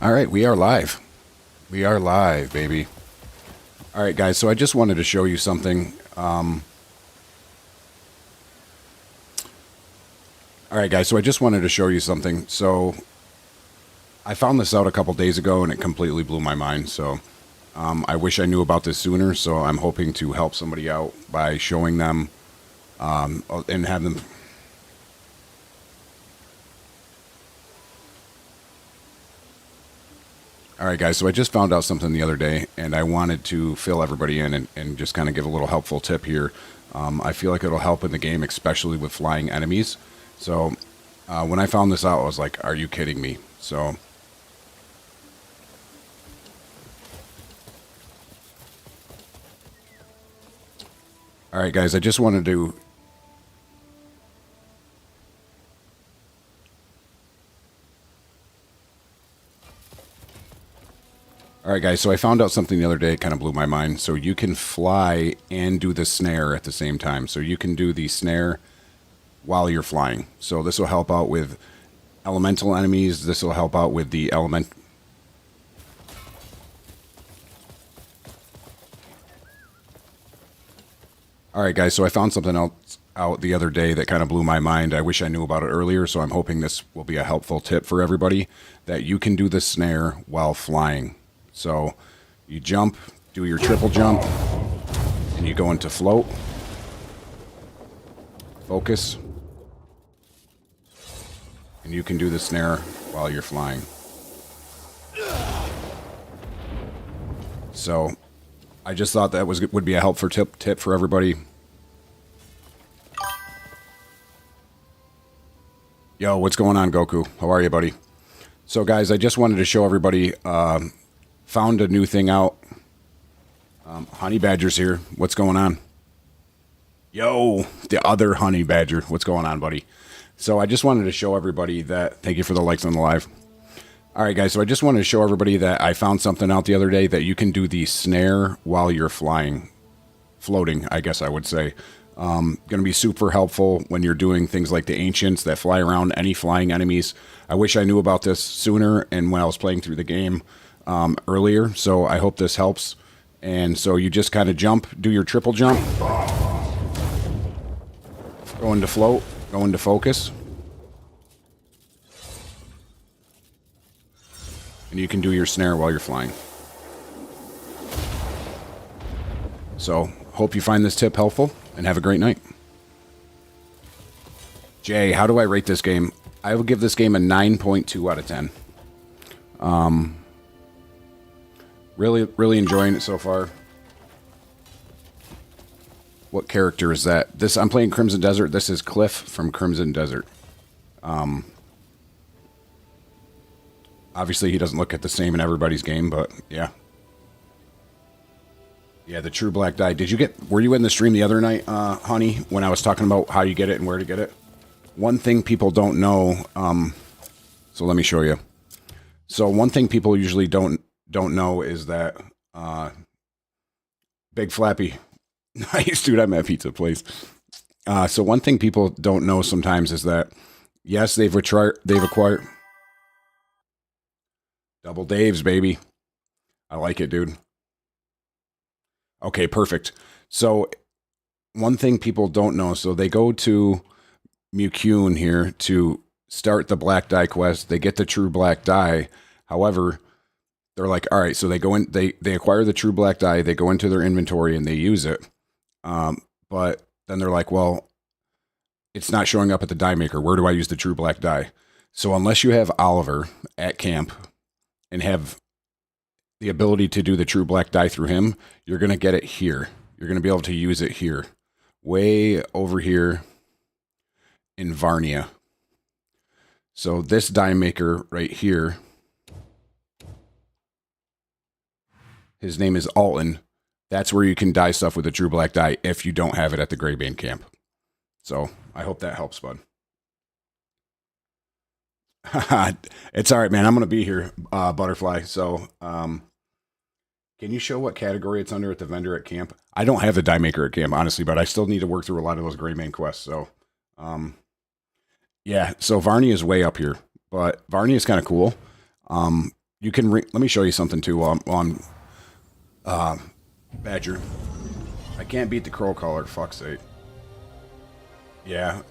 All right, we are live. We are live, baby. All right, guys, so I just wanted to show you something. All right, guys, so I just wanted to show you something. So I found this out a couple days ago, and it completely blew my mind. So I wish I knew about this sooner, so I'm hoping to help somebody out by showing them and have them... All right, guys, so I just found out something the other day, and I wanted to fill everybody in and just kind of give a little helpful tip here. I feel like it'll help in the game, especially with flying enemies. So when I found this out, I was like, are you kidding me? So... All right, guys, I just wanted to... All right, guys, so I found out something the other day. It kind of blew my mind. So you can fly and do the snare at the same time. So you can do the snare while you're flying. So this will help out with elemental enemies. This will help out with the element... All right, guys, so I found something else out the other day that kind of blew my mind. I wish I knew about it earlier, so I'm hoping this will be a helpful tip for everybody, that you can do the snare while flying. So you jump, do your triple jump, and you go into float, focus, and you can do the snare while you're flying. So I just thought that would be a helpful tip for everybody. Yo, what's going on, Goku? How are you, buddy? So, guys, I just wanted to show everybody, found a new thing out. Honey Badger's here. What's going on? Yo, the other Honey Badger. What's going on, buddy? So I just wanted to show everybody that... Thank you for the likes on the live. All right, guys, so I just wanted to show everybody that I found something out the other day that you can do the snare while you're flying. Floating, I guess I would say. Going to be super helpful when you're doing things like the Ancients that fly around any flying enemies. I wish I knew about this sooner and when I was playing through the game earlier, so I hope this helps. And so you just kind of jump, do your triple jump, go into float, go into focus, and you can do your snare while you're flying. So, hope you find this tip helpful, and have a great night. Jay, how do I rate this game? I will give this game a 9.2 out of 10. Really enjoying it so far. What character is that? I'm playing Crimson Desert. This is Cliff from Crimson Desert. Obviously, he doesn't look at the same in everybody's game, but yeah. Yeah, the True Black Die. Were you in the stream the other night, honey, when I was talking about how you get it and where to get it? One thing people don't know, so let me show you. So one thing people usually don't know is that, Big Flappy. Nice, dude, I'm at pizza place. So one thing people don't know sometimes is that, yes, they've acquired Double Daves, baby. I like it, dude. Okay, perfect. So one thing people don't know, so they go to Mucune here to start the Black Die quest. They get the True Black Die. However, they're like, all right, so they go in, they acquire the True Black Die, they go into their inventory and they use it. But then they're like, well, it's not showing up at the die maker. Where do I use the True Black Die? So unless you have Oliver at camp and have the ability to do the True Black Die through him, you're going to get it here. You're going to be able to use it here. Way over here in Varnia. So this die maker right here, his name is Alton. That's where you can die stuff with the True Black Die if you don't have it at the Greybane camp. So I hope that helps, bud. It's all right, man. I'm going to be here, Butterfly. So, can you show what category it's under at the vendor at camp? I don't have the die maker at camp, honestly, but I still need to work through a lot of those Greybane quests. So, yeah. So Varnia is way up here, but Varnia is kind of cool. You can let me show you something too while I'm Badger. I can't beat the crow color, fuck's sake. Yeah,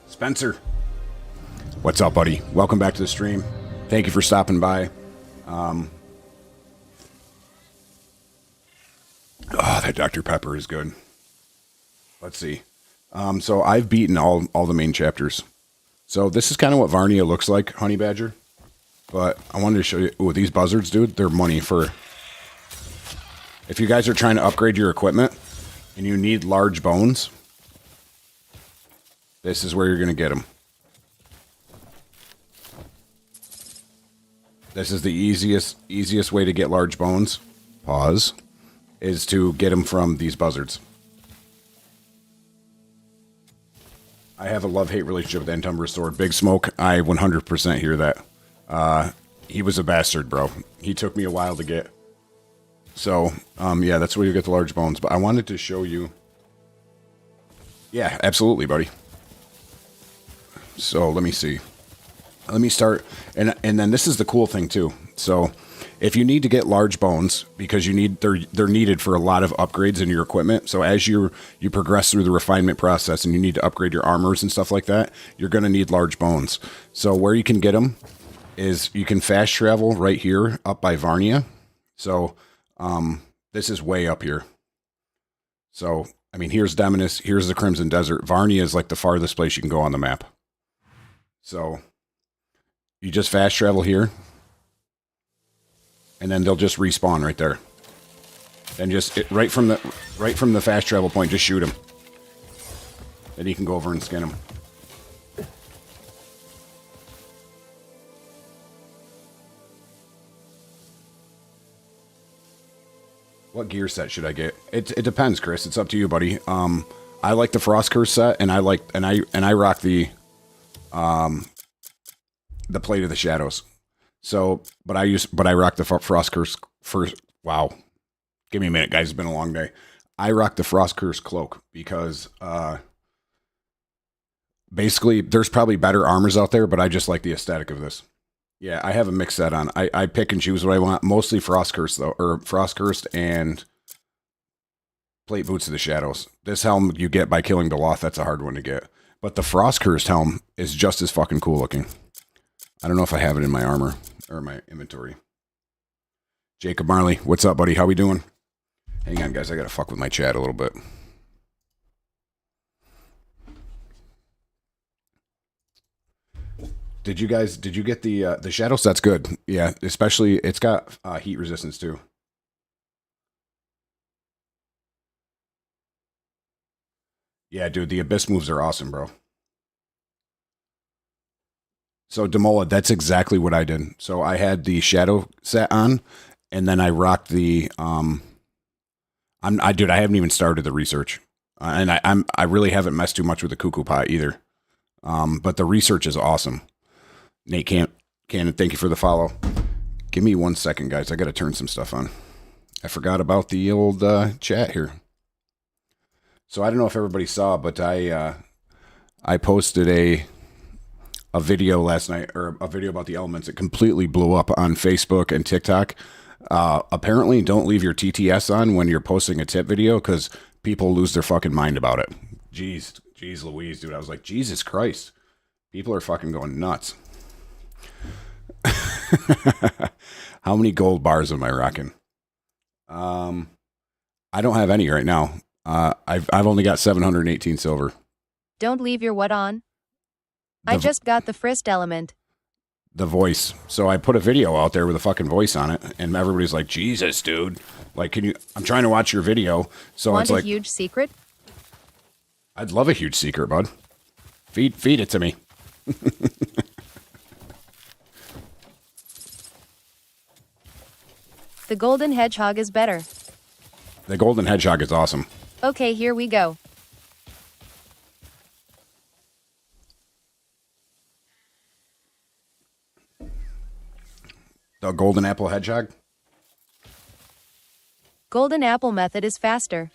Spencer. What's up, buddy? Welcome back to the stream. Thank you for stopping by. Oh, that Dr. Pepper is good. Let's see. So I've beaten all the main chapters. So this is kind of what Varnia looks like, Honey Badger. But I wanted to show you. Ooh, these buzzards, dude, they're money for... If you guys are trying to upgrade your equipment and you need large bones, this is where you're going to get them. This is the easiest way to get large bones. Pause. Is to get them from these buzzards. I have a love-hate relationship with Entumber Sword. Big Smoke, I 100% hear that. He was a bastard, bro. He took me a while to get. So, yeah, that's where you get the large bones. But I wanted to show you. Yeah, absolutely, buddy. So, let me see. Let me start. And then this is the cool thing, too. So, if you need to get large bones, because they're needed for a lot of upgrades in your equipment. So, as you progress through the refinement process and you need to upgrade your armors and stuff like that, you're going to need large bones. So, where you can get them is you can fast travel right here up by Varnia. So this is way up here. So, I mean, here's Demonis, here's the Crimson Desert. Varnia is like the farthest place you can go on the map. So you just fast travel here. And then they'll just respawn right there. And just right from the fast travel point, just shoot them. Then you can go over and skin them. What gear set should I get? It depends, Chris. It's up to you, buddy. I like the Frost Curse set, and I rock the Plate of the Shadows. So, but I rock the Frost Curse first. Wow, give me a minute, guys. It's been a long day. I rock the Frost Curse cloak because basically there's probably better armors out there, but I just like the aesthetic of this. Yeah, I have a mix set on. I pick and choose what I want. Mostly Frost Curse, though. Or Frost Cursed and Plate Boots of the Shadows. This helm you get by killing Beloth. That's a hard one to get. But the Frost Cursed helm is just as fucking cool looking. I don't know if I have it in my armor or my inventory. Jacob Marley, what's up, buddy? How we doing? Hang on, guys. I gotta fuck with my chat a little bit. Did you get the shadow set's good? Yeah, especially it's got heat resistance too. Yeah, dude, the abyss moves are awesome, bro. So Demola, that's exactly what I did. So I had the shadow set on, and then I rocked the I haven't even started the research, and I really haven't messed too much with the cuckoo pot either. But the research is awesome. Nate Cannon, thank you for the follow. Give me 1 second, guys. I got to turn some stuff on. I forgot about the old chat here. So I don't know if everybody saw, but I posted a video last night, or a video about the elements. It completely blew up on Facebook and TikTok. Apparently, don't leave your TTS on when you're posting a tip video because people lose their fucking mind about it. Jeez Louise, dude. I was like, Jesus Christ. People are fucking going nuts. How many gold bars am I rocking? I don't have any right now. I've only got 718 silver. Don't leave your what on? I just got the Frist element. The voice. So I put a video out there with a fucking voice on it, and everybody's like, Jesus, dude. Like, I'm trying to watch your video. So Want it's like, a huge secret? I'd love a huge secret, bud. Feed it to me. The golden hedgehog is better. The golden hedgehog is awesome. Okay, here we go. The golden apple hedgehog? Golden apple method is faster.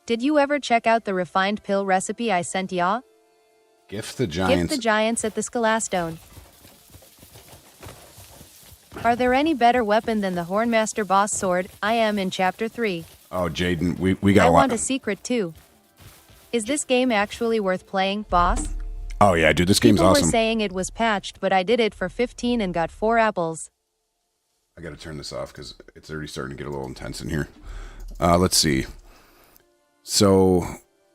Did you ever check out the refined pill recipe I sent ya? Gift the giants. Gift the giants at the Scalastone. Are there any better weapon than the Hornmaster boss sword? I am in chapter 3. Oh, Jaden, we got I a lot. want a secret too. Is this game actually worth playing, boss? Oh yeah, dude, this game's People awesome. were saying it was patched, but I did it for 15 and got 4 apples. I gotta turn this off because it's already starting to get a little intense in here. Let's see. So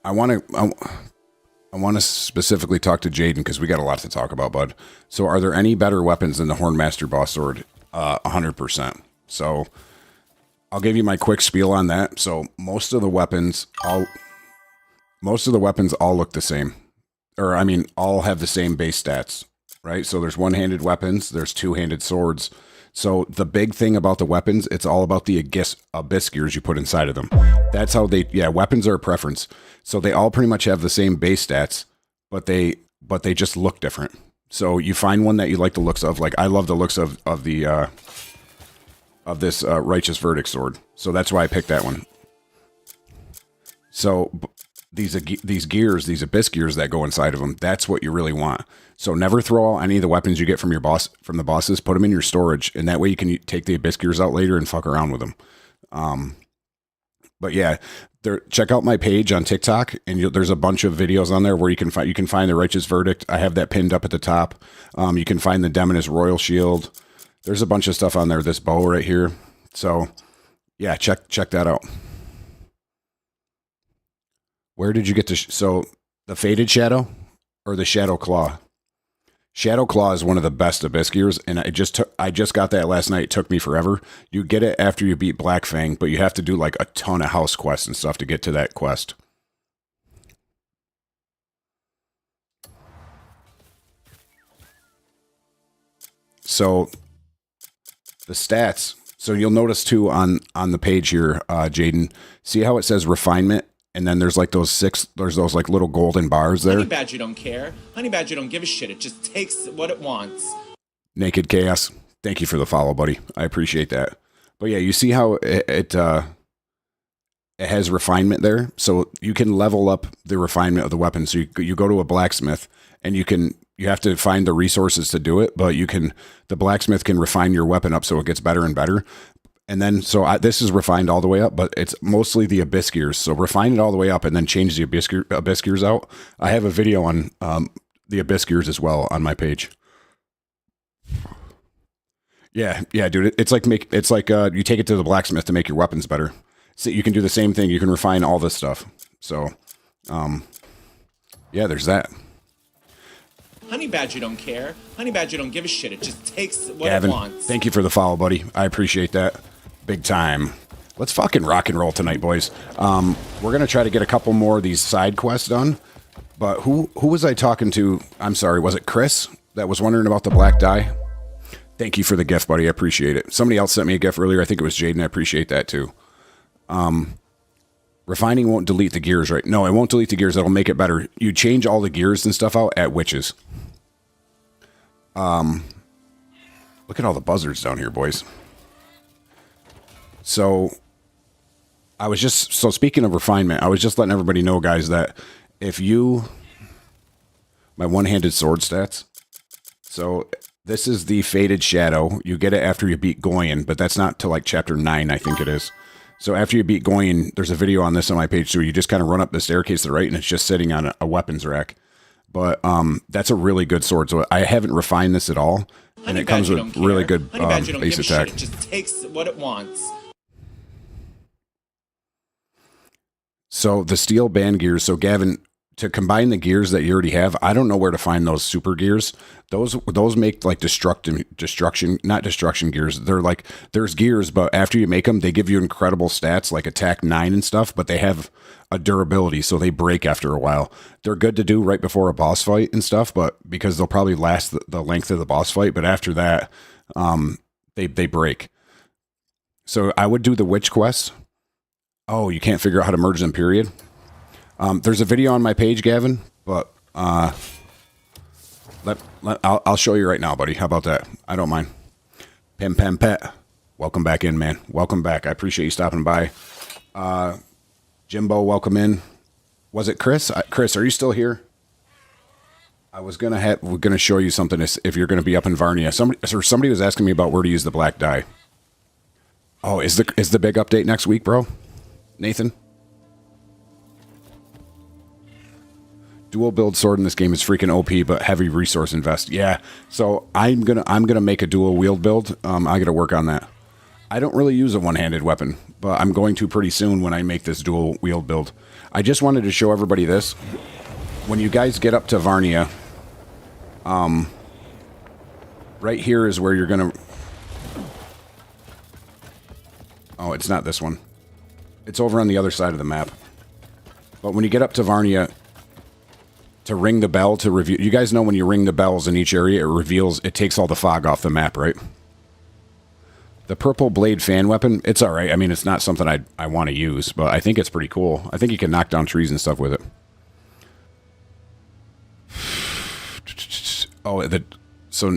I want to specifically talk to Jaden because we got a lot to talk about, bud. So are there any better weapons than the Hornmaster boss sword? 100%. So I'll give you my quick spiel on that. So most of the weapons all look the same. Or I mean, all have the same base stats, right? So there's one-handed weapons, there's two-handed swords. So the big thing about the weapons, it's all about the abyss gears you put inside of them. That's how weapons are a preference. So they all pretty much have the same base stats, but they just look different. So you find one that you like the looks of. Like I love the looks of this Righteous Verdict sword. So that's why I picked that one. So these gears, these abyss gears that go inside of them, that's what you really want. So never throw out any of the weapons you get from the bosses. Put them in your storage, and that way you can take the abyss gears out later and fuck around with them. But yeah, check out my page on TikTok, and there's a bunch of videos on there where you can find the Righteous Verdict. I have that pinned up at the top. You can find the Demoness Royal Shield. There's a bunch of stuff on there. This bow right here. So yeah, check that out. Where did you get to? So the Faded Shadow or the Shadow Claw? Shadow Claw is one of the best abyss gears, and I just got that last night. It took me forever. You get it after you beat Black Fang, but you have to do like a ton of house quests and stuff to get to that quest. So the stats. So you'll notice too on the page here, Jaden. See how it says refinement? And then there's like those like little golden bars there. Honey Badger don't care. Honey Badger don't give a shit. It just takes what it wants. Naked Chaos. Thank you for the follow, buddy. I appreciate that. You see how it has refinement there? So you can level up the refinement of the weapon. So you go to a blacksmith and you have to find the resources to do it, but the blacksmith can refine your weapon up so it gets better and better. And then, this is refined all the way up, but it's mostly the abyss gears. So refine it all the way up and then change the abyss gears out. I have a video on the abyss gears as well on my page. Yeah, dude. It's like you take it to the blacksmith to make your weapons better. So you can do the same thing. You can refine all this stuff. So, yeah, there's that. Honey Badger don't care. Honey Badger don't give a shit. It just takes what Gavin, it wants. thank you for the follow, buddy. I appreciate that. Big time. Let's fucking rock and roll tonight, boys. We're going to try to get a couple more of these side quests done. But who was I talking to? I'm sorry, was it Chris that was wondering about the black dye? Thank you for the gift, buddy. I appreciate it. Somebody else sent me a gift earlier. I think it was Jaden. I appreciate that too. Refining won't delete the gears, right? No, it won't delete the gears. It'll make it better. You change all the gears and stuff out at Witches. Look at all the buzzards down here, boys. So speaking of refinement, I was just letting everybody know, guys, that my one-handed sword stats. So this is the Faded Shadow. You get it after you beat Goyen, but that's not till like chapter 9, I think it is. So after you beat Goyen, there's a video on this on my page, so you just kind of run up the staircase to the right, and it's just sitting on a weapons rack. But that's a really good sword. So I haven't refined this at all, and it comes with really good base attack. It just takes what it wants. So the steel band gears. So Gavin, to combine the gears that you already have, I don't know where to find those super gears. Those make like not destruction gears. They're like, there's gears, but after you make them, they give you incredible stats like attack 9 and stuff, but they have a durability, so they break after a while. They're good to do right before a boss fight and stuff, but because they'll probably last the length of the boss fight, but after that, they break. So I would do the witch quest. Oh, you can't figure out how to merge them, period. There's a video on my page, Gavin, but I'll show you right now, buddy. How about that? I don't mind. Pem Pet. Welcome back in, man. Welcome back. I appreciate you stopping by. Jimbo, welcome in. Was it Chris? Chris, are you still here? we're gonna show you something if you're gonna be up in Varnia. Somebody was asking me about where to use the black dye. Oh, is the big update next week, bro? Nathan? Dual build sword in this game is freaking OP, but heavy resource invest. Yeah, so I'm gonna make a dual wield build. I gotta work on that. I don't really use a one-handed weapon, but I'm going to pretty soon when I make this dual wield build. I just wanted to show everybody this. When you guys get up to Varnia, right here is where you're gonna... Oh, it's not this one. It's over on the other side of the map. But when you get up to Varnia, to ring the bell to reveal... You guys know when you ring the bells in each area, it takes all the fog off the map, right? The purple blade fan weapon, it's alright. I mean, it's not something I want to use, but I think it's pretty cool. I think you can knock down trees and stuff with it. Oh,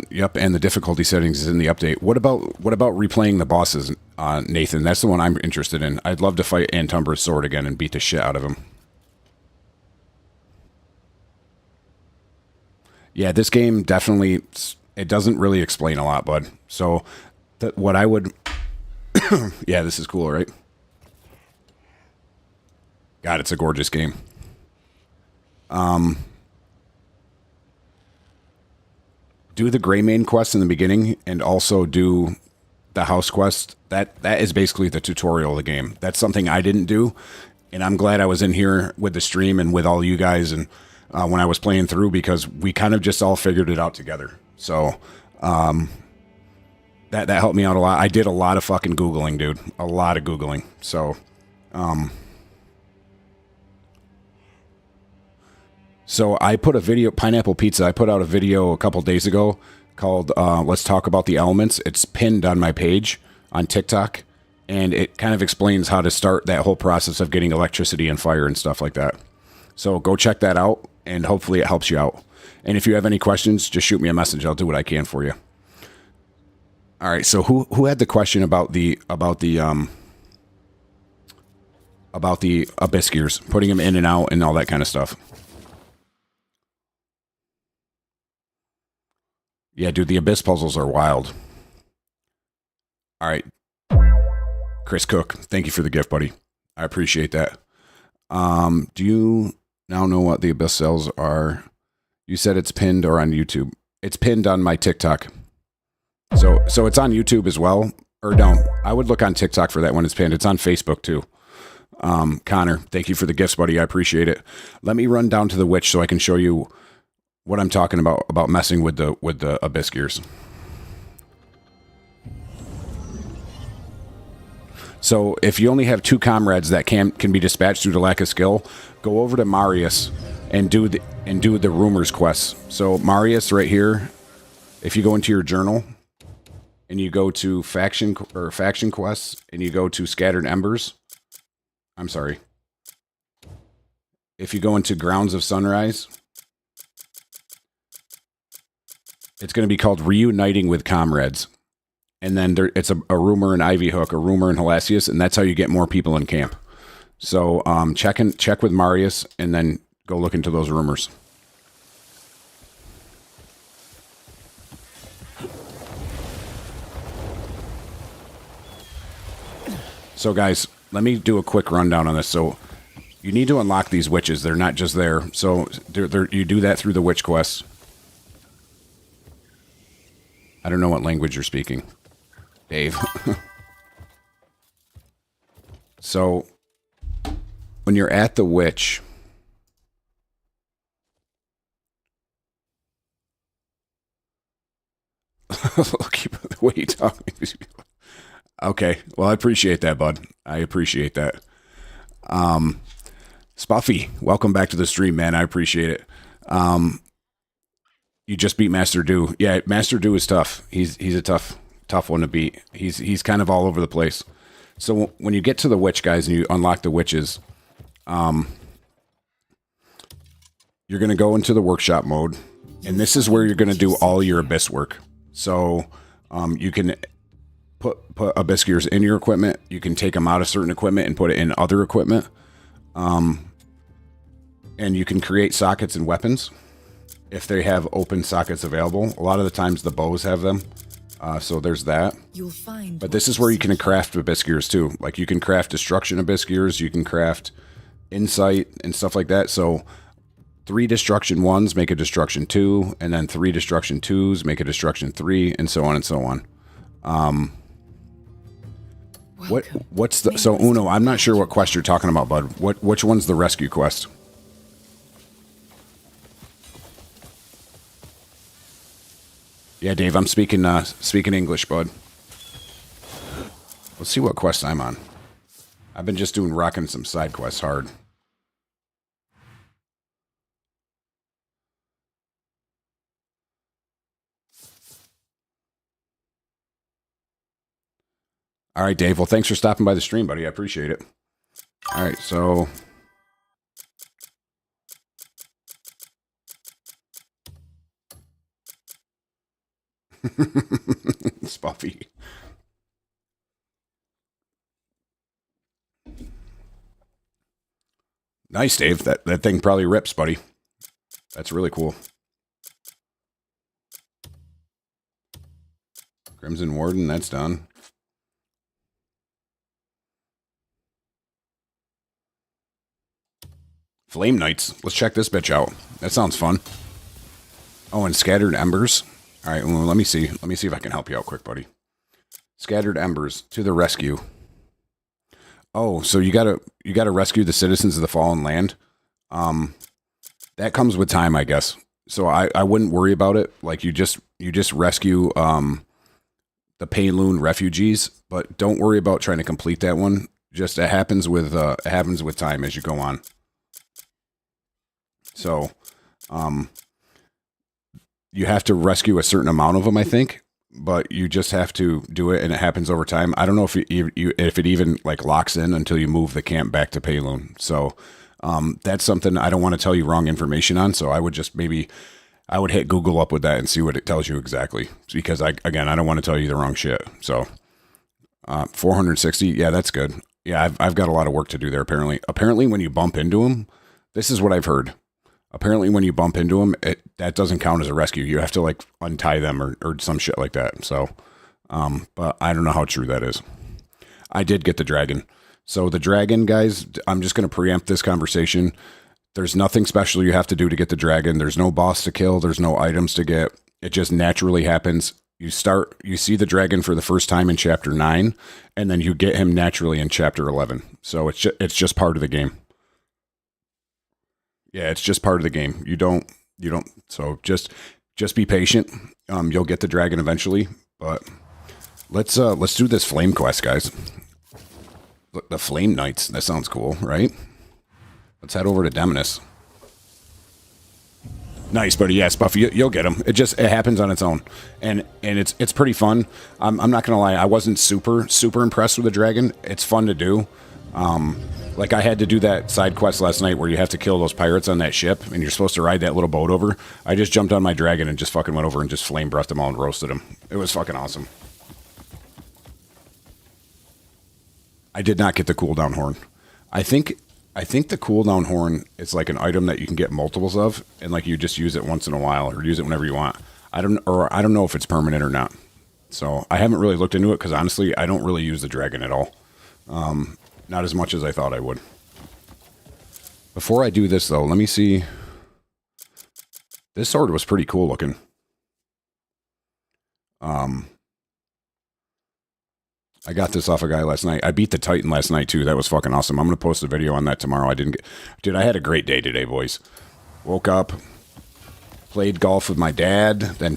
yep, and the difficulty settings is in the update. What about replaying the bosses, Nathan? That's the one I'm interested in. I'd love to fight Antumbra's sword again and beat the shit out of him. Yeah, this game definitely, it doesn't really explain a lot, bud. So, what I would... Yeah, this is cool, right? God, it's a gorgeous game. Do the Greymane quest in the beginning and also do the house quest. That is basically the tutorial of the game. That's something I didn't do, and I'm glad I was in here with the stream and with all you guys and when I was playing through, because we kind of just all figured it out together. So that helped me out a lot. I did a lot of fucking Googling, dude. A lot of Googling. So So I put a video, Pineapple Pizza, I put out a video a couple days ago called Let's Talk About the Elements. It's pinned on my page on TikTok, and it kind of explains how to start that whole process of getting electricity and fire and stuff like that. So go check that out, and hopefully it helps you out. And if you have any questions, just shoot me a message. I'll do what I can for you. All right, so who had the question about the Abyss gears, putting them in and out and all that kind of stuff? Yeah, dude, the Abyss puzzles are wild. All right. Chris Cook, thank you for the gift, buddy. I appreciate that. Do you now know what the Abyss cells are? You said it's pinned or on YouTube. It's pinned on my TikTok. So it's on YouTube as well. Or no, I would look on TikTok for that when it's pinned. It's on Facebook too. Connor, thank you for the gifts, buddy. I appreciate it. Let me run down to the witch so I can show you what I'm talking about messing with the Abyss gears. So if you only have 2 comrades that can be dispatched due to lack of skill, go over to Marius and do the rumors quests. So Marius right here, if you go into your journal and you go to faction quests and you go to Scattered Embers, I'm sorry. If you go into Grounds of Sunrise, it's going to be called Reuniting with Comrades. And then it's a rumor in Ivy Hook, a rumor in Halasius, and that's how you get more people in camp. So check with Marius, and then go look into those rumors. So guys, let me do a quick rundown on this. So you need to unlock these witches. They're not just there. So you do that through the witch quests. I don't know what language you're speaking, Dave. So when you're at the witch, wait. Okay, well, I appreciate that, bud. I appreciate that. Spuffy, welcome back to the stream, man. I appreciate it. You just beat Master Do. Yeah, Master Do is tough. He's a tough one to beat. He's kind of all over the place. So when you get to the witch, guys, and you unlock the witches, you're going to go into the workshop mode, and this is where you're going to do all your Abyss work. So you can put Abyss gears in your equipment. You can take them out of certain equipment and put it in other equipment. And you can create sockets and weapons. if they have open sockets available. A lot of the times the bows have them. So there's that. You'll find. But this is where you can craft abyss gears too. Like you can craft destruction abyss gears, you can craft insight and stuff like that. So 3 destruction 1s make a destruction 2, and then 3 destruction 2s make a destruction 3, and so on and so on. What's the so Uno? I'm not sure what quest you're talking about, bud. Which one's the rescue quest? Yeah, Dave, I'm speaking English, bud. Let's see what quest I'm on. I've been just rocking some side quests hard. All right, Dave. Well, thanks for stopping by the stream, buddy. I appreciate it. All right, so Spuffy. Nice, Dave. That thing probably rips, buddy. That's really cool. Crimson Warden, that's done. Flame Knights. Let's check this bitch out. That sounds fun. Oh, and Scattered Embers. All right, well, let me see. Let me see if I can help you out quick, buddy. Scattered Embers to the rescue. Oh, so you gotta rescue the citizens of the fallen land. That comes with time, I guess. So I wouldn't worry about it. Like you just rescue the Payloon refugees, but don't worry about trying to complete that one. Just it happens with time as you go on. So, you have to rescue a certain amount of them, I think, but you just have to do it, and it happens over time. I don't know if if it even like locks in until you move the camp back to Payloon. So, that's something I don't want to tell you wrong information on. So I would just I would hit Google up with that and see what it tells you exactly, because I don't want to tell you the wrong shit. So, 460, yeah, that's good. Yeah, I've got a lot of work to do there. Apparently, when you bump into them, this is what I've heard. Apparently, when you bump into them, that doesn't count as a rescue. You have to like untie them or some shit like that. So, but I don't know how true that is. I did get the dragon. So the dragon, guys, I'm just going to preempt this conversation. There's nothing special you have to do to get the dragon. There's no boss to kill. There's no items to get. It just naturally happens. You see the dragon for the first time in chapter 9, and then you get him naturally in chapter 11. So it's just part of the game. Yeah, it's just part of the game. You don't. So just be patient. You'll get the dragon eventually. But let's do this flame quest, guys. The Flame Knights. That sounds cool, right? Let's head over to Demonus. Nice, buddy. Yeah, Spuffy, you'll get them. It happens on its own, and it's pretty fun. I'm not gonna lie. I wasn't super impressed with the dragon. It's fun to do. Like I had to do that side quest last night where you have to kill those pirates on that ship, and you're supposed to ride that little boat over. I just jumped on my dragon and just fucking went over and just flame breathed them all and roasted them. It was fucking awesome. I did not get the cooldown horn. I think the cooldown horn is like an item that you can get multiples of, and like you just use it once in a while or use it whenever you want. I don't know if it's permanent or not. So I haven't really looked into it because honestly, I don't really use the dragon at all. Not as much as I thought I would. Before I do this, though, let me see. This sword was pretty cool looking. I got this off a guy last night. I beat the Titan last night, too. That was fucking awesome. I'm going to post a video on that tomorrow. Dude, I had a great day today, boys. Woke up, played golf with my dad, then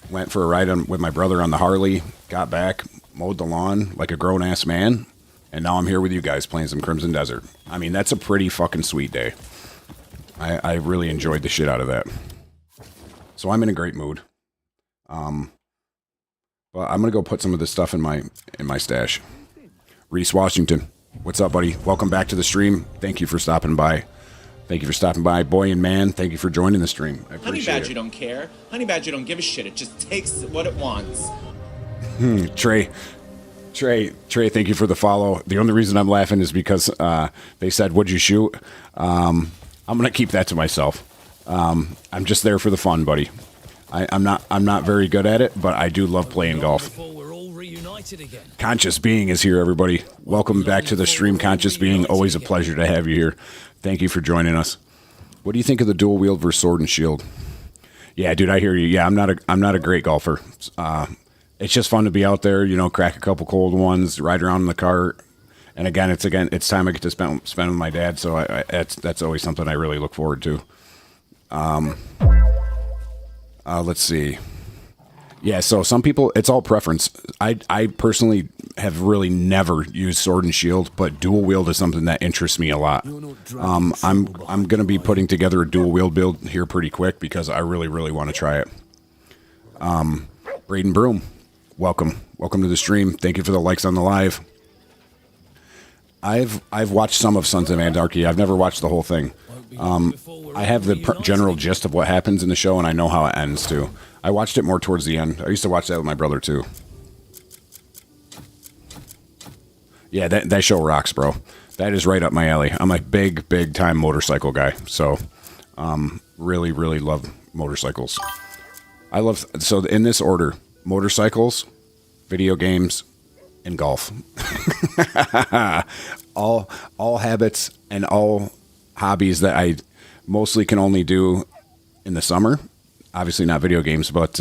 went for a ride with my brother on the Harley, got back, mowed the lawn like a grown-ass man. And now I'm here with you guys playing some Crimson Desert. I mean, that's a pretty fucking sweet day. I really enjoyed the shit out of that. So I'm in a great mood. But I'm gonna go put some of this stuff in my stash. Reese Washington, what's up, buddy? Welcome back to the stream. Thank you for stopping by. Boy and man, thank you for joining the stream. I Honey appreciate Badger it. don't care. Honey Badger don't give a shit. It just takes what it wants. Trey, thank you for the follow. The only reason I'm laughing is because they said, "What'd you shoot?" I'm gonna keep that to myself. I'm just there for the fun, buddy. I'm not very good at it, but I do love playing golf. Before we're all reunited again. Conscious Being is here, everybody. Welcome back to the stream, Conscious Being. Always a pleasure to have you here. Thank you for joining us. What do you think of the dual wield versus sword and shield? Yeah, dude, I hear you. Yeah, I'm not a great golfer. It's just fun to be out there, crack a couple cold ones, ride around in the cart. And again, it's time I get to spend with my dad. So that's always something I really look forward to. Let's see. Yeah, so some people, it's all preference. I personally have really never used sword and shield, but dual wield is something that interests me a lot. I'm going to be putting together a dual wield build here pretty quick because I really, really want to try it. Braden Broom, welcome to the stream. Thank you for the likes on the live. I've watched some of Sons of Anarchy. I've never watched the whole thing. I have the general gist of what happens in the show, and I know how it ends too. I watched it more towards the end. I used to watch that with my brother too. Yeah, that show rocks, bro. That is right up my alley. I'm a big time motorcycle guy, so really, really love motorcycles. So in this order: motorcycles, video games, and golf. all habits and all hobbies that I mostly can only do in the summer. Obviously not video games, but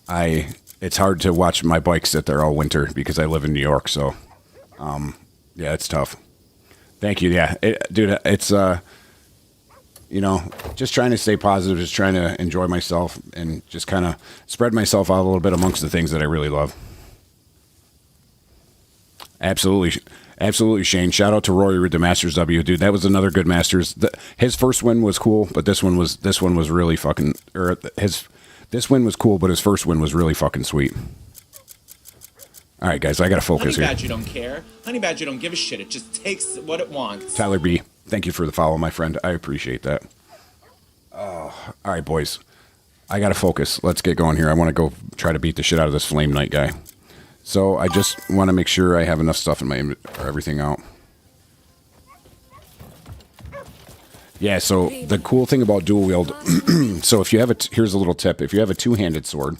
it's hard to watch my bike sit there all winter because I live in New York. So, yeah, it's tough. Thank you. Yeah, dude, it's, just trying to stay positive, just trying to enjoy myself and just kind of spread myself out a little bit amongst the things that I really love. Absolutely, Shane. Shout out to Rory with the Masters W, dude. That was another good Masters. His first win was cool, but this one was really fucking. This win was cool, but his first win was really fucking sweet. All right, guys, I gotta focus Honey here. Badger don't care. Honey Badger don't give a shit. It just takes what it wants. Tyler B, thank you for the follow, my friend. I appreciate that. Oh, all right, boys, I gotta focus. Let's get going here. I want to go try to beat the shit out of this Flame Knight guy. So I just want to make sure I have enough stuff in my everything out. Yeah, so the cool thing about dual wield, so if you have here's a little tip. If you have a two-handed sword,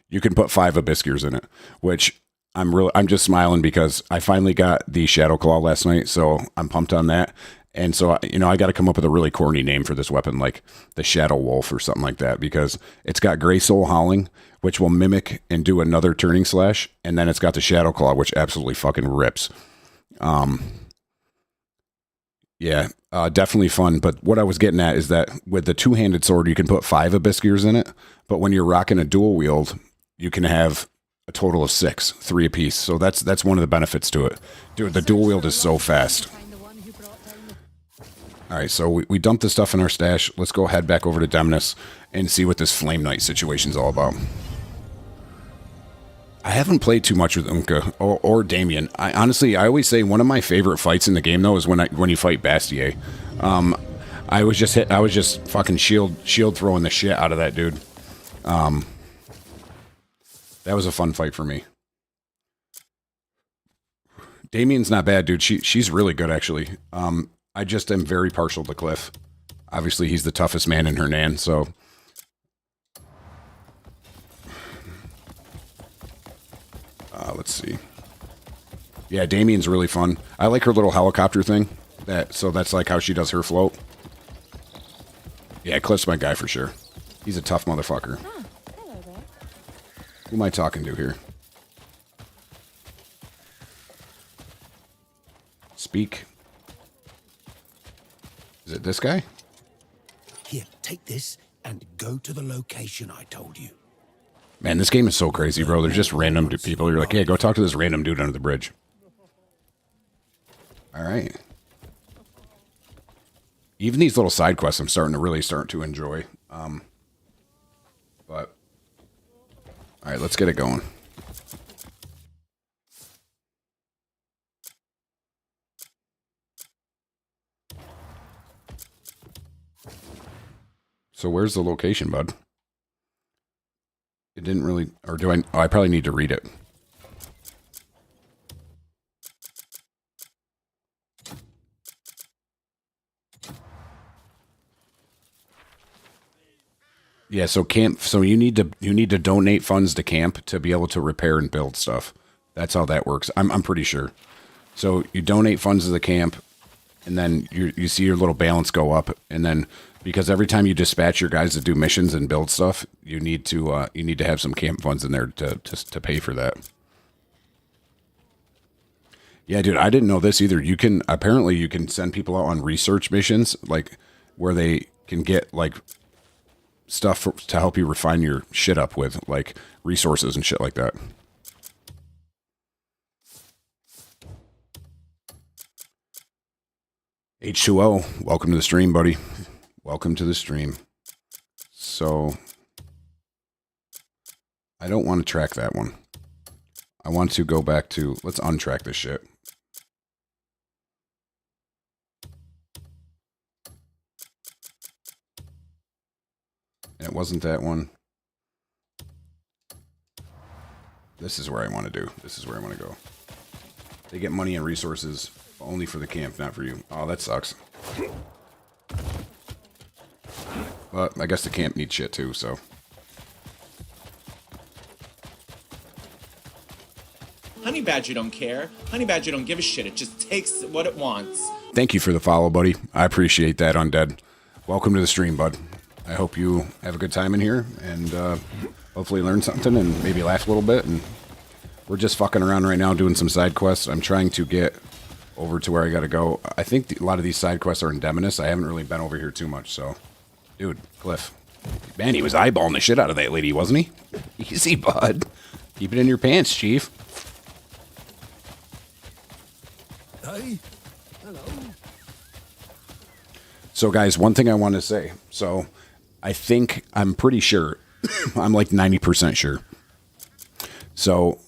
you can put 5 Abiskirs in it, which I'm just smiling because I finally got the Shadow Claw last night, so I'm pumped on that. And so, I got to come up with a really corny name for this weapon, like the Shadow Wolf or something like that, because it's got Grey Soul Howling, which will mimic and do another turning slash, and then it's got the Shadow Claw, which absolutely fucking rips. Yeah, definitely fun. But what I was getting at is that with the two-handed sword, you can put 5 Abiskirs in it, but when you're rocking a dual wield, you can have a total of 6, 3 apiece. So that's one of the benefits to it. Dude, the dual wield is so fast. All right, so we dumped the stuff in our stash. Let's go head back over to Demnus and see what this Flame Knight situation's all about. I haven't played too much with Unka or Damien. I always say one of my favorite fights in the game though is when you fight Bastier. I was just fucking shield throwing the shit out of that dude. That was a fun fight for me. Damien's not bad, dude. She's really good actually. I just am very partial to Cliff. Obviously, he's the toughest man in Hernan, so. Let's see. Yeah, Damien's really fun. I like her little helicopter thing. So that's like how she does her float. Yeah, Cliff's my guy for sure. He's a tough motherfucker. Ah, hello there. Who am I talking to here? Speak. Is it this guy? Here, take this and go to the location I told you. Man, this game is so crazy, bro. There's just random people. You're like, hey, go talk to this random dude under the bridge. All right. Even these little side quests, I'm starting to enjoy. But all right, let's get it going. So where's the location, bud? It didn't really, or do I? Oh, I probably need to read it. Yeah, so camp. So you need to donate funds to camp to be able to repair and build stuff. That's how that works. I'm pretty sure. So you donate funds to the camp, and then you see your little balance go up, and then because every time you dispatch your guys to do missions and build stuff, you need to have some camp funds in there to pay for that. Yeah, dude, I didn't know this either. You can send people out on research missions, like where they can get like stuff to help you refine your shit up with, like resources and shit like that. H2O, welcome to the stream, buddy. Welcome to the stream. So, I don't want to track that one. I want to go back to, let's untrack this shit. And it wasn't that one. This is where I want to do. This is where I want to go. They get money and resources only for the camp, not for you. Oh, that sucks. But I guess the camp needs shit too, so. Honey Badger don't care. Honey Badger don't give a shit. It just takes what it wants. Thank you for the follow, buddy. I appreciate that, Undead. Welcome to the stream, bud. I hope you have a good time in here and hopefully learn something and maybe laugh a little bit. And we're just fucking around right now doing some side quests. I'm trying to get over to where I got to go. I think a lot of these side quests are in Demonus. I haven't really been over here too much, so. Dude, Cliff. Man, he was eyeballing the shit out of that lady, wasn't he? Easy, bud. Keep it in your pants, Chief. Hey, hello. So, guys, one thing I want to say. So, I'm pretty sure. I'm like 90% sure. So,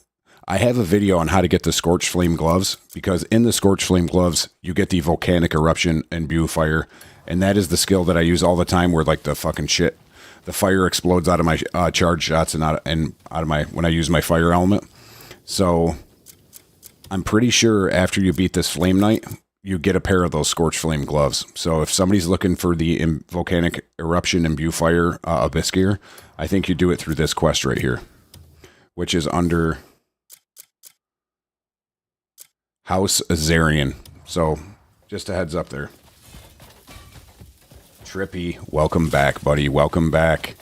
I have a video on how to get the Scorched Flame gloves, because in the Scorched Flame gloves, you get the volcanic eruption and Imbue fire, and that is the skill that I use all the time where, like, the fucking shit, the fire explodes out of my charge shots and out of my, when I use my fire element. So, I'm pretty sure after you beat this Flame Knight, you get a pair of those Scorched Flame gloves. So if somebody's looking for the volcanic eruption and Imbue fire Abyss gear, I think you do it through this quest right here, which is under House Azarian. So just a heads up there. Trippy, welcome back, buddy. Welcome back.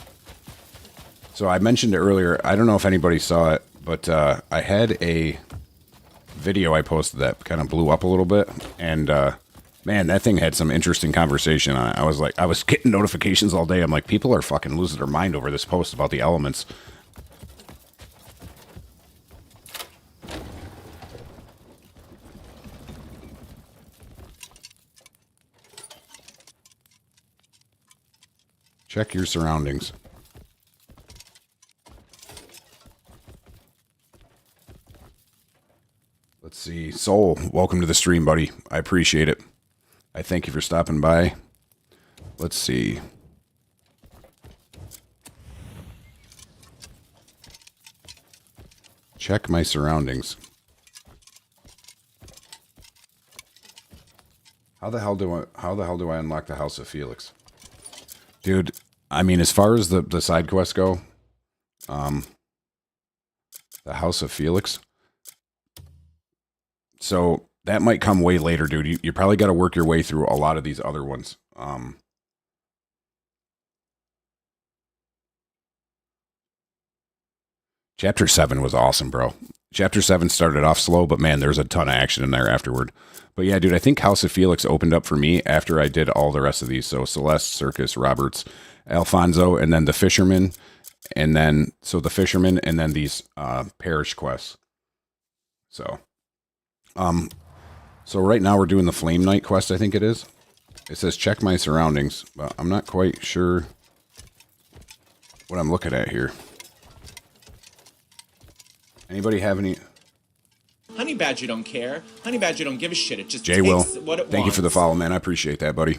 So I mentioned it earlier. I don't know if anybody saw it, but I had a video I posted that kind of blew up a little bit, and man, that thing had some interesting conversation on it. I was getting notifications all day. I'm like, people are fucking losing their mind over this post about the elements. Check your surroundings. Let's see. Soul, welcome to the stream, buddy. I appreciate it. I thank you for stopping by. Let's see. Check my surroundings. How the hell do I unlock the House of Felix? Dude, I mean, as far as the side quests go, the House of Felix. So that might come way later, dude. You probably got to work your way through a lot of these other ones. Chapter 7 was awesome, bro. Chapter 7 started off slow, but man, there's a ton of action in there afterward. But yeah, dude, I think House of Felix opened up for me after I did all the rest of these. So Celeste, Circus, Roberts, Alfonso, and then the Fisherman. And then, so the Fisherman, and then these Parish quests. So right now we're doing the Flame Knight quest, I think it is. It says check my surroundings, but I'm not quite sure what I'm looking at here. Anybody have any? Honey Badger don't care. Honey Badger don't give a shit. It just Jay takes Will, what it wants. thank you for the follow, man. I appreciate that, buddy.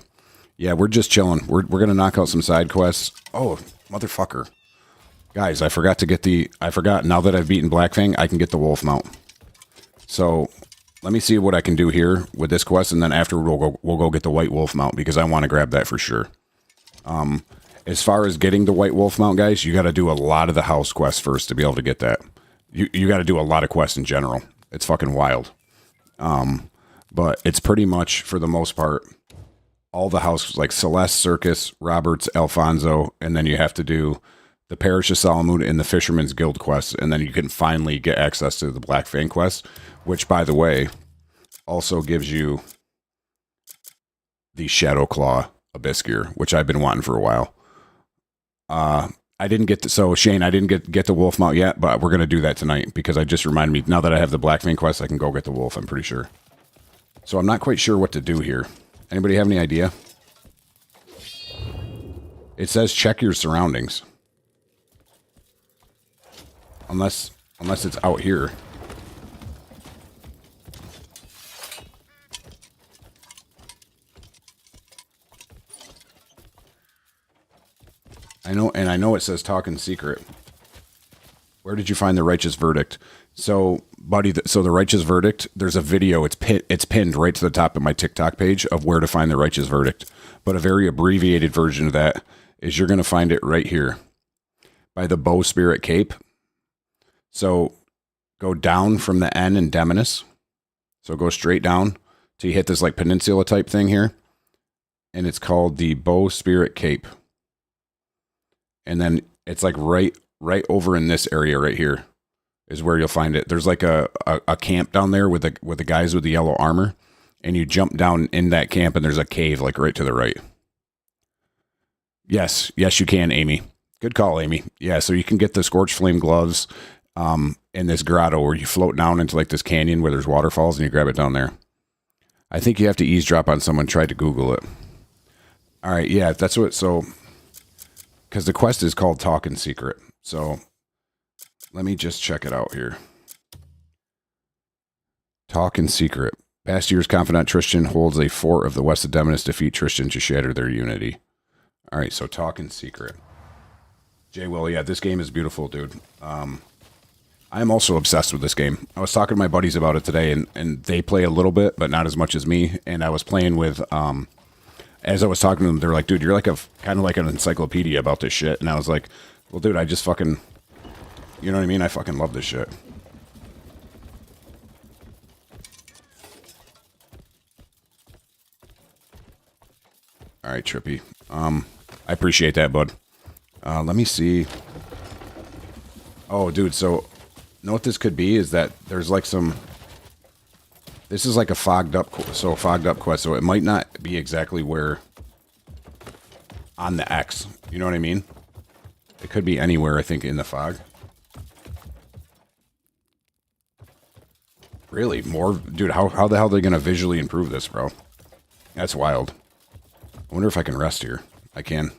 Yeah, we're just chilling. We're gonna knock out some side quests. Oh, motherfucker. Guys, I forgot. Now that I've beaten Blackfang, I can get the wolf mount. So let me see what I can do here with this quest, and then afterward we'll go get the white wolf mount, because I want to grab that for sure. as far as getting the White Wolf mount, guys, you got to do a lot of the house quests first to be able to get that. You got to do a lot of quests in general. It's fucking wild. But it's pretty much, for the most part, all the houses, like Celeste, Circus, Roberts, Alfonso, and then you have to do the Parish of Solomon and the Fisherman's Guild quest, and then you can finally get access to the Black Fang quest, which, by the way, also gives you the Shadow Claw Abyss gear, which I've been wanting for a while. I didn't get to, so Shane, I didn't get the wolf mount yet, but we're going to do that tonight because I just reminded me, now that I have the Black Fang quest, I can go get the wolf, I'm pretty sure. So I'm not quite sure what to do here. Anybody have any idea? It says check your surroundings. Unless it's out here. I know it says talk in secret. Where did you find the righteous verdict? So, buddy, so the righteous verdict, there's a video, it's pinned right to the top of my TikTok page of where to find the righteous verdict. But a very abbreviated version of that is you're going to find it right here by the Bow Spirit Cape. So go down from the N in Demonis. So go straight down till you hit this like peninsula type thing here. And it's called the Bow Spirit Cape. And then it's like right over in this area right here is where you'll find it. There's like a camp down there with the guys with the yellow armor. And you jump down in that camp and there's a cave like right to the right. Yes, you can, Amy. Good call, Amy. Yeah, so you can get the Scorch Flame gloves in this grotto where you float down into like this canyon where there's waterfalls and you grab it down there. I think you have to eavesdrop on someone. Try to Google it. All right, yeah, that's what, so, because the quest is called Talk in Secret. So let me just check it out here. Talk in Secret. Past year's confidant Tristan holds a fort of the west of Demonis. Defeat Tristan to shatter their unity. All right, so Talk in Secret. Jay Will, yeah, this game is beautiful, dude. I am also obsessed with this game. I was talking to my buddies about it today, and they play a little bit, but not as much as me. And I was playing with, as I was talking to them, they're like, dude, you're like kind of like an encyclopedia about this shit. And I was like, well, dude, I just fucking, you know what I mean? I fucking love this shit. All right, Trippy. I appreciate that, bud. Let me see. Oh, dude, so know what this could be is that there's like some, this is like a fogged up quest, so it might not be exactly where on the X, you know what I mean? It could be anywhere, I think, in the fog. Really? More? Dude, how the hell are they going to visually improve this, bro? That's wild. I wonder if I can rest here. I can.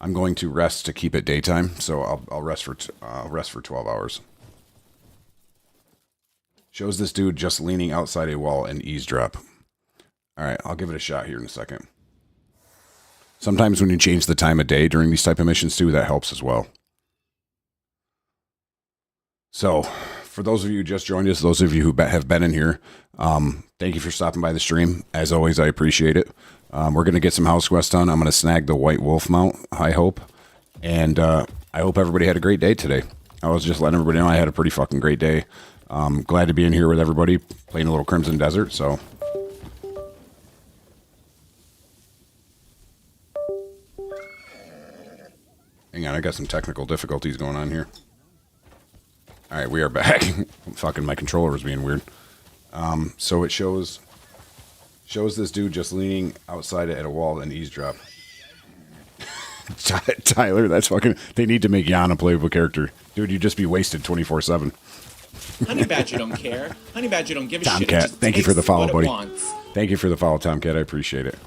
I'm going to rest to keep it daytime, so I'll rest for 12 hours. Shows this dude just leaning outside a wall and eavesdrop. All right, I'll give it a shot here in a second. Sometimes when you change the time of day during these type of missions too, that helps as well. So, for those of you who just joined us, those of you who have been in here, thank you for stopping by the stream. As always, I appreciate it. We're going to get some house quests done. I'm going to snag the White Wolf mount, I hope. And I hope everybody had a great day today. I was just letting everybody know I had a pretty fucking great day. Glad to be in here with everybody, playing a little Crimson Desert, so. Hang on, I got some technical difficulties going on here. All right, we are back. Fucking my controller was being weird. So it shows this dude just leaning outside at a wall and eavesdrop. Tyler, that's fucking, they need to make Jan a playable character. Dude, you'd just be wasted 24/7. Honey Badger don't care. Honey Badger don't give a shit. It Tomcat, just thank you for the takes follow, what it buddy. wants. Thank you for the follow, Tomcat. I appreciate it.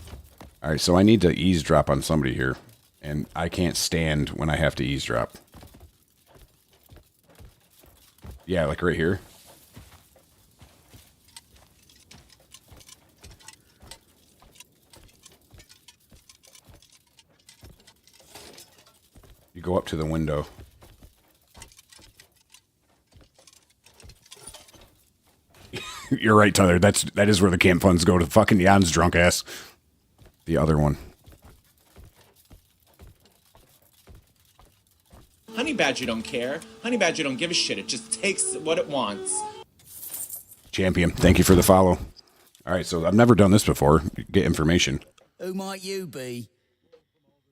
All right, so I need to eavesdrop on somebody here, and I can't stand when I have to eavesdrop. Yeah, like right here. You go up to the window. You're right, Tyler. That is where the camp funds go to fucking Jan's drunk ass. The other one. Honey Badger don't care. Honey Badger don't give a shit. It just takes what it wants. Champion, thank you for the follow. All right, so I've never done this before. Get information. Who might you be?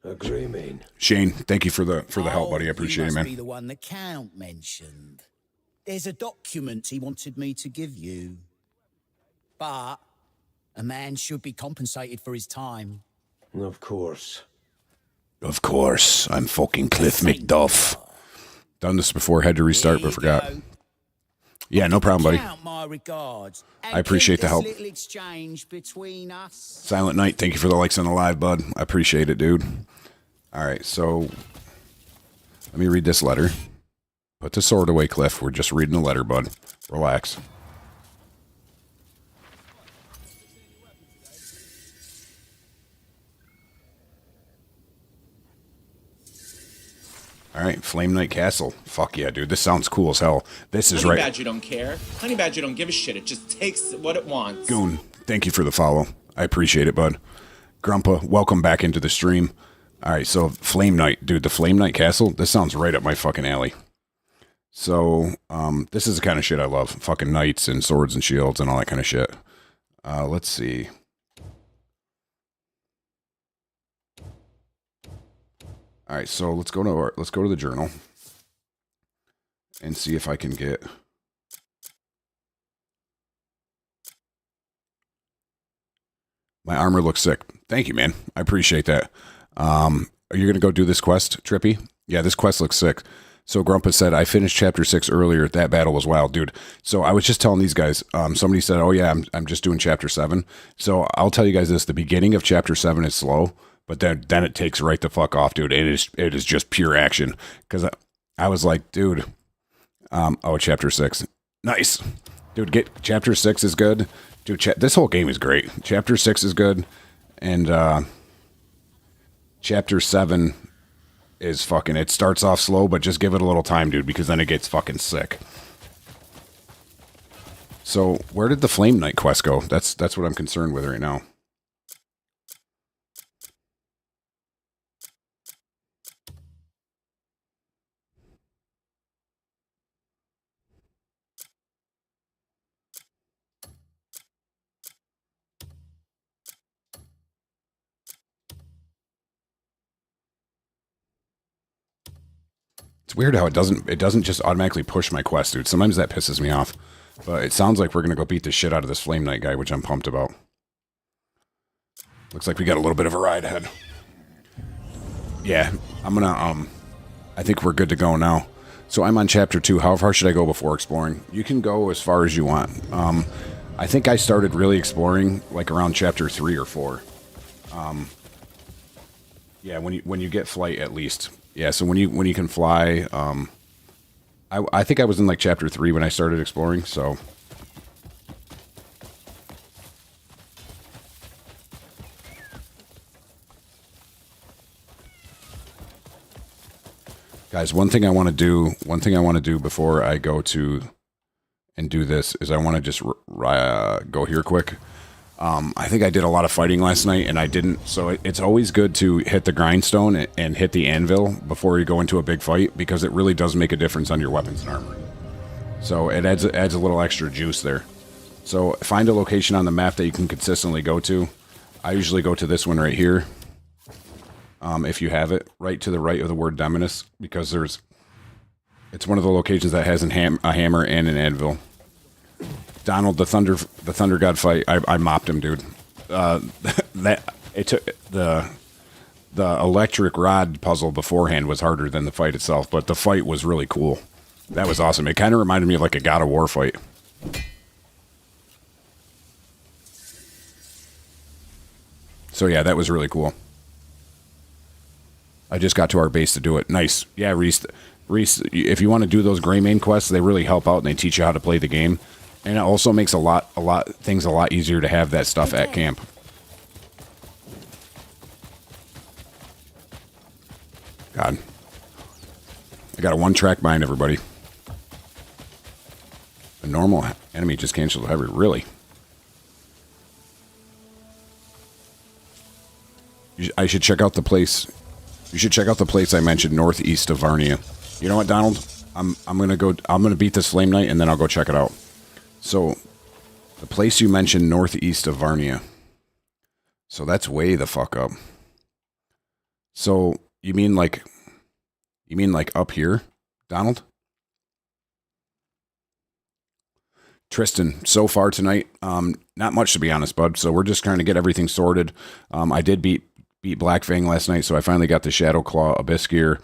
A Greymane. Shane, thank you for the help, buddy. I You appreciate it, must man. be the one the Count mentioned. There's a document he wanted me to give you. But a man should be compensated for his time. Of course. Of course, I'm fucking Cliff McDuff. Done this before, had to restart, but forgot. Here you go. Yeah, no problem, buddy. Count my regards. And I appreciate keep the this help. little exchange between us. Silent Night, thank you for the likes on the live, bud. I appreciate it, dude. All right, so let me read this letter. Put the sword away, Cliff. We're just reading the letter, bud. Relax. All right, Flame Knight Castle. Fuck yeah, dude. This sounds cool as hell. This is Honey right. Badger don't care. Honey Badger don't give a shit. It just takes what it wants. Goon, thank you for the follow. I appreciate it, bud. Grumpa, welcome back into the stream. All right, so Flame Knight. Dude, the Flame Knight Castle, this sounds right up my fucking alley. So, this is the kind of shit I love. Fucking knights and swords and shields and all that kind of shit. Let's see. All right, so let's go to the journal and see if I can get. My armor looks sick. Thank you, man. I appreciate that. Are you gonna go do this quest, Trippy? Yeah, this quest looks sick. So Grumpa said, I finished chapter 6 earlier. That battle was wild, dude. So I was just telling these guys, somebody said, oh yeah, I'm just doing chapter 7. So I'll tell you guys this, the beginning of chapter 7 is slow, but then it takes right the fuck off, dude. It is just pure action. Cause I was like, dude, chapter 6. Nice. Dude, chapter 6 is good. Dude, this whole game is great. Chapter 6 is good. And, chapter 7 is fucking, it starts off slow, but just give it a little time, dude, because then it gets fucking sick. So where did the Flame Knight quest go? That's what I'm concerned with right now. It's weird how it doesn't just automatically push my quest, dude. Sometimes that pisses me off. But it sounds like we're gonna go beat the shit out of this Flame Knight guy, which I'm pumped about. Looks like we got a little bit of a ride ahead. Yeah, I'm gonna I think we're good to go now. So I'm on chapter 2. How far should I go before exploring? You can go as far as you want. I think I started really exploring like around chapter 3 or 4. Yeah, when you get flight at least. Yeah, so when you can fly, I think I was in like chapter 3 when I started exploring, so. Guys, one thing I want to do before I go to and do this is I want to just go here quick. I think I did a lot of fighting last night, and I didn't. So it's always good to hit the grindstone and hit the anvil before you go into a big fight, because it really does make a difference on your weapons and armor. So it adds a little extra juice there. So find a location on the map that you can consistently go to. I usually go to this one right here. If you have it, right to the right of the word Demonus, because it's one of the locations that has a hammer and an anvil. Donald, the Thunder God fight, I mopped him, dude. It took the electric rod puzzle beforehand was harder than the fight itself, but the fight was really cool. That was awesome. It kind of reminded me of like a God of War fight. So yeah, that was really cool. I just got to our base to do it. Nice. Yeah, Reese, if you want to do those Greymane quests, they really help out and they teach you how to play the game. And it also makes things a lot easier to have that stuff at camp. God. I got a one-track mind, everybody. A normal enemy just canceled heavy. Really? I should check out the place. You should check out the place I mentioned northeast of Varnia. You know what, Donald? I'm gonna beat this Flame Knight and then I'll go check it out. So the place you mentioned northeast of Varnia. So that's way the fuck up. So you mean like up here, Donald? Tristan, so far tonight, not much to be honest, bud. So we're just trying to get everything sorted. I did beat Blackfang last night, so I finally got the Shadow Claw Abyss gear.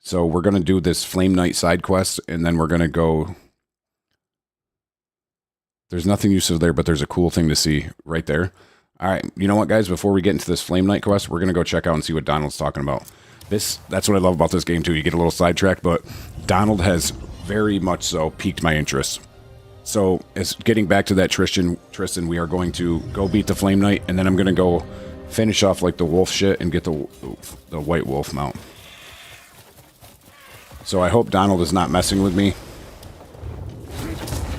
So we're gonna do this Flame Knight side quest, and then we're gonna go. There's nothing useful there, but there's a cool thing to see right there. All right, you know what, guys? Before we get into this Flame Knight quest, we're gonna go check out and see what Donald's talking about. That's what I love about this game too. You get a little sidetracked, but Donald has very much so piqued my interest. So, as getting back to that Tristan, we are going to go beat the Flame Knight, and then I'm going to go finish off like the wolf shit and get the White Wolf mount. So I hope Donald is not messing with me.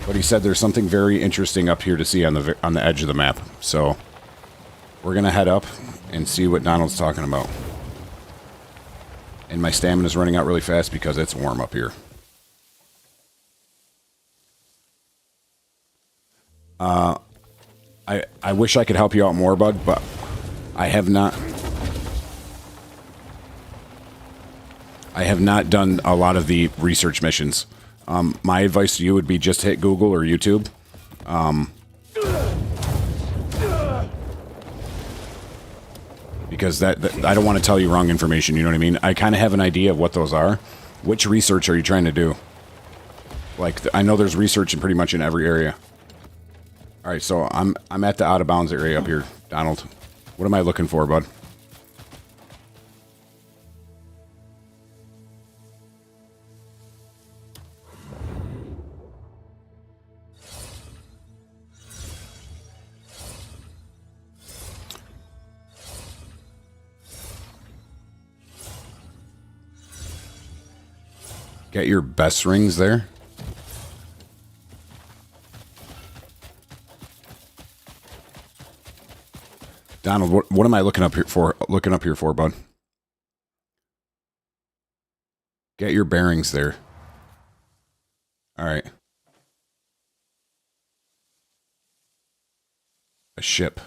But he said there's something very interesting up here to see on the edge of the map. So we're going to head up and see what Donald's talking about. And my stamina is running out really fast because it's warm up here. I wish I could help you out more, bud, but I have not done a lot of the research missions. My advice to you would be just hit Google or YouTube. Because that I don't want to tell you wrong information, you know what I mean? I kind of have an idea of what those are. Which research are you trying to do? Like, I know there's research in pretty much in every area. All right, so I'm at the out of bounds area up here, Donald. What am I looking for, bud? Get your best rings there. Donald, what am I looking up here for? Bud? Get your bearings there. All right. A ship.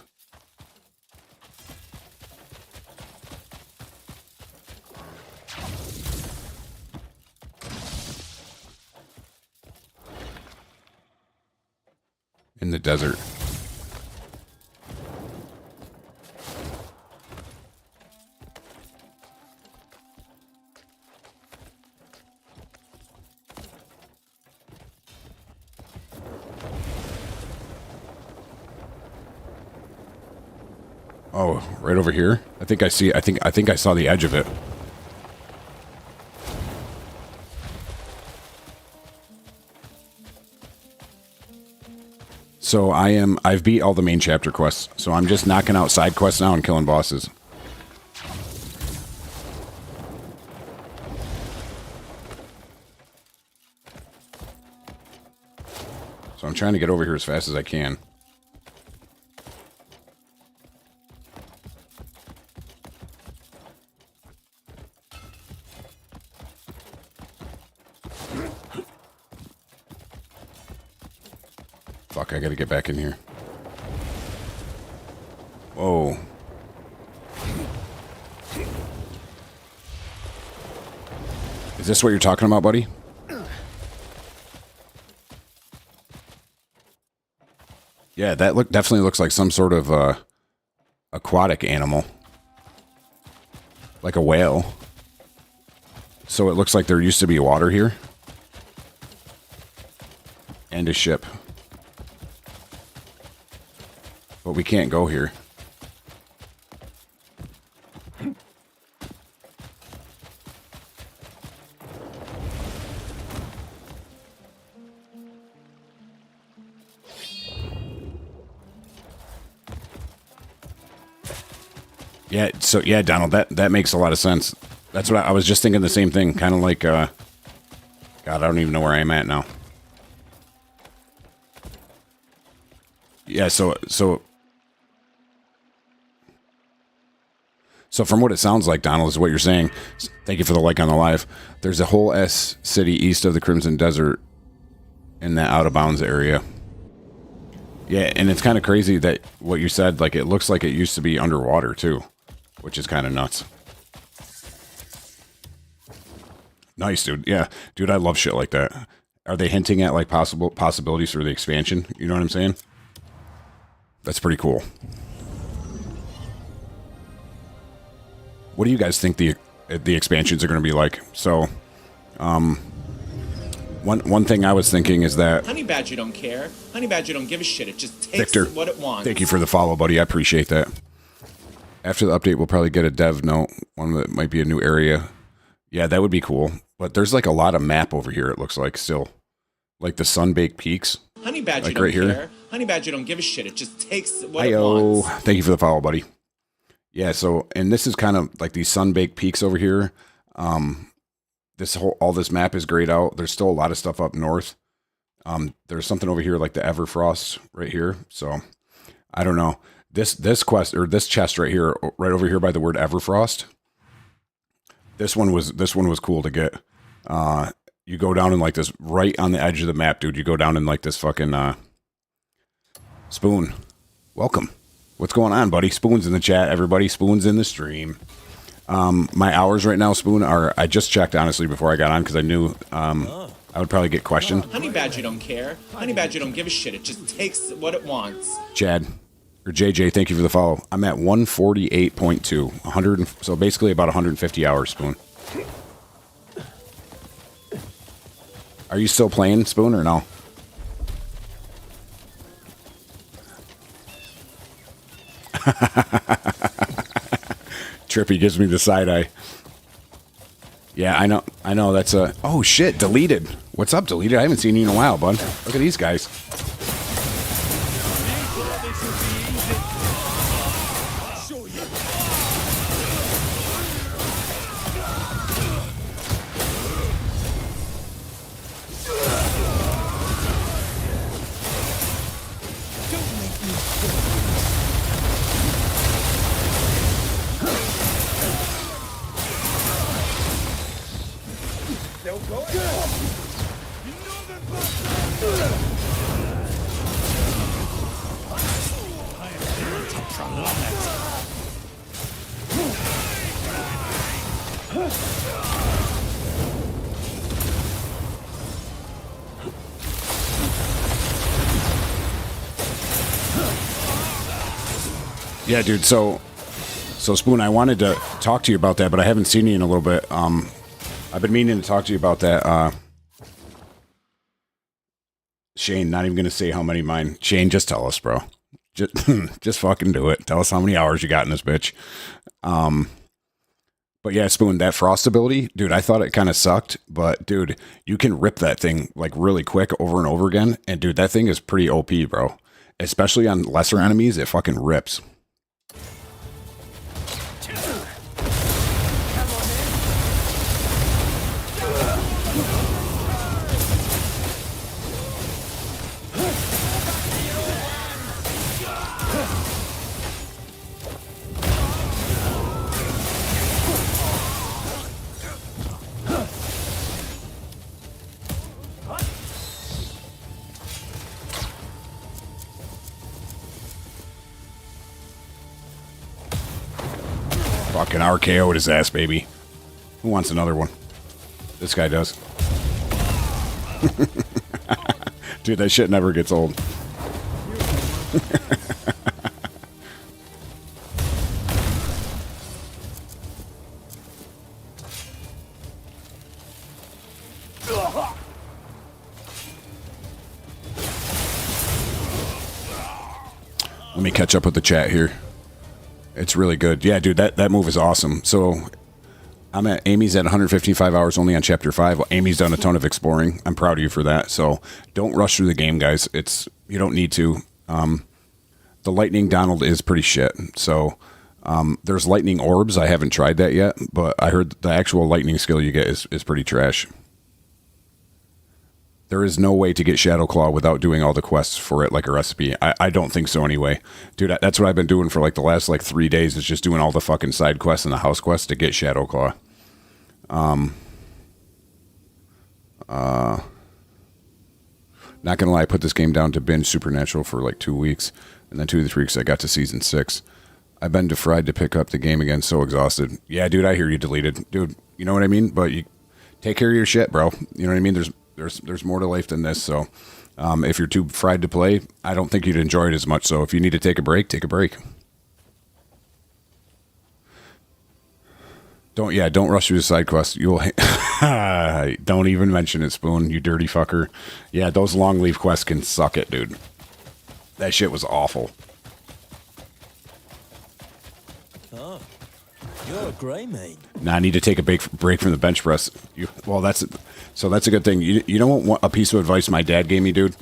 In the desert. Oh, right over here. I think I see. I think I saw the edge of it. So I've beat all the main chapter quests. So I'm just knocking out side quests now and killing bosses. So I'm trying to get over here as fast as I can. Fuck, I gotta get back in here. Whoa. Is this what you're talking about, buddy? Yeah, that definitely looks like some sort of aquatic animal. Like a whale. So it looks like there used to be water here. And a ship. But we can't go here. Yeah, so yeah, Donald, that makes a lot of sense. That's what I was just thinking the same thing. Kind of like, God, I don't even know where I am at now. Yeah, so So from what it sounds like, Donald, is what you're saying. Thank you for the like on the live. There's a whole S city east of the Crimson Desert in that out of bounds area. Yeah, and it's kind of crazy that what you said, like it looks like it used to be underwater too, which is kind of nuts. Nice, dude. Yeah, dude, I love shit like that. Are they hinting at like possibilities for the expansion? You know what I'm saying? That's pretty cool. What do you guys think the expansions are going to be like? So, one thing I was thinking is that Honey Badger don't care. Honey Badger don't give a shit. It just takes Victor, what it wants. thank you for the follow, buddy. I appreciate that. After the update, we'll probably get a dev note, one that might be a new area. Yeah, that would be cool. But there's like a lot of map over here, it looks like, still. Like the Sunbaked Peaks. Honey Badger Like don't right care. here. Honey Badger don't give a shit. It just takes what it Hi-yo. wants. Thank you for the follow, buddy. Yeah, so, and this is kind of like these Sunbaked Peaks over here. All this map is grayed out. There's still a lot of stuff up north. There's something over here like the Everfrost right here. So, I don't know. This quest, or this chest right here, right over here by the word Everfrost. This one was cool to get. You go down in like this, right on the edge of the map, dude. You go down in like this fucking Spoon. Welcome. What's going on, buddy? Spoon's in the chat, everybody. Spoon's in the stream. My hours right now, Spoon, are, I just checked honestly before I got on because I knew I would probably get questioned. Honey Badger don't care. Honey Badger don't give a shit. It just takes what it wants. Chad or JJ, thank you for the follow. I'm at 148.2, 100, so basically about 150 hours, Spoon. Are you still playing, Spoon, or no? Trippy gives me the side eye. Yeah, I know. That's a. Oh shit, deleted. What's up, deleted? I haven't seen you in a while, bud. Look at these guys. Yeah, dude. So Spoon, I wanted to talk to you about that, but I haven't seen you in a little bit. I've been meaning to talk to you about that. Shane, not even gonna say how many mine. Shane, just tell us, bro. Just fucking do it. Tell us how many hours you got in this bitch. But yeah, Spoon, that frost ability, dude, I thought it kind of sucked, but dude, you can rip that thing like really quick over and over again, and dude, that thing is pretty OP, bro. Especially on lesser enemies, it fucking rips. Fucking RKO'd his ass, baby. Who wants another one? This guy does. Dude, that shit never gets old. Let me catch up with the chat here. It's really good. Yeah, dude, that move is awesome. So Amy's at 155 hours only on chapter 5. Amy's done a ton of exploring. I'm proud of you for that. So don't rush through the game, guys. You don't need to. The lightning Donald is pretty shit. So there's lightning orbs. I haven't tried that yet, but I heard the actual lightning skill you get is pretty trash. There is no way to get Shadow Claw without doing all the quests for it like a recipe. I don't think so anyway. Dude, that's what I've been doing for like the last like 3 days is just doing all the fucking side quests and the house quests to get Shadow Claw. Not gonna lie, I put this game down to binge Supernatural for like 2 weeks, and then 2 to 3 weeks I got to season 6. I've been defried to pick up the game again, so exhausted. Yeah, dude, I hear you deleted. Dude, you know what I mean? But you take care of your shit, bro. You know what I mean? There's more to life than this, so if you're too fried to play, I don't think you'd enjoy it as much. So if you need to take a break, take a break. Don't rush through the side quest. You'll don't even mention it, Spoon, you dirty fucker. Yeah, those long leave quests can suck it, dude. That shit was awful. Oh, you're a grey mane. Now I need to take a break from the bench press. That's a good thing. You know what? A piece of advice my dad gave me, dude,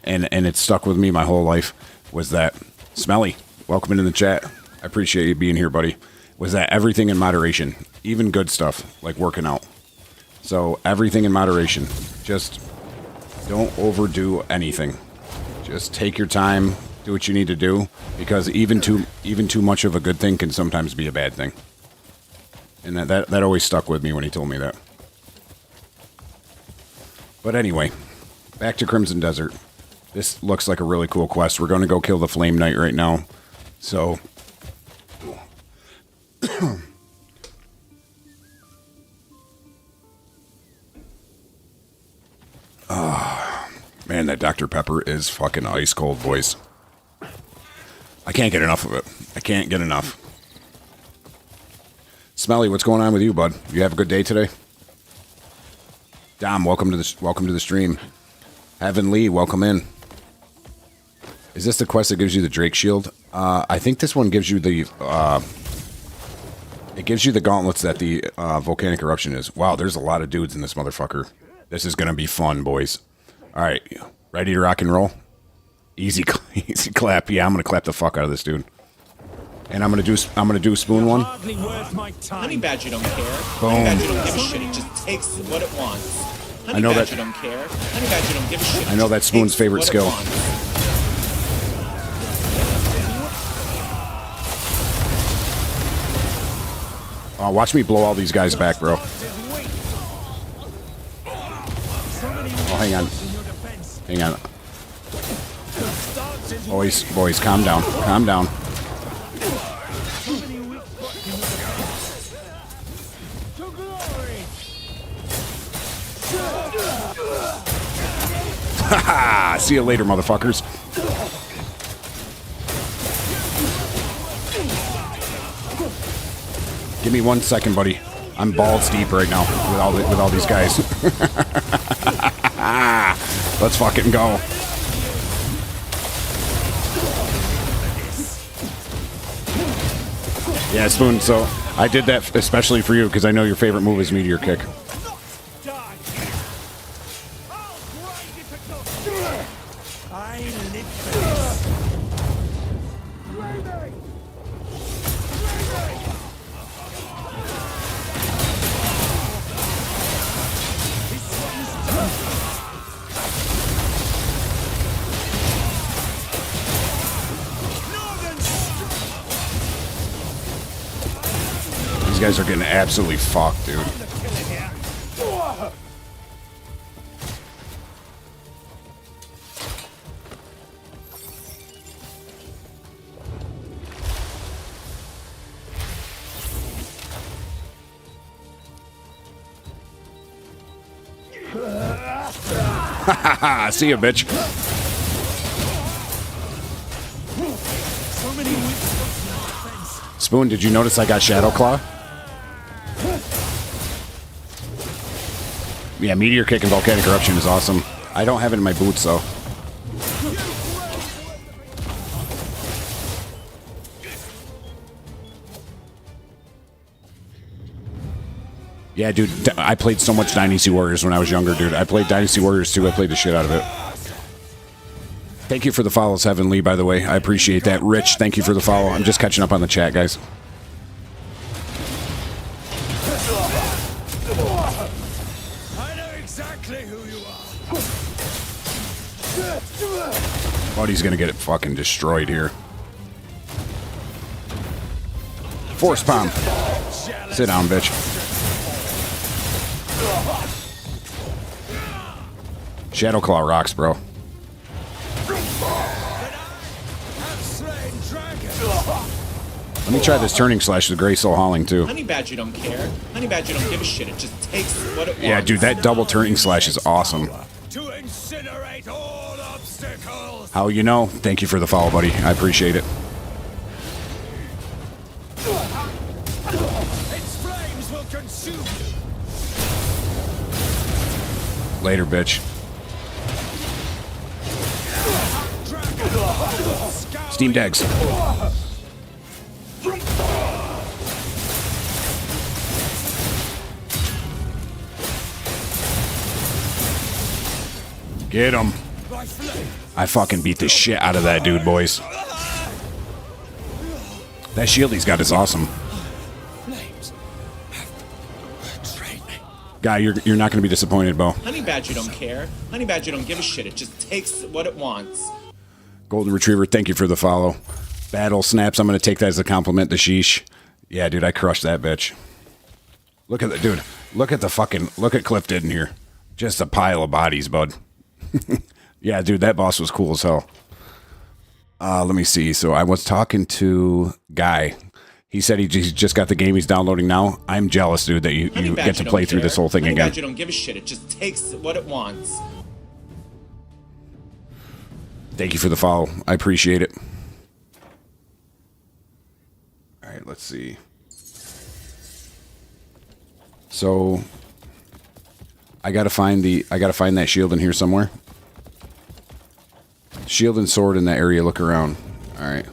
and it stuck with me my whole life was that Smelly, welcome into the chat. I appreciate you being here, buddy. Was that everything in moderation, even good stuff like working out. So everything in moderation. Just don't overdo anything. Just take your time, do what you need to do, because even too much of a good thing can sometimes be a bad thing. And that always stuck with me when he told me that. But anyway, back to Crimson Desert. This looks like a really cool quest. We're going to go kill the Flame Knight right now. So man, that Dr. Pepper is fucking ice cold, boys. I can't get enough of it. I can't get enough. Smelly, what's going on with you, bud? You have a good day today? Dom, welcome to the stream. Heaven Lee, welcome in. Is this the quest that gives you the Drake Shield? I think this one gives you the it gives you the gauntlets that the volcanic eruption is. Wow, there's a lot of dudes in this motherfucker. This is gonna be fun, boys. All right, ready to rock and roll? Easy clap. Yeah, I'm gonna clap the fuck out of this dude. And I'm gonna do Spoon one. Hardly worth my time. Honey Badger don't care. Boom. Honey Badger don't give a shit. It just takes what it wants. Honey I know Badger that- don't care. Honey Badger don't give a shit. It I know just that's Spoon's takes favorite what it skill. wants. Watch me blow all these guys back, bro. Oh, hang on. Hang on. Boys, calm down. Calm down. Haha! See you later, motherfuckers. Give me 1 second, buddy. I'm balls deep right now with all these guys. Let's fucking go. Yeah, Spoon, so I did that especially for you because I know your favorite move is Meteor Kick. I live for this. These guys are getting absolutely fucked, dude. See ya, bitch. So many weak spots in our defense. Spoon, did you notice I got Shadow Claw? Yeah, Meteor Kick and Volcanic Eruption is awesome. I don't have it in my boots, though. Yeah, dude, I played so much Dynasty Warriors when I was younger, dude. I played Dynasty Warriors, too. I played the shit out of it. Thank you for the follows, Heaven Lee, by the way. I appreciate that. Rich, thank you for the follow. I'm just catching up on the chat, guys. I know exactly who you are. Buddy's gonna get it fucking destroyed here. Force palm. Sit down, bitch. Shadowclaw rocks, bro. Let me try this turning slash with Grey Soul Hauling too. Honey Badger don't care. Honey Badger don't give a shit. It just takes what it wants. Yeah, dude, that double turning slash is awesome. To incinerate all obstacles. How you know? Thank you for the follow, buddy. I appreciate it. Its flames will consume you. Later, bitch. Steam Degs. Get him. I fucking beat the shit out of that dude, boys. That shield he's got is awesome. Guy, you're not going to be disappointed, Bo. Honey Badger don't care. Honey Badger don't give a shit. It just takes what it wants. Golden Retriever, thank you for the follow. Battle Snaps, I'm going to take that as a compliment to Sheesh. Yeah, dude, I crushed that bitch. Look at the dude. Look at Cliff Did in here. Just a pile of bodies, bud. Yeah, dude, that boss was cool as hell. Let me see. So I was talking to Guy. He said he just got the game he's downloading now. I'm jealous, dude, that you get to play through this whole thing Honey again. Badger don't give a shit. It just takes what it wants. Thank you for the follow. I appreciate it. All right, let's see. So I gotta find that shield in here somewhere. Shield and sword in that area. Look around. All right.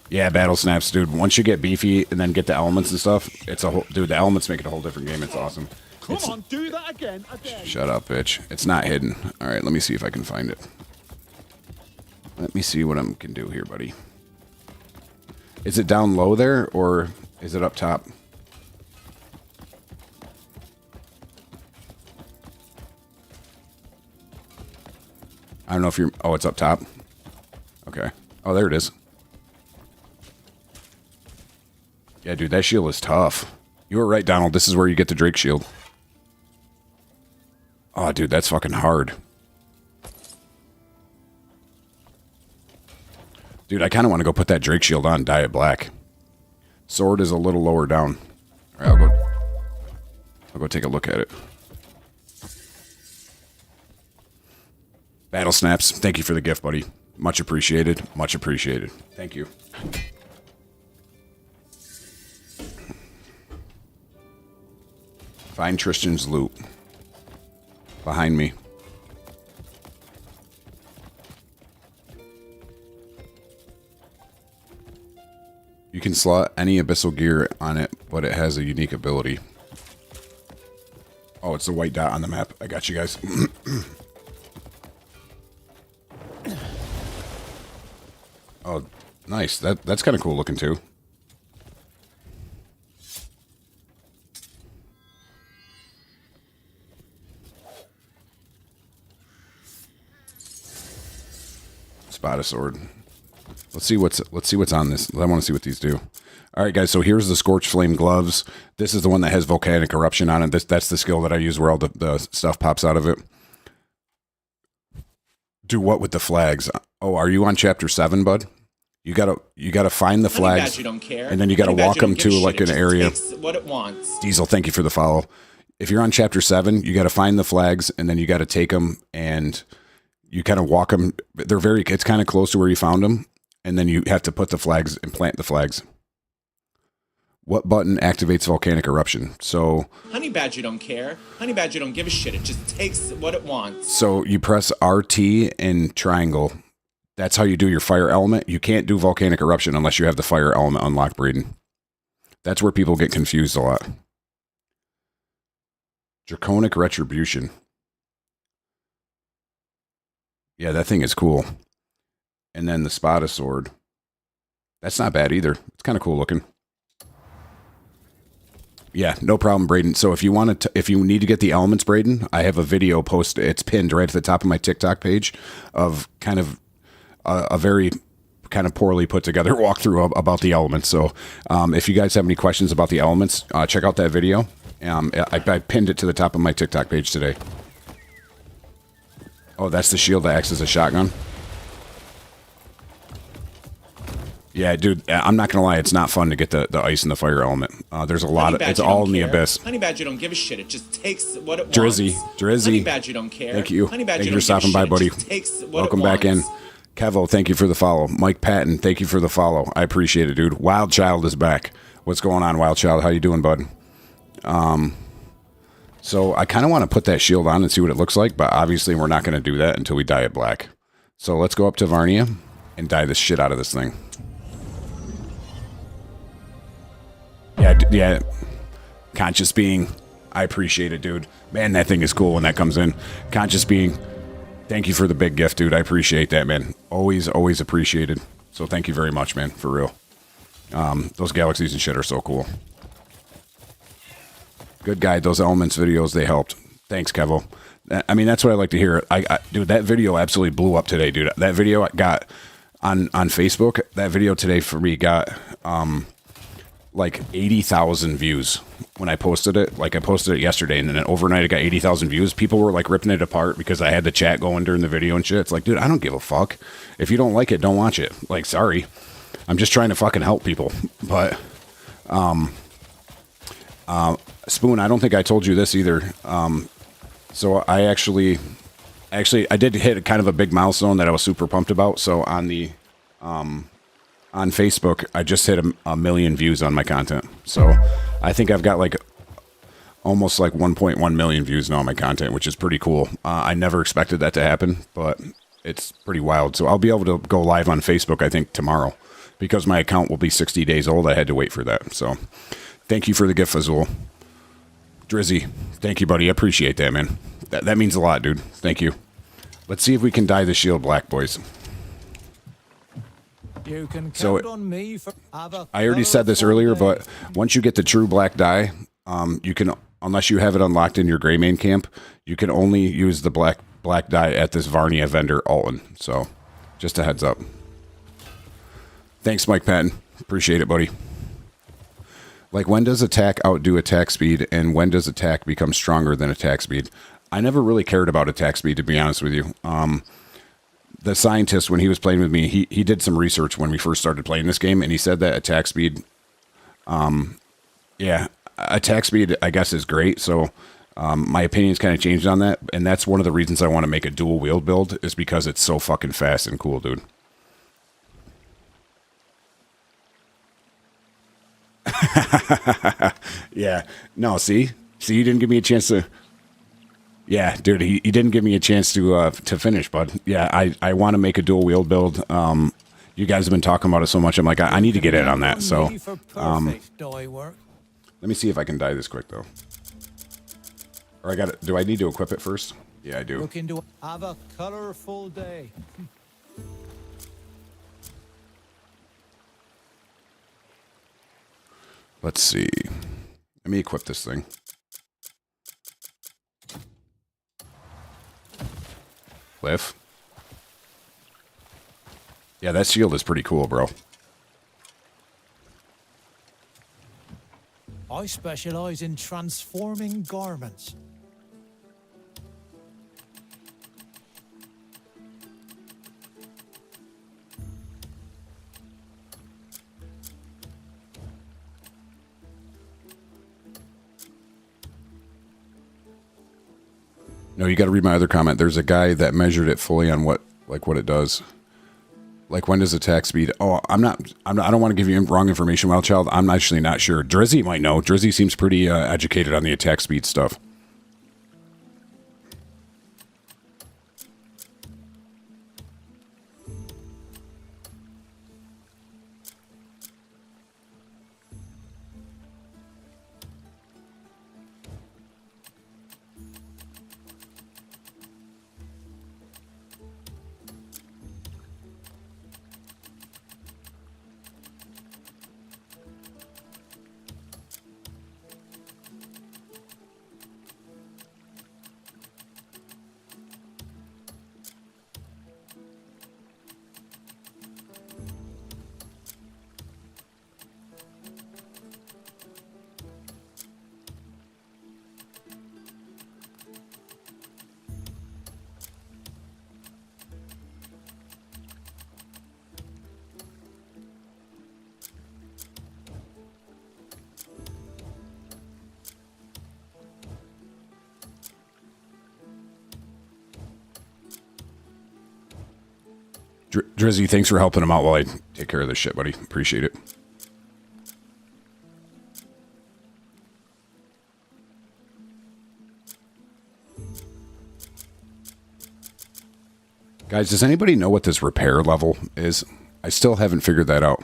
Yeah, battle snaps, dude. Once you get beefy and then get the elements and stuff, it's a whole dude. The elements make it a whole different game. It's awesome. Come on, do that again. Shut up, bitch. It's not hidden. All right, let me see if I can find it. Let me see what I can do here, buddy. Is it down low there, or is it up top? I don't know if you're... Oh, it's up top. Okay. Oh, there it is. Yeah, dude, that shield is tough. You were right, Donald. This is where you get the Drake shield. Oh, dude, that's fucking hard. Dude, I kind of want to go put that Drake shield on, dye it black. Sword is a little lower down. All right, I'll go take a look at it. Battle Snaps, thank you for the gift, buddy. Much appreciated. Much appreciated. Thank you. Find Tristan's loot. Behind me. You can slot any abyssal gear on it, but it has a unique ability. Oh, it's the white dot on the map. I got you guys. Oh, nice. That's kind of cool looking too. Spot a sword. Let's see what's on this. I want to see what these do. All right, guys. So here's the Scorch Flame gloves. This is the one that has volcanic eruption on it. That's the skill that I use where all the stuff pops out of it. Do what with the flags? Oh, are you on chapter 7, bud? You gotta find the flags. Honey Badger don't care. And then you gotta Honey walk Badger don't them give to a shit. like It an just area. takes what it wants. Diesel, thank you for the follow. If you're on chapter 7, you got to find the flags, and then you got to take them, and you kind of walk them. It's kind of close to where you found them, and then you have to put the flags and plant the flags. What button activates volcanic eruption? So Honey Badger don't care. Honey Badger don't give a shit. It just takes what it wants. So you press RT and triangle. That's how you do your fire element. You can't do volcanic eruption unless you have the fire element unlocked, Braden. That's where people get confused a lot. Draconic Retribution. Yeah, that thing is cool. And then the Spada Sword. That's not bad either. It's kind of cool looking. Yeah, no problem, Braden. So if you want to, if you need to get the elements, Braden, I have a video post. It's pinned right at the top of my TikTok page of kind of a very kind of poorly put together walkthrough about the elements. So if you guys have any questions about the elements, check out that video. I pinned it to the top of my TikTok page today. Oh, that's the shield that acts as a shotgun. Yeah, dude, I'm not gonna lie, it's not fun to get the ice and the fire element. There's a lot of it's all in the abyss. Honey Badger don't give a shit. It just takes what it Drizzy, wants. Drizzy. Honey Badger don't care. Thank you. Honey Badger Thank you don't for stopping give by, a shit. buddy. It just takes what Welcome it back in. wants. Kevo, thank you for the follow. Mike Patton, thank you for the follow. I appreciate it, dude. Wild Child is back. What's going on, Wild Child? How you doing, bud? So I kind of want to put that shield on and see what it looks like, but obviously we're not going to do that until we dye it black. So let's go up to Varnia and dye the shit out of this thing. Yeah. Conscious Being, I appreciate it, dude. Man, that thing is cool when that comes in. Conscious Being, thank you for the big gift, dude. I appreciate that, man. Always appreciated. So thank you very much, man, for real. Those galaxies and shit are so cool. Good guide. Those elements videos, they helped. Thanks, Kevo. I mean, that's what I like to hear. Dude, that video absolutely blew up today, dude. That video I got on Facebook, that video today for me got like 80,000 views when I posted it. Like I posted it yesterday, and then overnight it got 80,000 views. People were like ripping it apart because I had the chat going during the video and shit. It's like, dude, I don't give a fuck. If you don't like it, don't watch it. Like, sorry. I'm just trying to fucking help people. But Spoon, I don't think I told you this either. So I actually I did hit kind of a big milestone that I was super pumped about. So on the on Facebook, I just hit a million views on my content. So I think I've got like almost like 1.1 million views now on my content, which is pretty cool. I never expected that to happen, but it's pretty wild. So I'll be able to go live on Facebook, I think, tomorrow, because my account will be 60 days old. I had to wait for that. So thank you for the gift, Fazul. Drizzy, thank you, buddy. I appreciate that, man. That means a lot, dude. Thank you. Let's see if we can dye the shield black, boys. You can So count on me for I already said this earlier, but once you get the true black dye, you can, unless you have it unlocked in your gray main camp, you can only use the black dye at this Varnia vendor, Alton. So just a heads up. Thanks, Mike Patton. Appreciate it, buddy. Like, when does attack outdo attack speed, and when does attack become stronger than attack speed? I never really cared about attack speed, to be honest with you. The scientist, when he was playing with me, he did some research when we first started playing this game, and he said that attack speed, attack speed, I guess, is great. So my opinion's kind of changed on that, and that's one of the reasons I want to make a dual wield build, is because it's so fucking fast and cool, dude. Yeah. No, see, you didn't give me a chance to. Yeah, dude, he didn't give me a chance to finish, bud. Yeah, I want to make a dual wield build. You guys have been talking about it so much. I'm like, I need to get in on that. So, let me see if I can dye this quick though. Or do I need to equip it first? Yeah, I do. Looking to have a colorful day. Let's see. Let me equip this thing. Cliff. Yeah, that shield is pretty cool, bro. I specialize in transforming garments. No, you got to read my other comment. There's a guy that measured it fully on what it does. Like, when does attack speed? Oh, I don't want to give you wrong information, Wild Child. I'm actually not sure. Drizzy might know. Drizzy seems pretty educated on the attack speed stuff. Drizzy, thanks for helping him out while I take care of this shit, buddy. Appreciate it. Guys, does anybody know what this repair level is? I still haven't figured that out.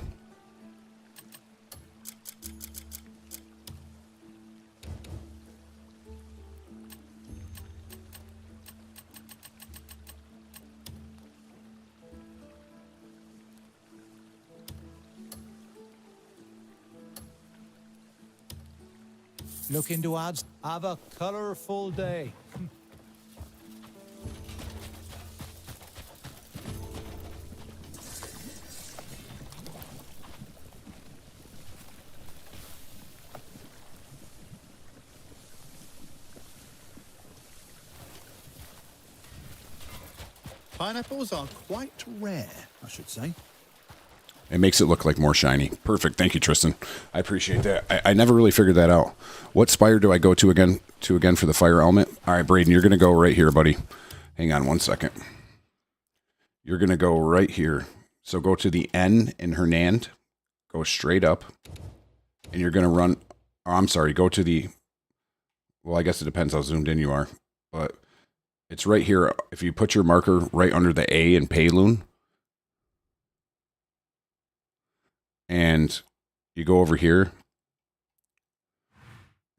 Look into ads. Have a colorful day. Pineapples are quite rare, I should say. It makes it look like more shiny. Perfect. Thank you, Tristan. I appreciate that. I never really figured that out. What spire do I go to again for the fire element? All right, Braden, you're going to go right here, buddy. Hang on one second. You're going to go right here. So go to the N in Hernand. Go straight up. And you're going to run... Oh, I'm sorry. Go to the... Well, I guess it depends how zoomed in you are. But it's right here. If you put your marker right under the A in Payloon... and you go over here,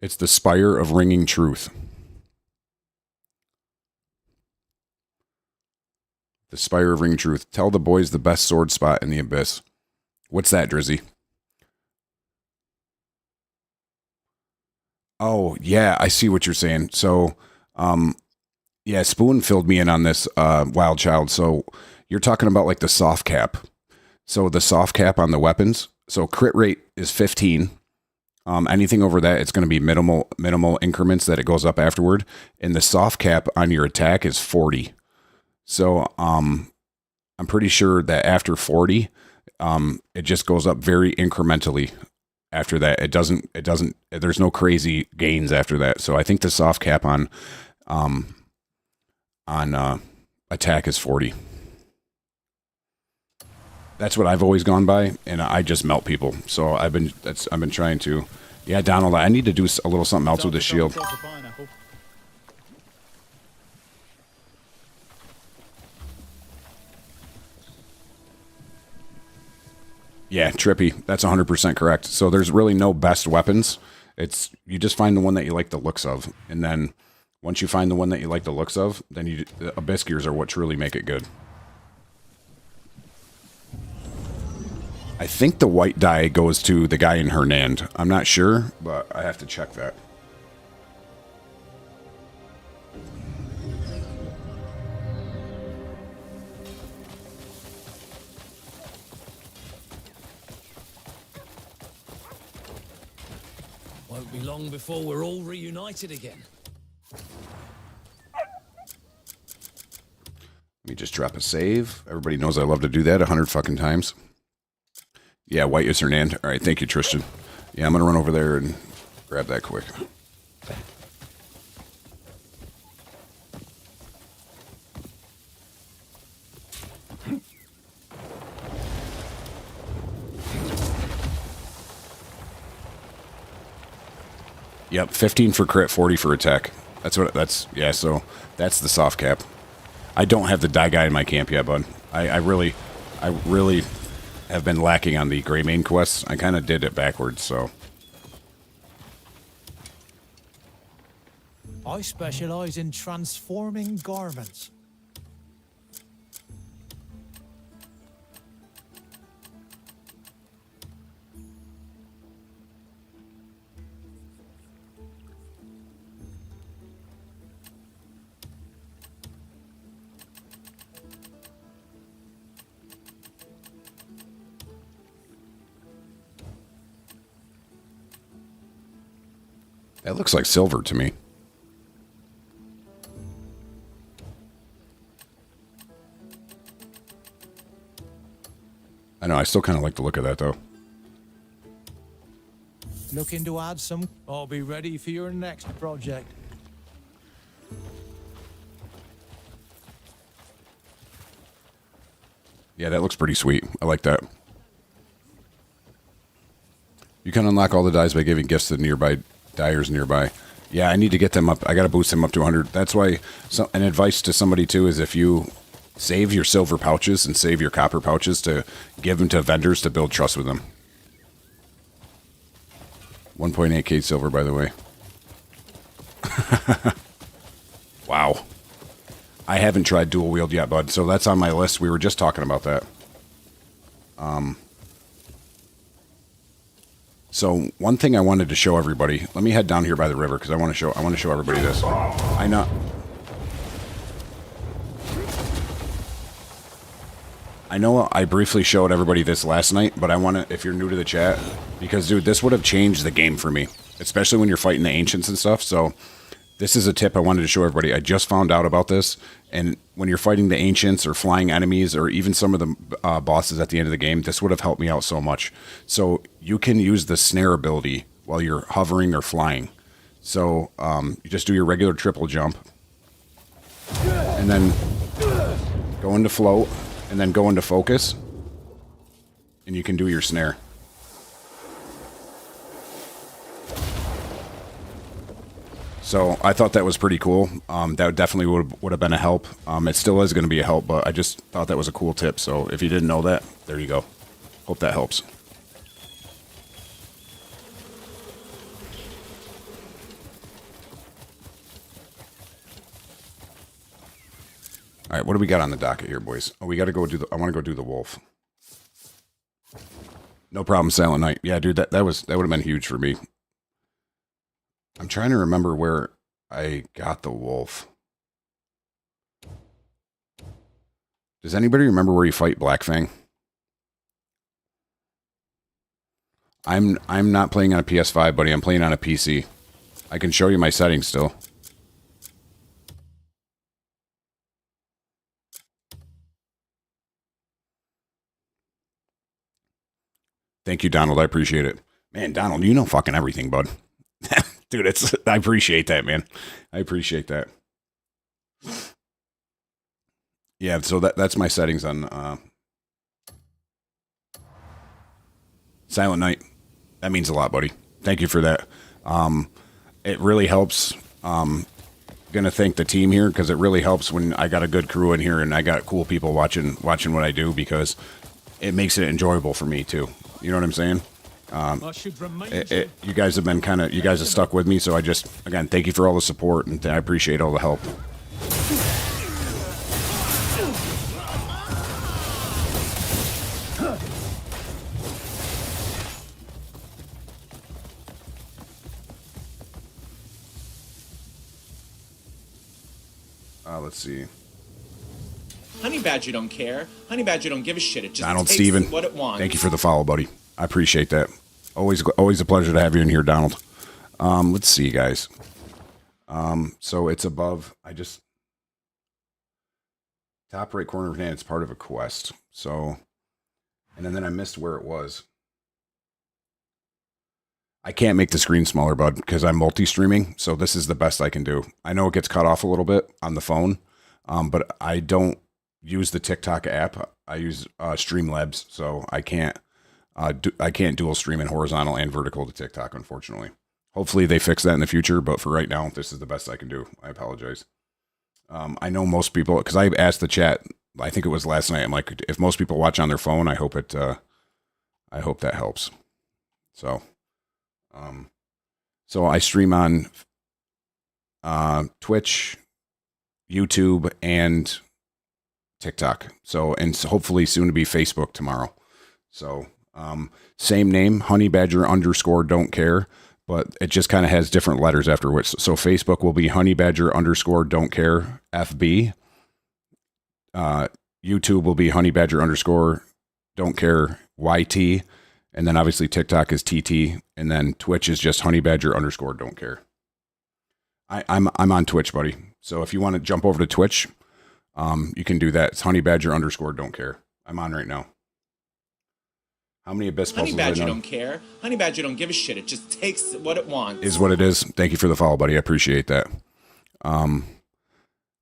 it's the Spire of Ringing Truth. The Spire of Ringing Truth. Tell the boys the best sword spot in the Abyss. What's that, Drizzy? Oh, yeah, I see what you're saying. So, yeah, Spoon filled me in on this, Wild Child. So you're talking about like the soft cap. So the soft cap on the weapons. So crit rate is 15. Anything over that, it's going to be minimal increments that it goes up afterward. And the soft cap on your attack is 40. So I'm pretty sure that after 40, it just goes up very incrementally. After that, it doesn't. There's no crazy gains after that. So I think the soft cap on attack is 40. That's what I've always gone by, and I just melt people. So I've been trying to. Yeah, Donald, I need to do a little something else with the shield. Yeah, Trippy, that's 100% correct. So there's really no best weapons. It's you just find the one that you like the looks of, and then once you find the one that you like the looks of, then the Abyss gears are what truly make it good. I think the white die goes to the guy in Hernand. I'm not sure, but I have to check that. Won't be long before we're all reunited again. Let me just drop a save. Everybody knows I love to do that 100 fucking times. Yeah, white is Hernand. All right, thank you, Tristan. Yeah, I'm going to run over there and grab that quick. Yep, 15 for crit, 40 for attack. Yeah, so that's the soft cap. I don't have the die guy in my camp yet, bud. I really have been lacking on the Greymane quests. I kind of did it backwards, so. I specialize in transforming garments. That looks like silver to me. I know, I still kind of like the look of that, though. Looking to add some? I'll be ready for your next project. Yeah, that looks pretty sweet. I like that. You can unlock all the dies by giving gifts to nearby dyers nearby. Yeah, I need to get them up. I got to boost them up to 100. That's why an advice to somebody too is if you save your silver pouches and save your copper pouches to give them to vendors to build trust with them. 1.8k silver, by the way. Wow. I haven't tried dual wield yet, bud. So that's on my list. We were just talking about that. So one thing I wanted to show everybody. Let me head down here by the river because I want to show everybody this. I know. I know I briefly showed everybody this last night, but I want to, if you're new to the chat, because dude, this would have changed the game for me, especially when you're fighting the ancients and stuff. So this is a tip I wanted to show everybody. I just found out about this, and when you're fighting the ancients or flying enemies or even some of the bosses at the end of the game, this would have helped me out so much. So you can use the snare ability while you're hovering or flying. So you just do your regular triple jump, and then go into float, and then go into focus, and you can do your snare. So I thought that was pretty cool. That definitely would have been a help. It still is going to be a help, but I just thought that was a cool tip. So if you didn't know that, there you go. Hope that helps. All right, what do we got on the docket here, boys? Oh, we got to go do the. I want to go do the wolf. No problem, Silent Night. Yeah, dude, that would have been huge for me. I'm trying to remember where I got the wolf. Does anybody remember where you fight Blackfang? I'm not playing on a PS5, buddy. I'm playing on a PC. I can show you my settings still. Thank you, Donald. I appreciate it. Man, Donald, you know fucking everything, bud. Dude, I appreciate that, man. I appreciate that. Yeah, so that's my settings on Silent Night. That means a lot, buddy. Thank you for that. It really helps. Gonna thank the team here because it really helps when I got a good crew in here and I got cool people watching what I do because it makes it enjoyable for me too. You know what I'm saying? You guys have been you guys have stuck with me, so again, thank you for all the support, and I appreciate all the help. Let's see. Honey Badger don't care. Honey Badger don't give a shit. It just Donald takes Steven, what it wants. thank you for the follow, buddy. I appreciate that. Always a pleasure to have you in here, Donald. Let's see, guys. So it's above. Top right corner of hand. It's part of a quest. So, and then I missed where it was. I can't make the screen smaller, bud, because I'm multi-streaming. So this is the best I can do. I know it gets cut off a little bit on the phone, but I don't use the TikTok app. I use Streamlabs, so I can't dual stream in horizontal and vertical to TikTok, unfortunately. Hopefully they fix that in the future, but for right now, this is the best I can do. I apologize. I know most people, because I asked the chat, I think it was last night. I'm like, if most people watch on their phone, I hope that helps. So, so I stream on Twitch, YouTube, and TikTok. So, and hopefully soon to be Facebook tomorrow. So, same name, Honey Badger _ don't care, but it just kind of has different letters after which. So Facebook will be Honey Badger _ don't care FB. YouTube will be Honey Badger _ don't care YT. And then obviously TikTok is TT. And then Twitch is just Honey Badger _ don't care. I'm on Twitch, buddy. So if you want to jump over to Twitch, you can do that. It's Honey Badger _ don't care. I'm on right now. How many Abyss Honey puzzles Badger don't care. Honey Badger don't give a shit. It just takes what it wants. Is what it is. Thank you for the follow, buddy. I appreciate that.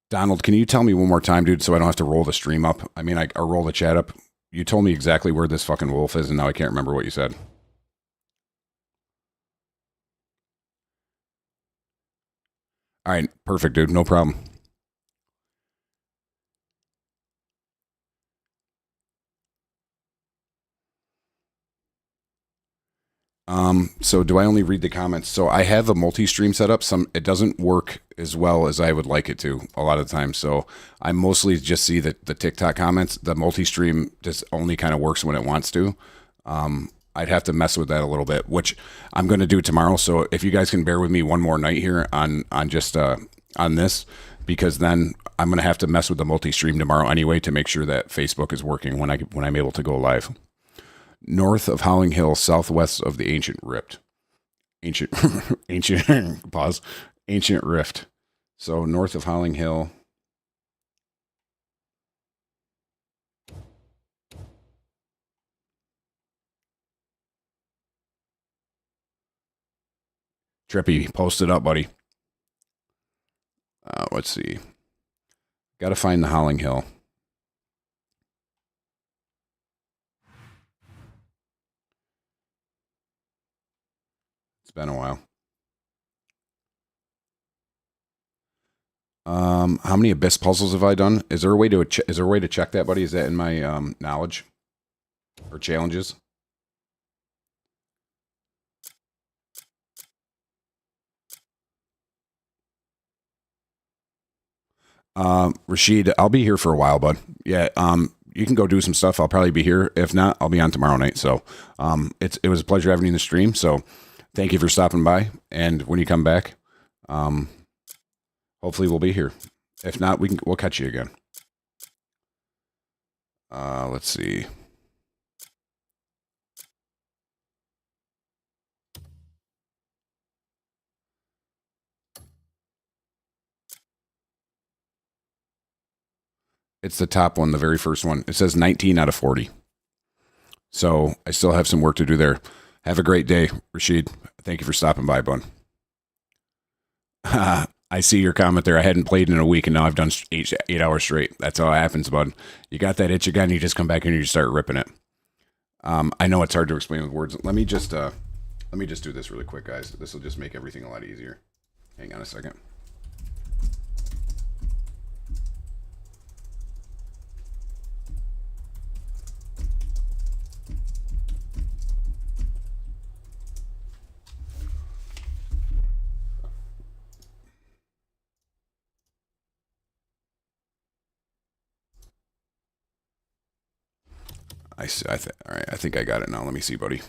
Donald, can you tell me one more time, dude, so I don't have to roll the stream up? I mean, or roll the chat up. You told me exactly where this fucking wolf is, and now I can't remember what you said. All right, perfect, dude. No problem. So do I only read the comments? So I have a multi-stream setup. It doesn't work as well as I would like it to a lot of the time. So I mostly just see the TikTok comments. The multi-stream just only kind of works when it wants to. I'd have to mess with that a little bit, which I'm going to do tomorrow. So if you guys can bear with me one more night here on this, because then I'm going to have to mess with the multi-stream tomorrow anyway to make sure that Facebook is working when I'm able to go live. North of Howling Hill, southwest of the ancient rift. Ancient rift. So north of Howling Hill. Trippy, post it up, buddy. Let's see. Got to find the Howling Hill. It's been a while. How many Abyss puzzles have I done? Is there a way to check that, buddy? Is that in my knowledge or challenges? Rashid, I'll be here for a while, bud. Yeah, you can go do some stuff. I'll probably be here. If not, I'll be on tomorrow night. So, it was a pleasure having you in the stream. So, thank you for stopping by. And when you come back, hopefully we'll be here. If not, we'll catch you again. Let's see. It's the top one, the very first one. It says 19 out of 40. So I still have some work to do there. Have a great day, Rashid. Thank you for stopping by, bud. I see your comment there. I hadn't played in a week, and now I've done 8 hours straight. That's how it happens, bud. You got that itch again, you just come back and you start ripping it. I know it's hard to explain with words. Let me just do this really quick, guys. This will just make everything a lot easier. Hang on a second. All right, I think I got it now. Let me see, buddy.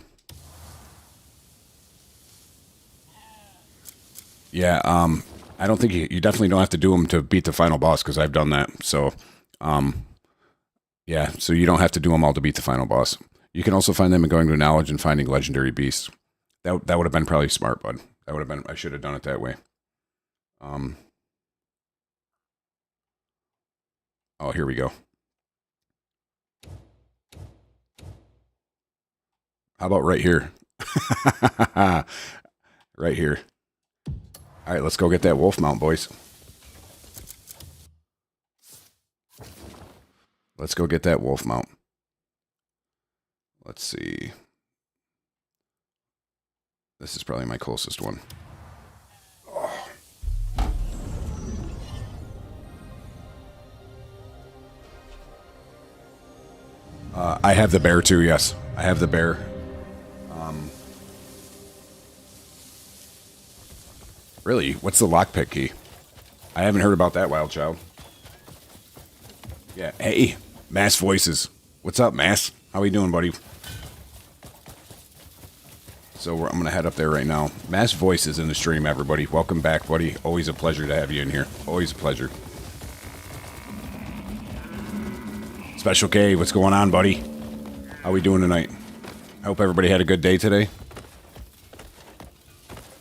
Yeah, I don't think you definitely don't have to do them to beat the final boss, because I've done that. So, yeah, so you don't have to do them all to beat the final boss. You can also find them in going to knowledge and finding legendary beasts. That would have been probably smart, bud. That would have been. I should have done it that way. Oh, here we go. How about right here? Right here. All right, let's go get that wolf mount, boys. Let's go get that wolf mount. Let's see. This is probably my closest one. Oh. I have the bear too, yes. I have the bear. Really? What's the lockpick key? I haven't heard about that, Wild Child. Yeah. Hey, Mass Voices. What's up, Mass? How we doing, buddy? So I'm going to head up there right now. Mass Voices in the stream, everybody. Welcome back, buddy. Always a pleasure to have you in here. Always a pleasure. Special K, what's going on, buddy? How we doing tonight? I hope everybody had a good day today.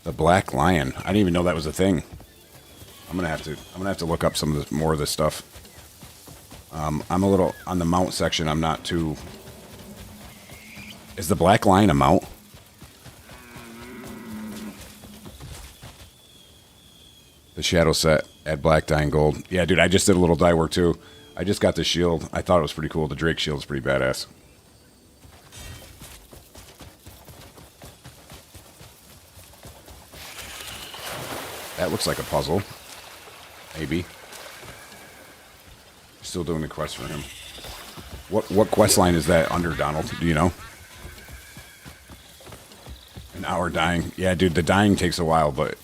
The Black Lion. I didn't even know that was a thing. I'm gonna have to look up some of this, more of this stuff. I'm a little on the mount section. I'm not too. Is the Black Lion a mount? The shadow set. Add black dye and gold. Yeah, dude. I just did a little dye work too. I just got the shield. I thought it was pretty cool. The Drake shield is pretty badass. That looks like a puzzle. Maybe. Still doing the quest for him. What quest line is that under, Donald? Do you know? An hour dying. Yeah, dude, the dying takes a while, but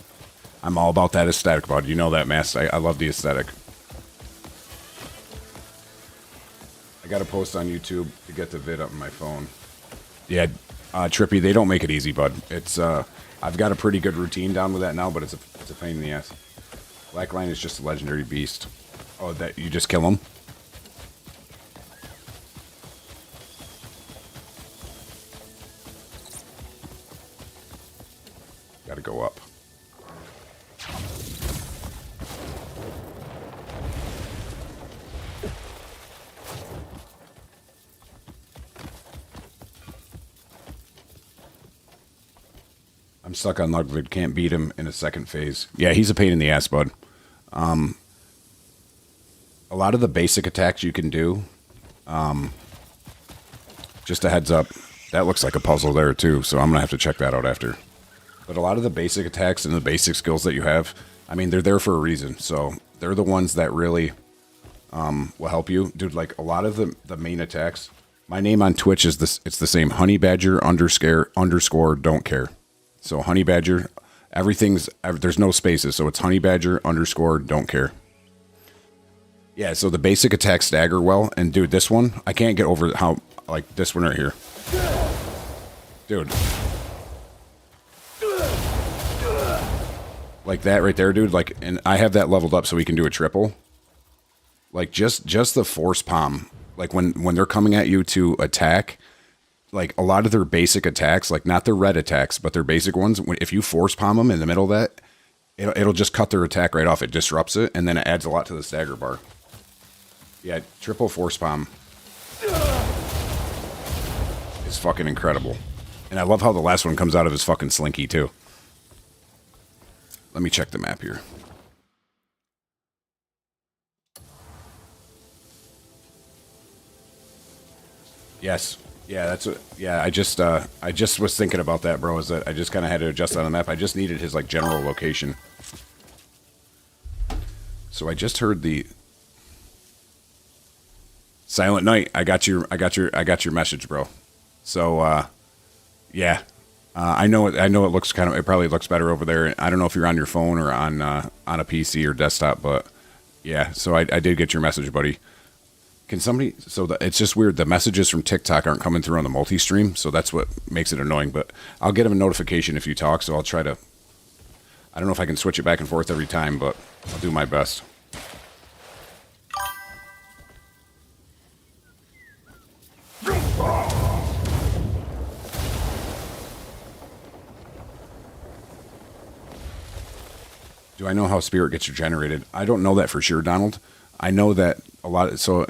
I'm all about that aesthetic, bud. You know that, Mass. I love the aesthetic. I got to post on YouTube to get the vid up on my phone. Yeah, Trippy, they don't make it easy, bud. It's I've got a pretty good routine down with that now, but it's a pain in the ass. Blackline is just a legendary beast. Oh, that you just kill him? Got to go up. I'm stuck on Ludwig. Can't beat him in a second phase. Yeah, he's a pain in the ass, bud. A lot of the basic attacks you can do. Just a heads up. That looks like a puzzle there, too, so I'm going to have to check that out after. But a lot of the basic attacks and the basic skills that you have, I mean, they're there for a reason. So they're the ones that really will help you. Dude, like a lot of the main attacks. My name on Twitch is this. It's the same. Honey Badger underscore don't care. So Honey Badger, there's no spaces. So it's Honey Badger underscore don't care. Yeah, so the basic attacks stagger well. And dude, this one, I can't get over how, like this one right here. Dude. Like that right there, dude. Like, and I have that leveled up so we can do a triple. Like just the force palm. Like when they're coming at you to attack, like a lot of their basic attacks, like not their red attacks, but their basic ones. If you force palm them in the middle of that, it'll just cut their attack right off. It disrupts it, and then it adds a lot to the stagger bar. Yeah, triple force palm is fucking incredible. And I love how the last one comes out of his fucking slinky too. Let me check the map here. Yes. Yeah, that's what. Yeah, I just was thinking about that, bro. Is that I just kind of had to adjust on the map. I just needed his like general location. So I just heard the Silent Night. I got your message, bro. So yeah, I know it looks kind of. It probably looks better over there. I don't know if you're on your phone or on a PC or desktop, but yeah. So I did get your message, buddy. Can somebody? It's just weird. The messages from TikTok aren't coming through on the multi-stream, so that's what makes it annoying. But I'll get them a notification if you talk. So I'll try to. I don't know if I can switch it back and forth every time, but I'll do my best. Do I know how spirit gets regenerated? I don't know that for sure, Donald. I know that a lot. So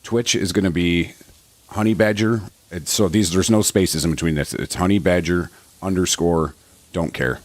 Twitch is going to be Honey Badger. So there's no spaces in between this. It's Honey Badger underscore don't care.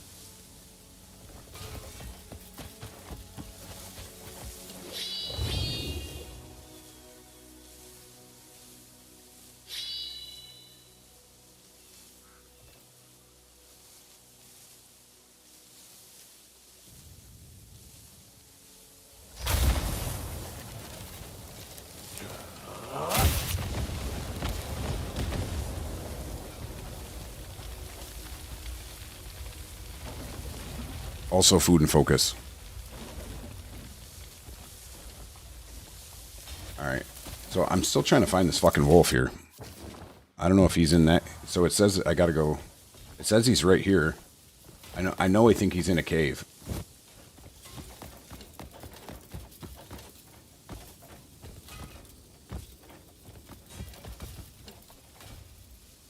Also food and focus. Alright. So I'm still trying to find this fucking wolf here. I don't know if he's in that. So it says I gotta go. It says he's right here. I know I think he's in a cave.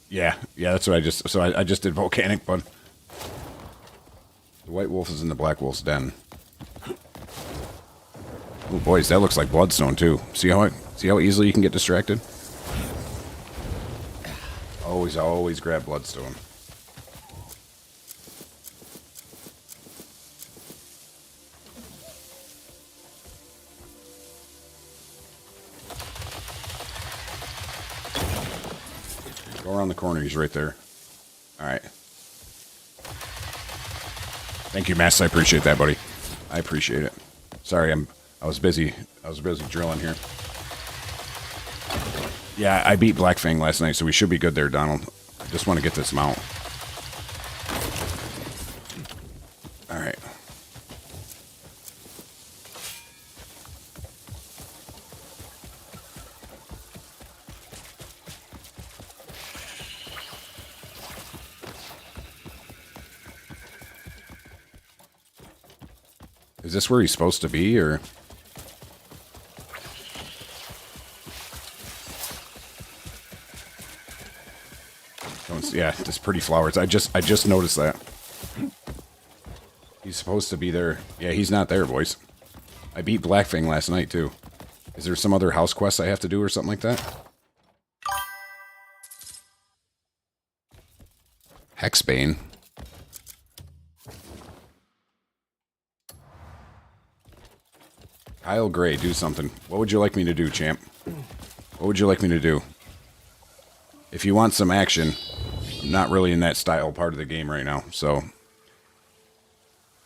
Yeah, that's what I just. So I just did volcanic, bud. The white wolf is in the black wolf's den. Oh, boys, that looks like bloodstone too. See how easily you can get distracted? Always grab bloodstone. Go around the corner. He's right there. All right. Thank you, Mass. I appreciate that, buddy. I appreciate it. Sorry, I was busy. I was busy drilling here. Yeah, I beat Black Fang last night, so we should be good there, Donald. I just want to get this mount. All right. Is this where he's supposed to be, or? Yeah, just pretty flowers. I just noticed that. He's supposed to be there. Yeah, he's not there, boys. I beat Blackfang last night, too. Is there some other house quest I have to do or something like that? Hexbane. Kyle Gray, do something. What would you like me to do, champ? What would you like me to do? If you want some action, I'm not really in that style part of the game right now, so...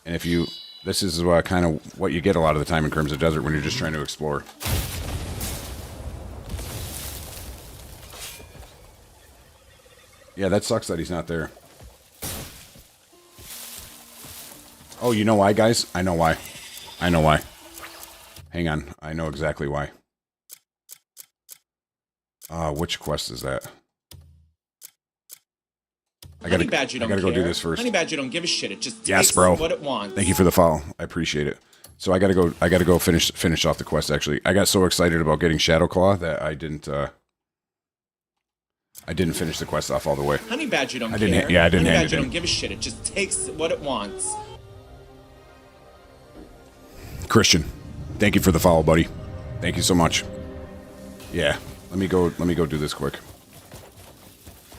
And if you... This is kind of what you get a lot of the time in Crimson Desert when you're just trying to explore. Yeah, that sucks that he's not there. Oh, you know why, guys? I know why. I know why. Hang on. I know exactly why. Which quest is that? Honey Badger don't go do this first. Honey Badger don't give a shit. It just Yes, takes bro. what it wants. Thank you for the follow. I appreciate it. So I gotta go finish off the quest, actually. I got so excited about getting Shadowclaw that I didn't finish the quest off all the way. Honey Badger don't I care. didn't hand Honey it Badger in. don't give a shit. It just takes what it wants. Christian, thank you for the follow, buddy. Thank you so much. Yeah, let me go do this quick.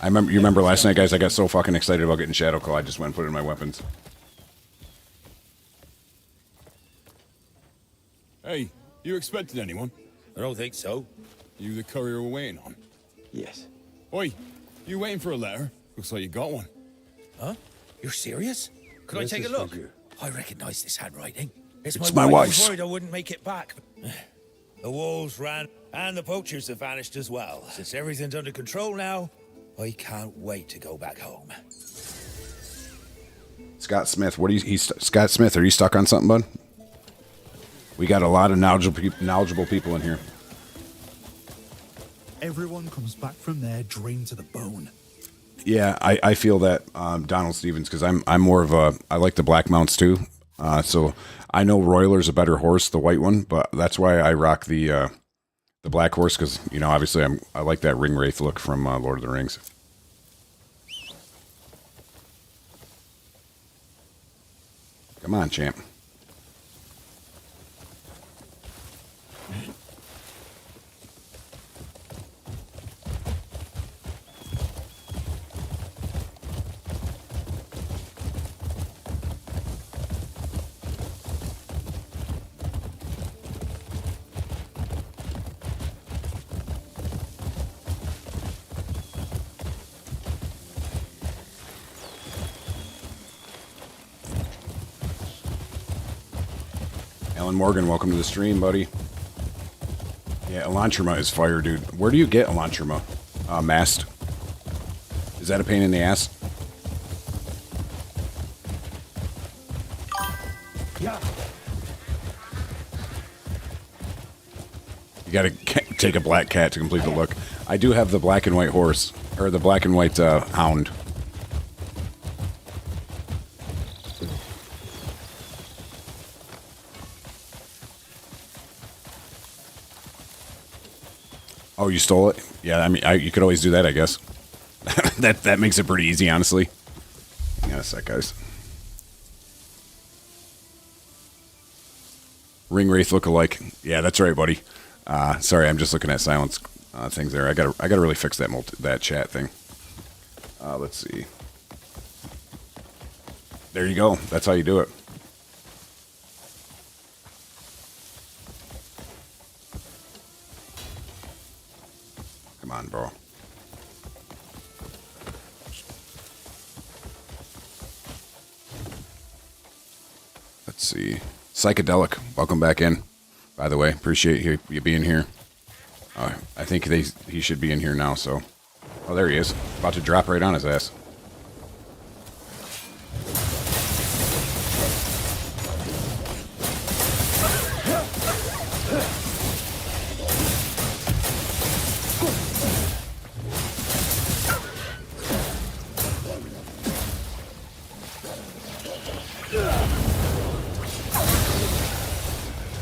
You remember last night, guys, I got so fucking excited about getting Shadowclaw, I just went and put it in my weapons. Hey, you expecting anyone? I don't think so. You the courier we're waiting on? Yes. Oi, you waiting for a letter? Looks like you got one. Huh? You're serious? Could I take a Mrs. look? Figure. I recognise this handwriting. It's my wife's. I was worried I wouldn't make it back. The wolves ran, and the poachers have vanished as well. Since everything's under control now, I can't wait to go back home. Scott Smith, Scott Smith, are you stuck on something, bud? We got a lot of knowledgeable people in here. Everyone comes back from there drained to the bone. Yeah, I feel that, Donald Stevens, because I'm more of a, I like the black mounts too. So I know Roiler's a better horse, the white one, but that's why I rock the black horse, because, you know, obviously I like that ring wraith look from Lord of the Rings. Come on, champ. Alan Morgan, welcome to the stream, buddy. Yeah, Elantrima is fire, dude. Where do you get Elantrima? Mast. Is that a pain in the ass? Yeah. You gotta take a black cat to complete the look. I do have the black and white horse, or the black and white hound. Oh, you stole it? Yeah, I mean, you could always do that, I guess. that makes it pretty easy, honestly. Hang on a sec, guys. Ring Wraith look-alike. Yeah, that's right, buddy. Sorry, I'm just looking at silence things there. I gotta really fix that chat thing. Let's see. There you go. That's how you do it. Come on, bro. Let's see. Psychedelic, welcome back in. By the way, appreciate you being here. I think he should be in here now, so. Oh, there he is. About to drop right on his ass.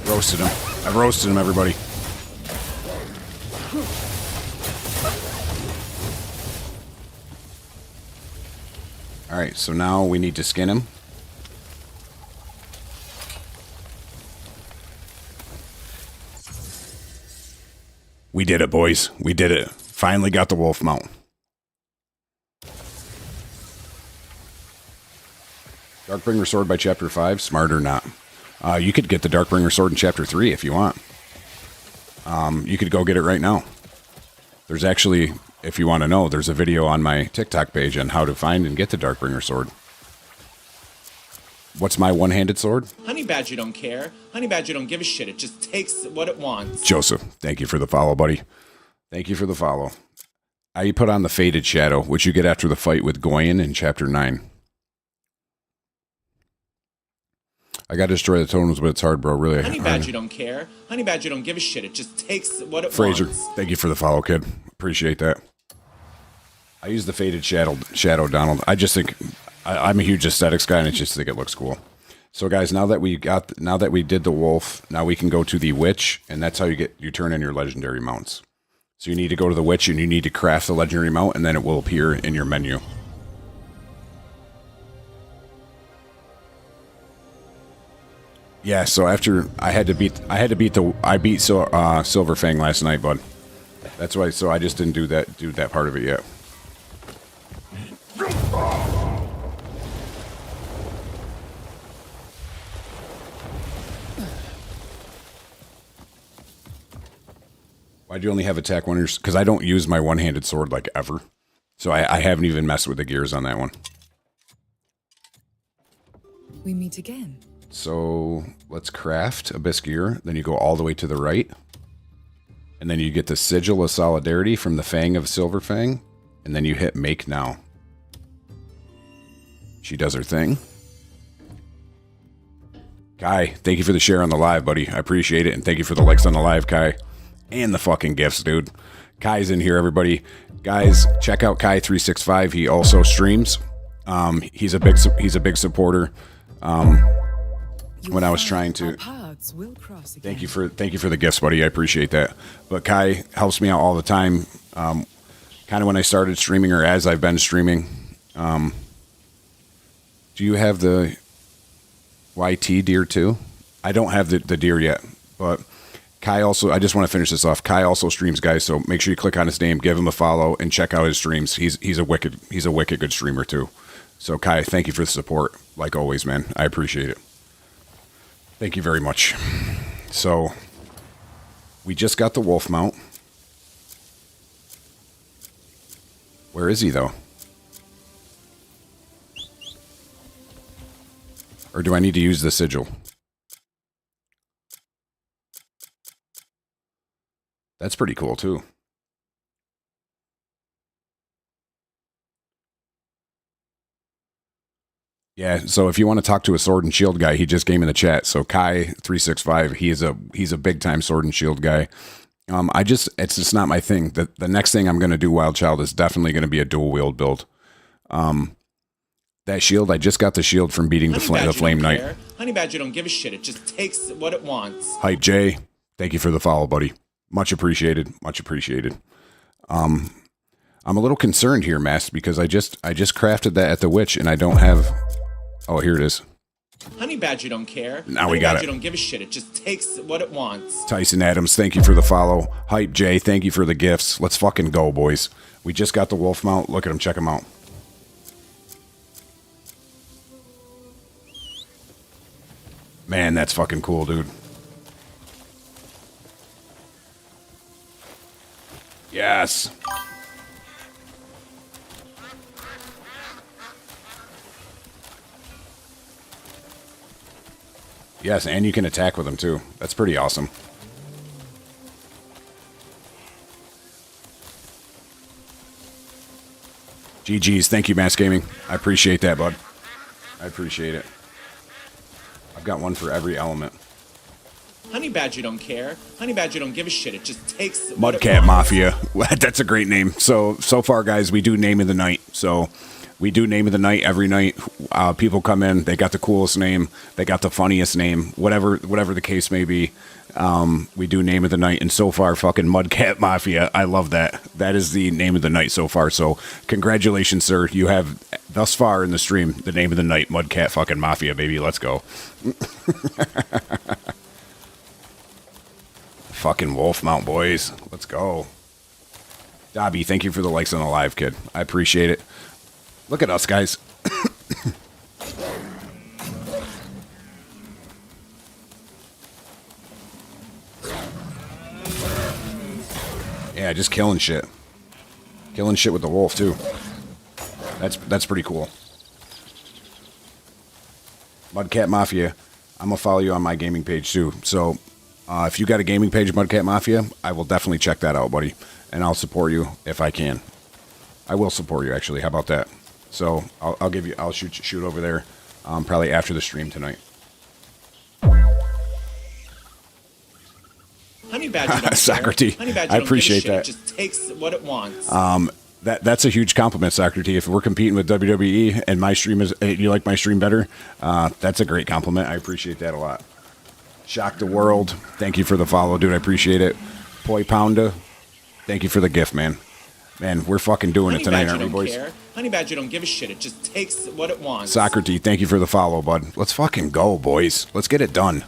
Roasted him. I've roasted him, everybody. Alright, so now we need to skin him. We did it, boys. We did it. Finally got the wolf mount. Darkbringer sword by chapter 5. Smart or not. You could get the Darkbringer sword in chapter 3 if you want. You could go get it right now. There's actually, if you want to know, there's a video on my TikTok page on how to find and get the Darkbringer sword. What's my one-handed sword? Honey Badger don't care. Honey Badger don't give a shit. It just takes what it wants. Joseph, thank you for the follow, buddy. Thank you for the follow. I put on the Faded Shadow, which you get after the fight with Goyen in chapter 9. I gotta destroy the totems, but it's hard, bro. Really. Honey Badger don't care. Honey Badger don't give a shit. It just takes what it Fraser, wants. thank you for the follow, kid. Appreciate that. I use the Faded Shadow, Donald. I just think I'm a huge aesthetics guy, and I just think it looks cool. So, guys, now that we did the wolf, now we can go to the witch, and that's how you turn in your legendary mounts. So you need to go to the witch, and you need to craft the legendary mount, and then it will appear in your menu. Yeah, so after I beat Silverfang last night, bud. That's why. So I just didn't do that part of it yet. Why'd you only have attack one? Because I don't use my one-handed sword like ever, so I haven't even messed with the gears on that one. We meet again. So let's craft Abyss Gear. Then you go all the way to the right. And then you get the Sigil of Solidarity from the Fang of Silverfang. And then you hit Make Now. She does her thing. Kai, thank you for the share on the live, buddy. I appreciate it. And thank you for the likes on the live, Kai. And the fucking gifts, dude. Kai's in here, everybody. Guys, check out Kai365. He also streams. He's a big supporter. When I was trying to, thank you for the gifts, buddy. I appreciate that. But Kai helps me out all the time. Kind of when I started streaming, or as I've been streaming. Do you have the YT deer too? I don't have the deer yet, but Kai also. I just want to finish this off. Kai also streams, guys. So make sure you click on his name, give him a follow, and check out his streams. He's a wicked good streamer too. So Kai, thank you for the support, like always, man. I appreciate it. Thank you very much. So, we just got the wolf mount. Where is he, though? Or do I need to use the sigil? That's pretty cool, too. Yeah, so if you want to talk to a sword and shield guy, he just came in the chat. So Kai365, he's a big time sword and shield guy. It's just not my thing. The next thing I'm going to do, Wild Child, is definitely going to be a dual wield build. That shield, I just got the shield from beating the Flame Knight. Honey Badger don't give a shit. It just takes what it wants. Hype Jay, thank you for the follow, buddy. Much appreciated. Much appreciated. I'm a little concerned here, Mass, because I just crafted that at the witch, and I don't have. Oh, here it is. Honey Badger don't care. Now we got it. Honey Badger don't give a shit. It just takes what it wants. Tyson Adams, thank you for the follow. Hype Jay, thank you for the gifts. Let's fucking go, boys. We just got the wolf mount. Look at him. Check him out. Man, that's fucking cool, dude. Yes. Yes, and you can attack with them too. That's pretty awesome. GG's. Thank you, Mass Gaming. I appreciate that, bud. I appreciate it. I've got one for every element. Honey Badger don't care. Honey Badger don't give a shit. It just takes what it Mudcat wants. Mafia. That's a great name. So far, guys, we do Name of the Night. So we do Name of the Night every night. People come in. They got the coolest name. They got the funniest name. Whatever the case may be. We do Name of the Night. And so far, fucking Mudcat Mafia. I love that. That is the Name of the Night so far. So congratulations, sir. You have thus far in the stream the Name of the Night. Mudcat fucking Mafia, baby. Let's go. Fucking Wolf Mount, boys. Let's go. Dobby, thank you for the likes on the live, kid. I appreciate it. Look at us, guys. Yeah, just killing shit. Killing shit with the wolf, too. That's pretty cool. Mudcat Mafia, I'm going to follow you on my gaming page, too. So, if you got a gaming page, Mudcat Mafia, I will definitely check that out, buddy. And I'll support you if I can. I will support you, actually. How about that? So, I'll shoot over there probably after the stream tonight. Honey Badger don't care. Socrates. Honey Badger I don't appreciate give a shit. that. It just takes what it wants. That's a huge compliment, Socrates. If we're competing with WWE and my stream is you like my stream better, that's a great compliment. I appreciate that a lot. Shock the World, thank you for the follow, dude. I appreciate it. Poi Pounda, thank you for the gift, man. Man, we're fucking doing Honey it tonight, Badger aren't we, don't boys? care. Honey Badger don't give a shit. It just takes what it wants. Socrates, thank you for the follow, bud. Let's fucking go, boys. Let's get it done.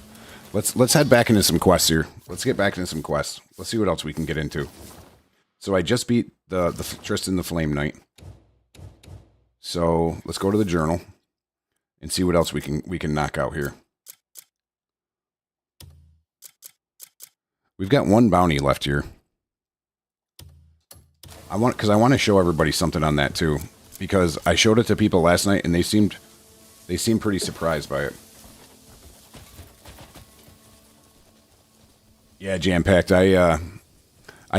Let's head back into some quests here. Let's get back into some quests. Let's see what else we can get into. So I just beat the Tristan the Flame Knight. So let's go to the journal and see what else we can knock out here. We've got one bounty left here. I want to show everybody something on that too, because I showed it to people last night and they seemed pretty surprised by it. Yeah, jam packed. I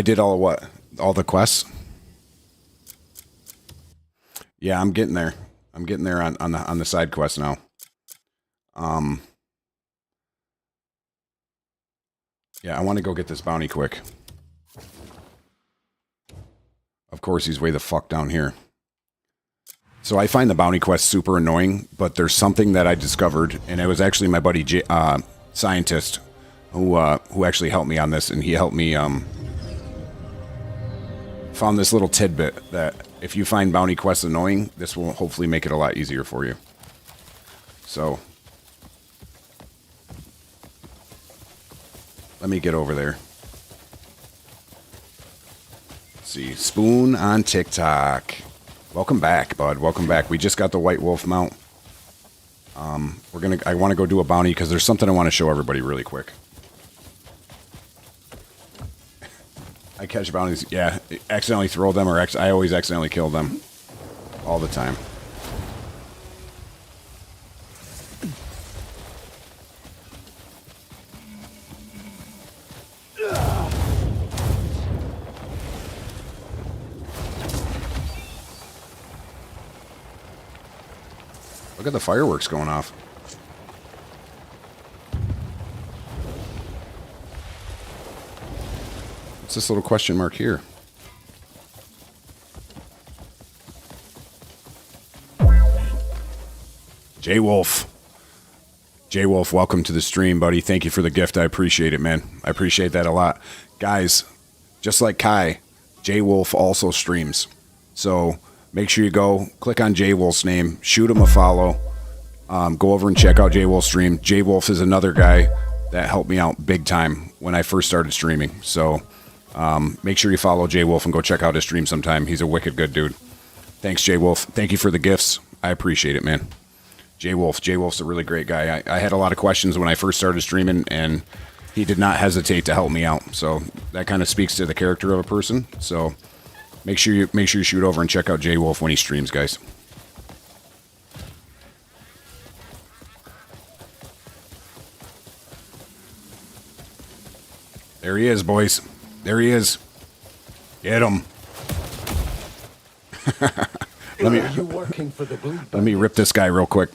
did all the quests. Yeah, I'm getting there. I'm getting there on the side quest now. Yeah, I want to go get this bounty quick. Of course, he's way the fuck down here. So I find the bounty quest super annoying, but there's something that I discovered, and it was actually my buddy Scientist who actually helped me on this, and he helped me found this little tidbit that if you find bounty quests annoying, this will hopefully make it a lot easier for you. So let me get over there. Let's see. Spoon on TikTok. Welcome back, bud. Welcome back. We just got the White Wolf mount. I want to go do a bounty because there's something I want to show everybody really quick. I catch bounties. Yeah, accidentally throw them, or I always accidentally kill them. All the time. Look at the fireworks going off. What's this little question mark here? J Wolf. J Wolf, welcome to the stream, buddy. Thank you for the gift. I appreciate it, man. I appreciate that a lot. Guys, just like Kai, J Wolf also streams. So make sure you go, click on J Wolf's name, shoot him a follow. Go over and check out J Wolf's stream. J Wolf is another guy that helped me out big time when I first started streaming. So make sure you follow J Wolf and go check out his stream sometime. He's a wicked good dude. Thanks, J Wolf. Thank you for the gifts. I appreciate it, man. J Wolf's a really great guy. I had a lot of questions when I first started streaming, and he did not hesitate to help me out. So that kind of speaks to the character of a person. So make sure you shoot over and check out J Wolf when he streams, guys. There he is, boys. There he is. Get him. Are you working for the Bleed Let me rip this guy real quick.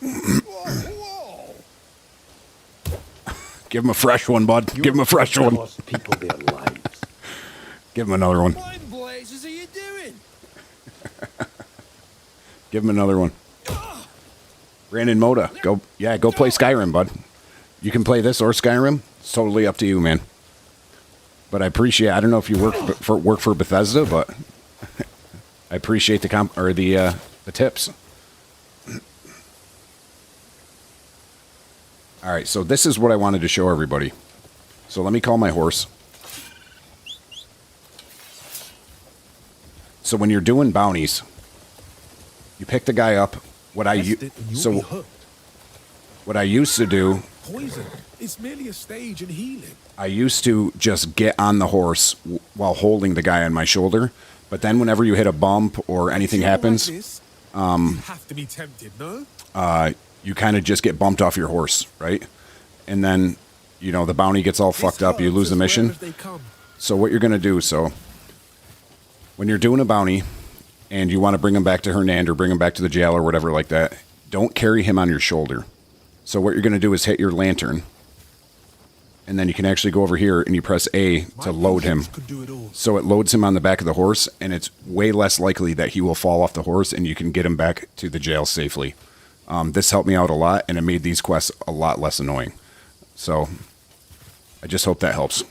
Give him a fresh one, bud. Give him a fresh one. Cost people their lives. Give him another one. What in blazes are you doing? Give him another one. Brandon Moda, go play Skyrim, bud. You can play this or Skyrim. It's totally up to you, man. But I appreciate. I don't know if you work for Bethesda, but I appreciate the tips. All right, so this is what I wanted to show everybody. So let me call my horse. So when you're doing bounties, you pick the guy up. What I used to do, Poison. It's merely a stage in healing. I used to just get on the horse while holding the guy on my shoulder. But then whenever you hit a bump or anything happens, you have to be tempted, no? you kind of just get bumped off your horse, right? And then, you know, the bounty gets all fucked up. You lose the mission. So what you're going to do, so when you're doing a bounty and you want to bring him back to Hernand or bring him back to the jail or whatever like that, don't carry him on your shoulder. So what you're going to do is hit your lantern. And then you can actually go over here and you press A to load him. So it loads him on the back of the horse, and it's way less likely that he will fall off the horse and you can get him back to the jail safely. This helped me out a lot, and it made these quests a lot less annoying. So I just hope that helps.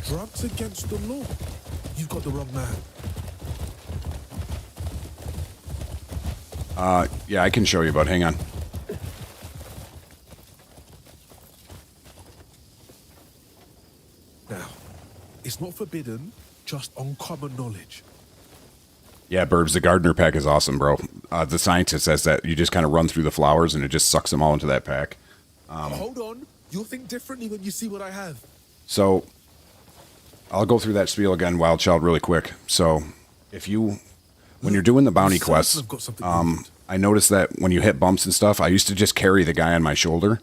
Drugs against the law. You've got the wrong man. Yeah, I can show you, bud. Hang on. Now, it's not forbidden, just uncommon knowledge. Yeah, Burbs, the gardener pack is awesome, bro. The scientist says that you just kind of run through the flowers and it just sucks them all into that pack. Hold on. You'll think differently when you see what I have. So I'll go through that spiel again, Wild Child, really quick. So when you're doing the bounty quests, I noticed that when you hit bumps and stuff, I used to just carry the guy on my shoulder.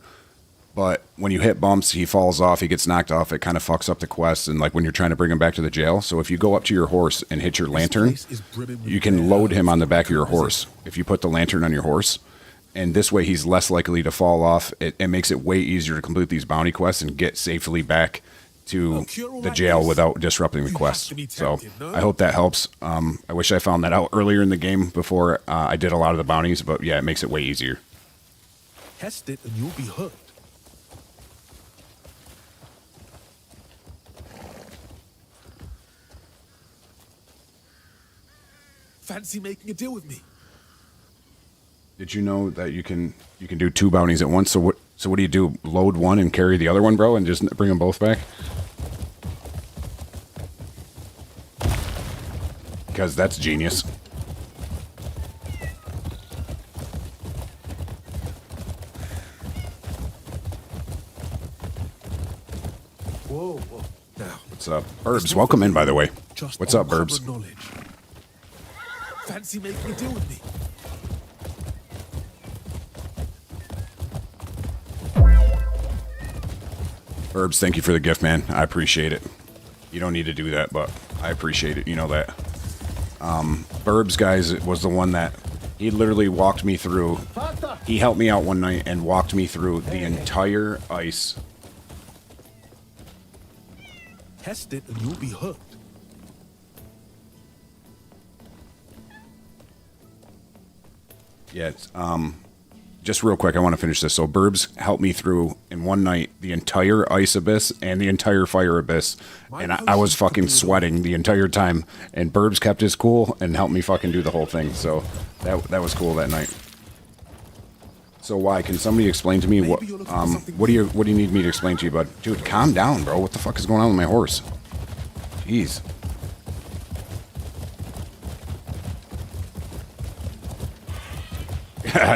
But when you hit bumps, he falls off, he gets knocked off, it kind of fucks up the quest, and like when you're trying to bring him back to the jail. So if you go up to your horse and hit your lantern, you can load him on the back of your horse if you put the lantern on your horse. And this way he's less likely to fall off. It makes it way easier to complete these bounty quests and get safely back to the jail without disrupting the quest. So I hope that helps. I wish I found that out earlier in the game before I did a lot of the bounties, but yeah, it makes it way easier. Test it and you'll be hooked. Fancy making a deal with me? Did you know that you can do two bounties at once? So what do you do? Load one and carry the other one, bro, and just bring them both back? Because that's genius. Whoa. Now, What's up? Burbs, welcome in, by the way. just What's up, uncommon Burbs? knowledge. Fancy making a deal with me? Burbs, thank you for the gift, man. I appreciate it. You don't need to do that, but I appreciate it. You know that. Burbs, guys, was the one that he literally walked me through. He helped me out one night and walked me through the entire ice. Test it and you'll be hooked. Yeah, just real quick, I want to finish this. So Burbs helped me through in one night the entire ice abyss and the entire fire abyss, and I was fucking sweating the entire time. And Burbs kept his cool and helped me fucking do the whole thing. So that was cool that night. So why? Can somebody explain to me what do you need me to explain to you, bud? Dude, calm down, bro. What the fuck is going on with my horse? Jeez.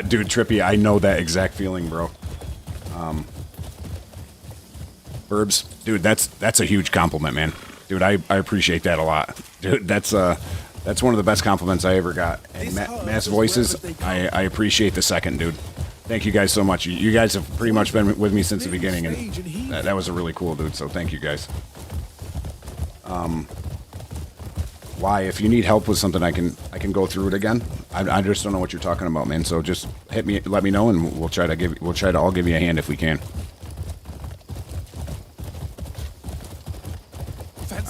Dude, Trippy, I know that exact feeling, bro. Burbs, dude, that's a huge compliment, man. Dude, I appreciate that a lot. Dude, that's one of the best compliments I ever got. And Mass Voices, I appreciate the second, dude. Thank you guys so much. You guys have pretty much been with me since the beginning, and that was a really cool, dude. So thank you guys. Why? If you need help with something, I can go through it again. I just don't know what you're talking about, man. So just hit me, let me know, and we'll try to all give you a hand if we can.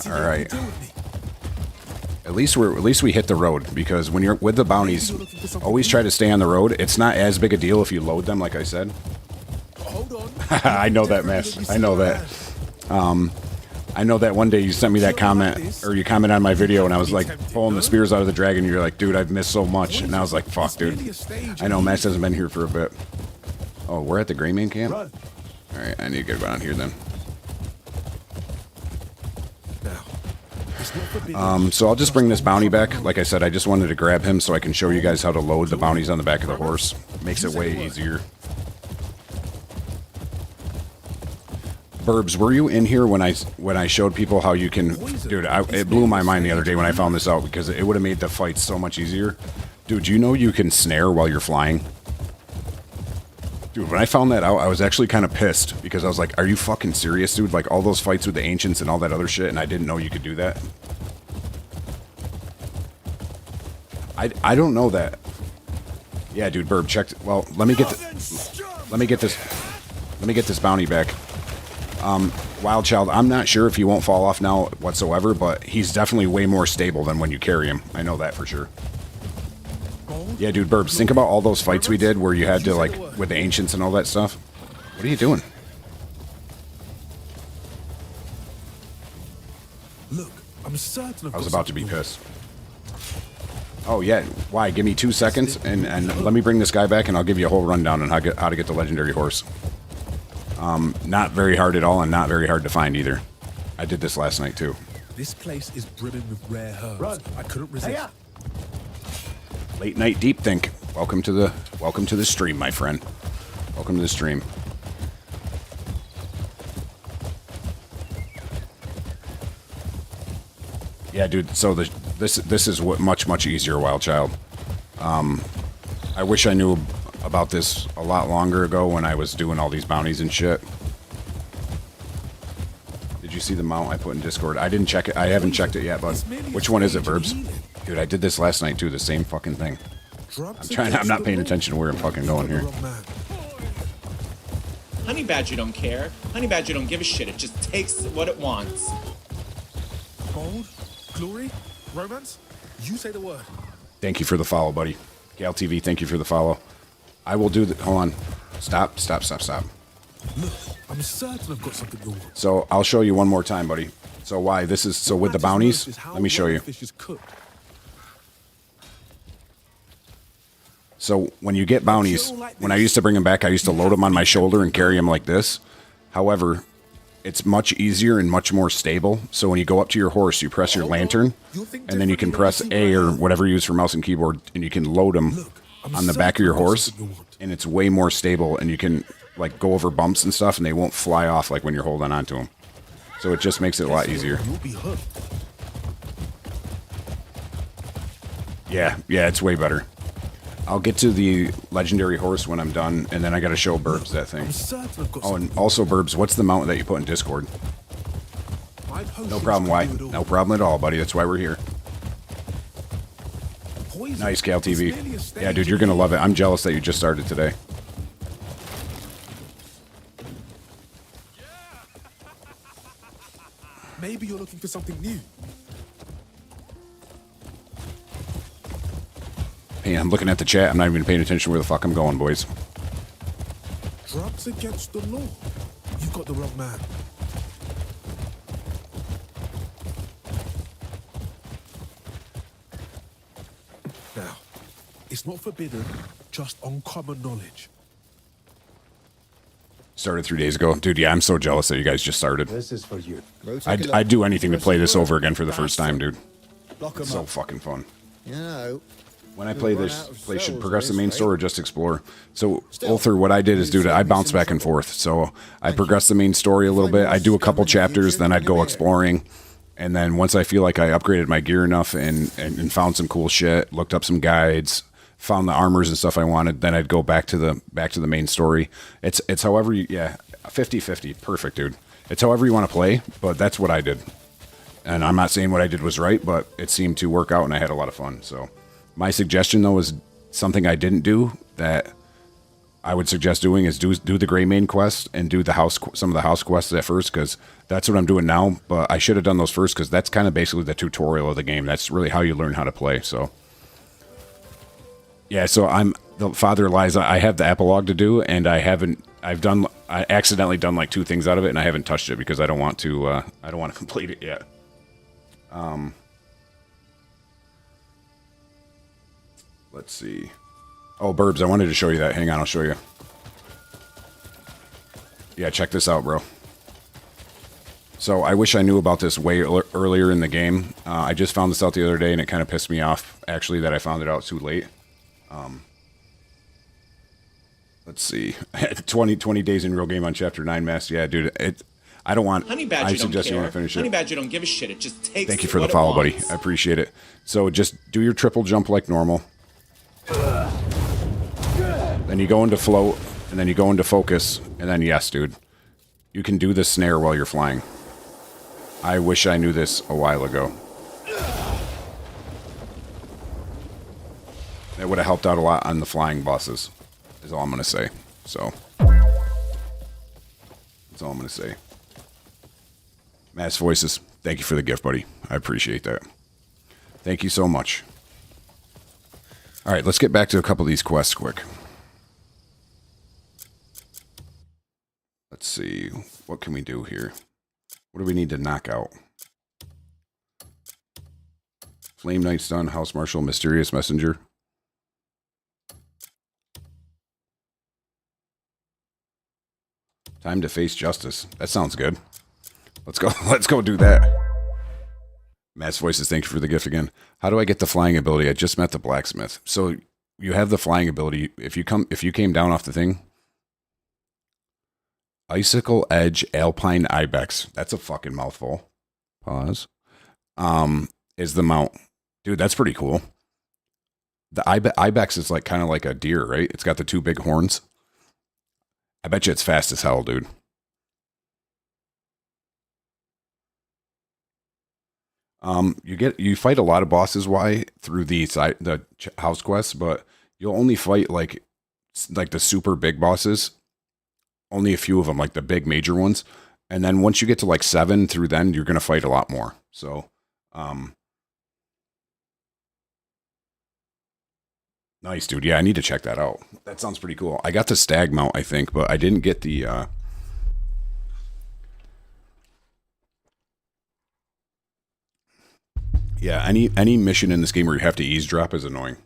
All right. At least we hit the road, because when you're with the bounties, always try to stay on the road. It's not as big a deal if you load them, like I said. Hold on. I know that, Mess. I know that. I know that one day you sent me that comment, or you commented on my video, and I was like pulling the spears out of the dragon. You're like, dude, I've missed so much, and I was like, fuck, dude. I know Max hasn't been here for a bit. Oh, we're at the Greymane camp. All right, I need to get around here then. So I'll just bring this bounty back. Like I said, I just wanted to grab him so I can show you guys how to load the bounties on the back of the horse. Makes it way easier. Burbs, were you in here when I showed people how you can... Dude, it blew my mind the other day when I found this out, because it would have made the fight so much easier. Dude, you know you can snare while you're flying? Dude, when I found that out, I was actually kind of pissed, because I was like, are you fucking serious, dude? Like, all those fights with the Ancients and all that other shit, and I didn't know you could do that. I don't know that. Yeah, dude, Burb, check... Well, let me get this bounty back. Wild Child, I'm not sure if he won't fall off now whatsoever, but he's definitely way more stable than when you carry him. I know that for sure. Yeah, dude, Burbs, think about all those fights we did where you had to, like, with the Ancients and all that stuff. What are you doing? Look, I'm certain I was about to be pissed. Oh, yeah. Why? Give me 2 seconds, and let me bring this guy back, and I'll give you a whole rundown on how to get the legendary horse. Not very hard at all, and not very hard to find either. I did this last night, too. This place is brimming with rare herbs. I couldn't resist. Late night deep think. Welcome to the stream, my friend. Welcome to the stream. Yeah, dude. So this is what much easier, Wild Child. I wish I knew about this a lot longer ago when I was doing all these bounties and shit. Did you see the mount I put in Discord? I didn't check it. I haven't checked it yet, but which one is it, Verbs? Dude, I did this last night too. The same fucking thing. I'm not paying attention to where I'm fucking going here. Honey Badger don't care. Honey Badger don't give a shit. It just takes what it wants. Gold, glory, romance. You say the word. Thank you for the follow, buddy. Gal TV, thank you for the follow. I will do the... Hold on. Stop. Look, I'm certain I've got something you want. So I'll show you one more time, buddy. So why? This is... So with the bounties, let me show you. So when you get bounties, when I used to bring them back, I used to load them on my shoulder and carry them like this. However, it's much easier and much more stable. So when you go up to your horse, you press your lantern, and then you can press A or whatever you use for mouse and keyboard, and you can load them on the back of your horse, and it's way more stable, and you can like go over bumps and stuff, and they won't fly off like when you're holding onto them. So it just makes it a lot easier. Yeah, it's way better. I'll get to the legendary horse when I'm done, and then I gotta show Burbs that thing. Oh, and also, Burbs, what's the mount that you put in Discord? No problem, why? No problem at all, buddy. That's why we're here. Nice, Cal TV. Yeah, dude, you're gonna love it. I'm jealous that you just started today. Maybe you're looking for something new. Hey, I'm looking at the chat. I'm not even paying attention where the fuck I'm going, boys. Drugs against the law. You've got the wrong man. Now, it's not forbidden, just uncommon knowledge. Started 3 days ago. Dude, yeah, I'm so jealous that you guys just started. This is for you. I'd do anything to play this over again for the first time, dude. It's so fucking fun. You know, When I play this, should progress the main story or just explore? So, Ulthar, what I did is, dude, I bounce back and forth. So, I progress the main story a little bit. I do a couple chapters, then I'd go exploring. And then once I feel like I upgraded my gear enough and found some cool shit, looked up some guides, found the armors and stuff I wanted, then I'd go back to the main story. It's however you, 50-50. Perfect, dude. It's however you want to play, but that's what I did. And I'm not saying what I did was right, but it seemed to work out and I had a lot of fun. So my suggestion though is something I didn't do that I would suggest doing is do the Grey Main quest and do some of the house quests at first, because that's what I'm doing now. But I should have done those first, because that's kind of basically the tutorial of the game. That's really how you learn how to play. So yeah, so I'm the Father Lies. I have the epilogue to do, and I accidentally done like 2 things out of it, and I haven't touched it because I don't want to complete it yet. Let's see. Oh, Burbs, I wanted to show you that. Hang on, I'll show you. Yeah, check this out, bro. So I wish I knew about this way earlier in the game. I just found this out the other day, and it kind of pissed me off, actually, that I found it out too late. Let's see. 20 days in real game on Chapter 9, Mass. Yeah, dude, I don't want... Honey Badger I suggest don't you care. want to finish it. Honey Badger don't give a shit. It just takes Thank you for the what it follow, buddy. wants. I appreciate it. So just do your triple jump like normal. Then you go into float, and then you go into focus, and then yes, dude. You can do the snare while you're flying. I wish I knew this a while ago. It would have helped out a lot on the flying bosses, is all I'm going to say. So, that's all I'm going to say. Mass Voices, thank you for the gift, buddy. I appreciate that. Thank you so much. All right, let's get back to a couple of these quests quick. Let's see. What can we do here? What do we need to knock out? Flame Knight's done. House Marshal, Mysterious Messenger. Time to face justice. That sounds good. Let's go. Let's go do that. Mass Voices, thank you for the gift again. How do I get the flying ability? I just met the blacksmith. So you have the flying ability. If you came down off the thing, Icicle Edge Alpine Ibex. That's a fucking mouthful. Pause. Is the mount. Dude, that's pretty cool. The Ibex is like kind of like a deer, right? It's got the 2 big horns. I bet you it's fast as hell, dude. You fight a lot of bosses through the house quests, but you'll only fight like the super big bosses. Only a few of them, like the big major ones. And then once you get to like 7 through then, you're going to fight a lot more. So, nice, dude. Yeah, I need to check that out. That sounds pretty cool. I got the stag mount, I think, but I didn't get the, yeah, any mission in this game where you have to eavesdrop is annoying.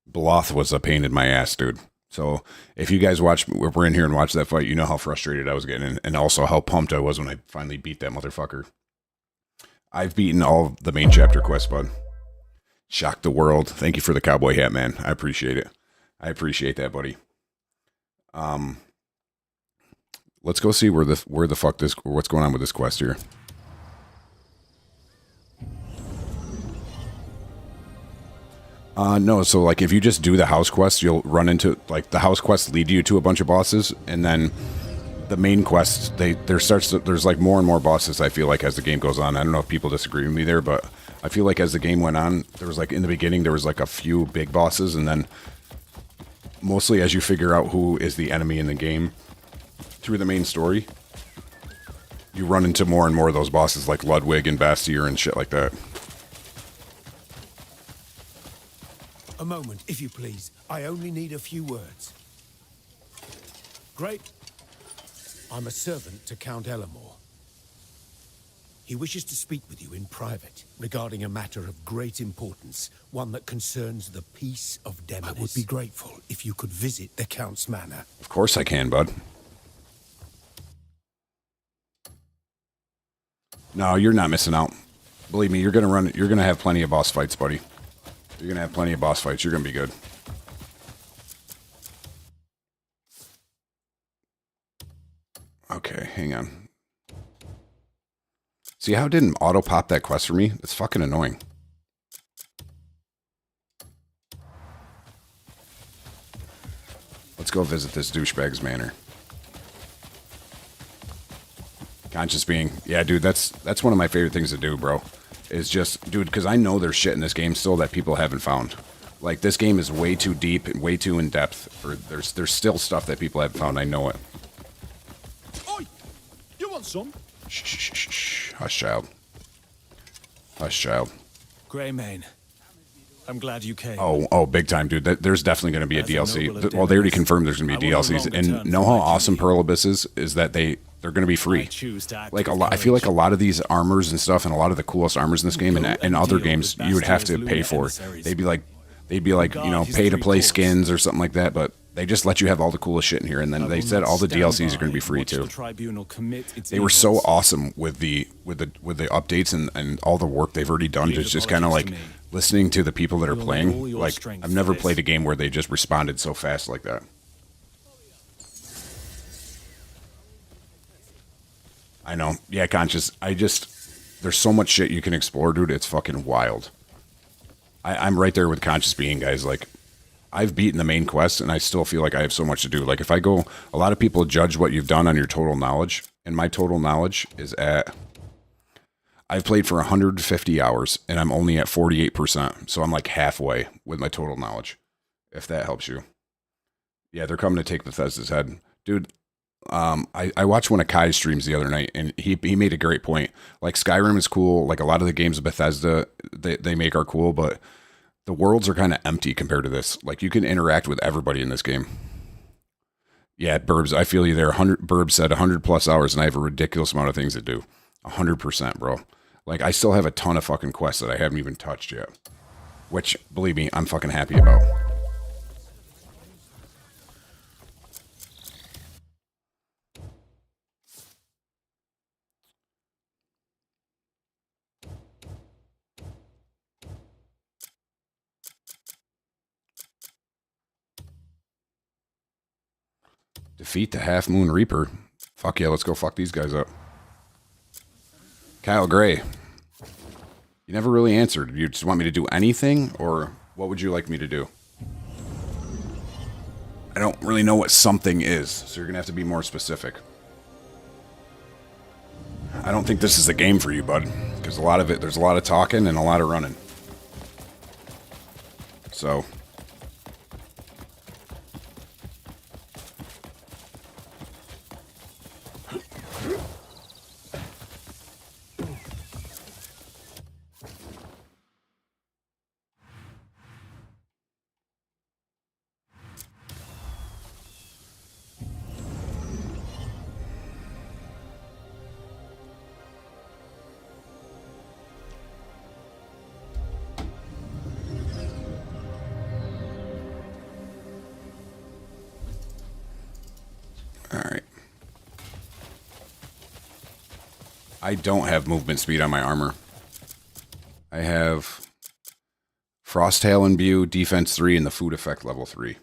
Bloth was a pain in my ass, dude. So if you guys were in here and watched that fight, you know how frustrated I was getting, and also how pumped I was when I finally beat that motherfucker. I've beaten all the main chapter quests, bud. Shock the world. Thank you for the cowboy hat, man. I appreciate it. I appreciate that, buddy. Let's go see where the fuck what's going on with this quest here. No, so like if you just do the house quest, you'll run into like the house quests lead you to a bunch of bosses, and then the main quests there's like more and more bosses. I feel like as the game goes on, I don't know if people disagree with me there, but I feel like as the game went on, there was like in the beginning there was like a few big bosses, and then mostly as you figure out who is the enemy in the game through the main story, you run into more and more of those bosses like Ludwig and Bastier and shit like that. A moment, if you please. I only need a few words. Great. I'm a servant to Count Elamor. He wishes to speak with you in private regarding a matter of great importance, one that concerns the peace of Demonis. I would be grateful if you could visit the Count's manor. Of course I can, bud. No, you're not missing out. Believe me, you're gonna have plenty of boss fights, buddy. You're going to have plenty of boss fights. You're going to be good. Okay, hang on. See how it didn't auto-pop that quest for me? It's fucking annoying. Let's go visit this douchebag's manor. Conscious being. Yeah, dude, that's one of my favorite things to do, bro. Is just, dude, because I know there's shit in this game still that people haven't found. Like, this game is way too deep and way too in depth. Or there's still stuff that people haven't found. I know it. Oi! You want some? Shh, shh, shh, shh. Hush, child. Hush, child. Greymane, I'm glad you came. Oh, big time, dude. There's definitely going to be a As a DLC. noble of Well, they already Dennis, confirmed there's going to be I will no DLCs. longer And turn know from how my awesome duty. Pearl Abyss is that they're going to be free. I choose to act Like a with lot, I feel like a courage. lot of these armors and stuff, and a lot of the coolest armors in this game, and in other games, you would have to pay for. They'd be like, you know, pay to play skins or something like that. But they just let you have all the coolest shit in here, and then they said all the DLCs are going to be free too. They were so awesome with the updates and all the work they've already done. It's just kind of like listening to the people that are playing. Like, I've never played a game where they just responded so fast like that. I know. Yeah, Conscious. There's so much shit you can explore, dude. It's fucking wild. I'm right there with Conscious being, guys. Like, I've beaten the main quest, and I still feel like I have so much to do. Like, if I go, a lot of people judge what you've done on your total knowledge, and my total knowledge is at, I've played for 150 hours, and I'm only at 48%. So I'm like halfway with my total knowledge, if that helps you. Yeah, they're coming to take Bethesda's head. Dude, I watched one of Kai's streams the other night, and he made a great point. Like, Skyrim is cool. Like, a lot of the games of Bethesda they make are cool, but the worlds are kind of empty compared to this. Like, you can interact with everybody in this game. Yeah, Burbs, I feel you there. Burbs said 100 plus hours, and I have a ridiculous amount of things to do. 100%, bro. Like, I still have a ton of fucking quests that I haven't even touched yet. Which, believe me, I'm fucking happy about. Defeat the Half Moon Reaper. Fuck yeah, let's go fuck these guys up. Kyle Gray. You never really answered. You just want me to do anything, or what would you like me to do? I don't really know what something is, so you're going to have to be more specific. I don't think this is the game for you, bud, because a lot of it, there's a lot of talking and a lot of running. So... Alright. I don't have movement speed on my armor. I have Frost Hail Imbue, Defense 3, and the Food Effect level 3.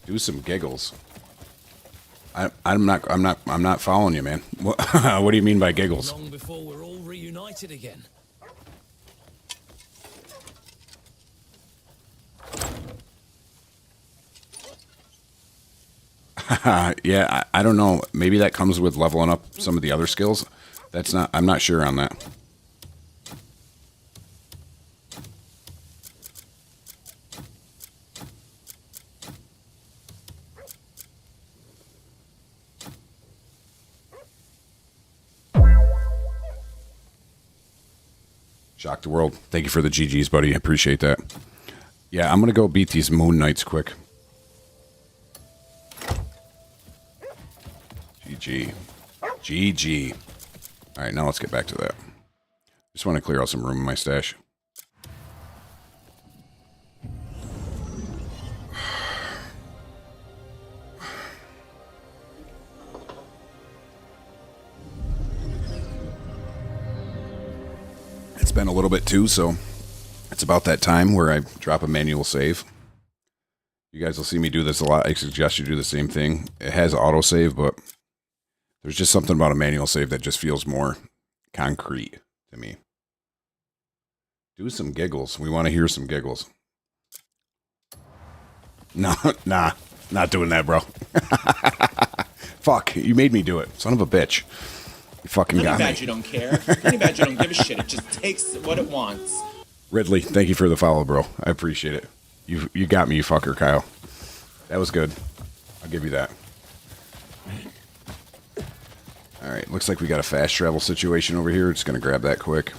Do some giggles. I'm not following you, man. What do you mean by giggles? Long before we're all reunited again. Yeah, I don't know. Maybe that comes with leveling up some of the other skills. I'm not sure on that. Shock the world. Thank you for the GGs, buddy. I appreciate that. Yeah, I'm going to go beat these Moon Knights quick. GG. GG. All right, now let's get back to that. Just want to clear out some room in my stash. It's been a little bit too, so it's about that time where I drop a manual save. You guys will see me do this a lot. I suggest you do the same thing. It has autosave, but there's just something about a manual save that just feels more concrete to me. Do some giggles. We want to hear some giggles. No, nah, not doing that, bro. Fuck, you made me do it. Son of a bitch. You fucking Honey got me. Badger don't care. Honey Badger don't give a shit. It just takes what it wants. Ridley, thank you for the follow, bro. I appreciate it. You got me, you fucker, Kyle. That was good. I'll give you that. All right, looks like we got a fast travel situation over here. Just gonna grab that quick.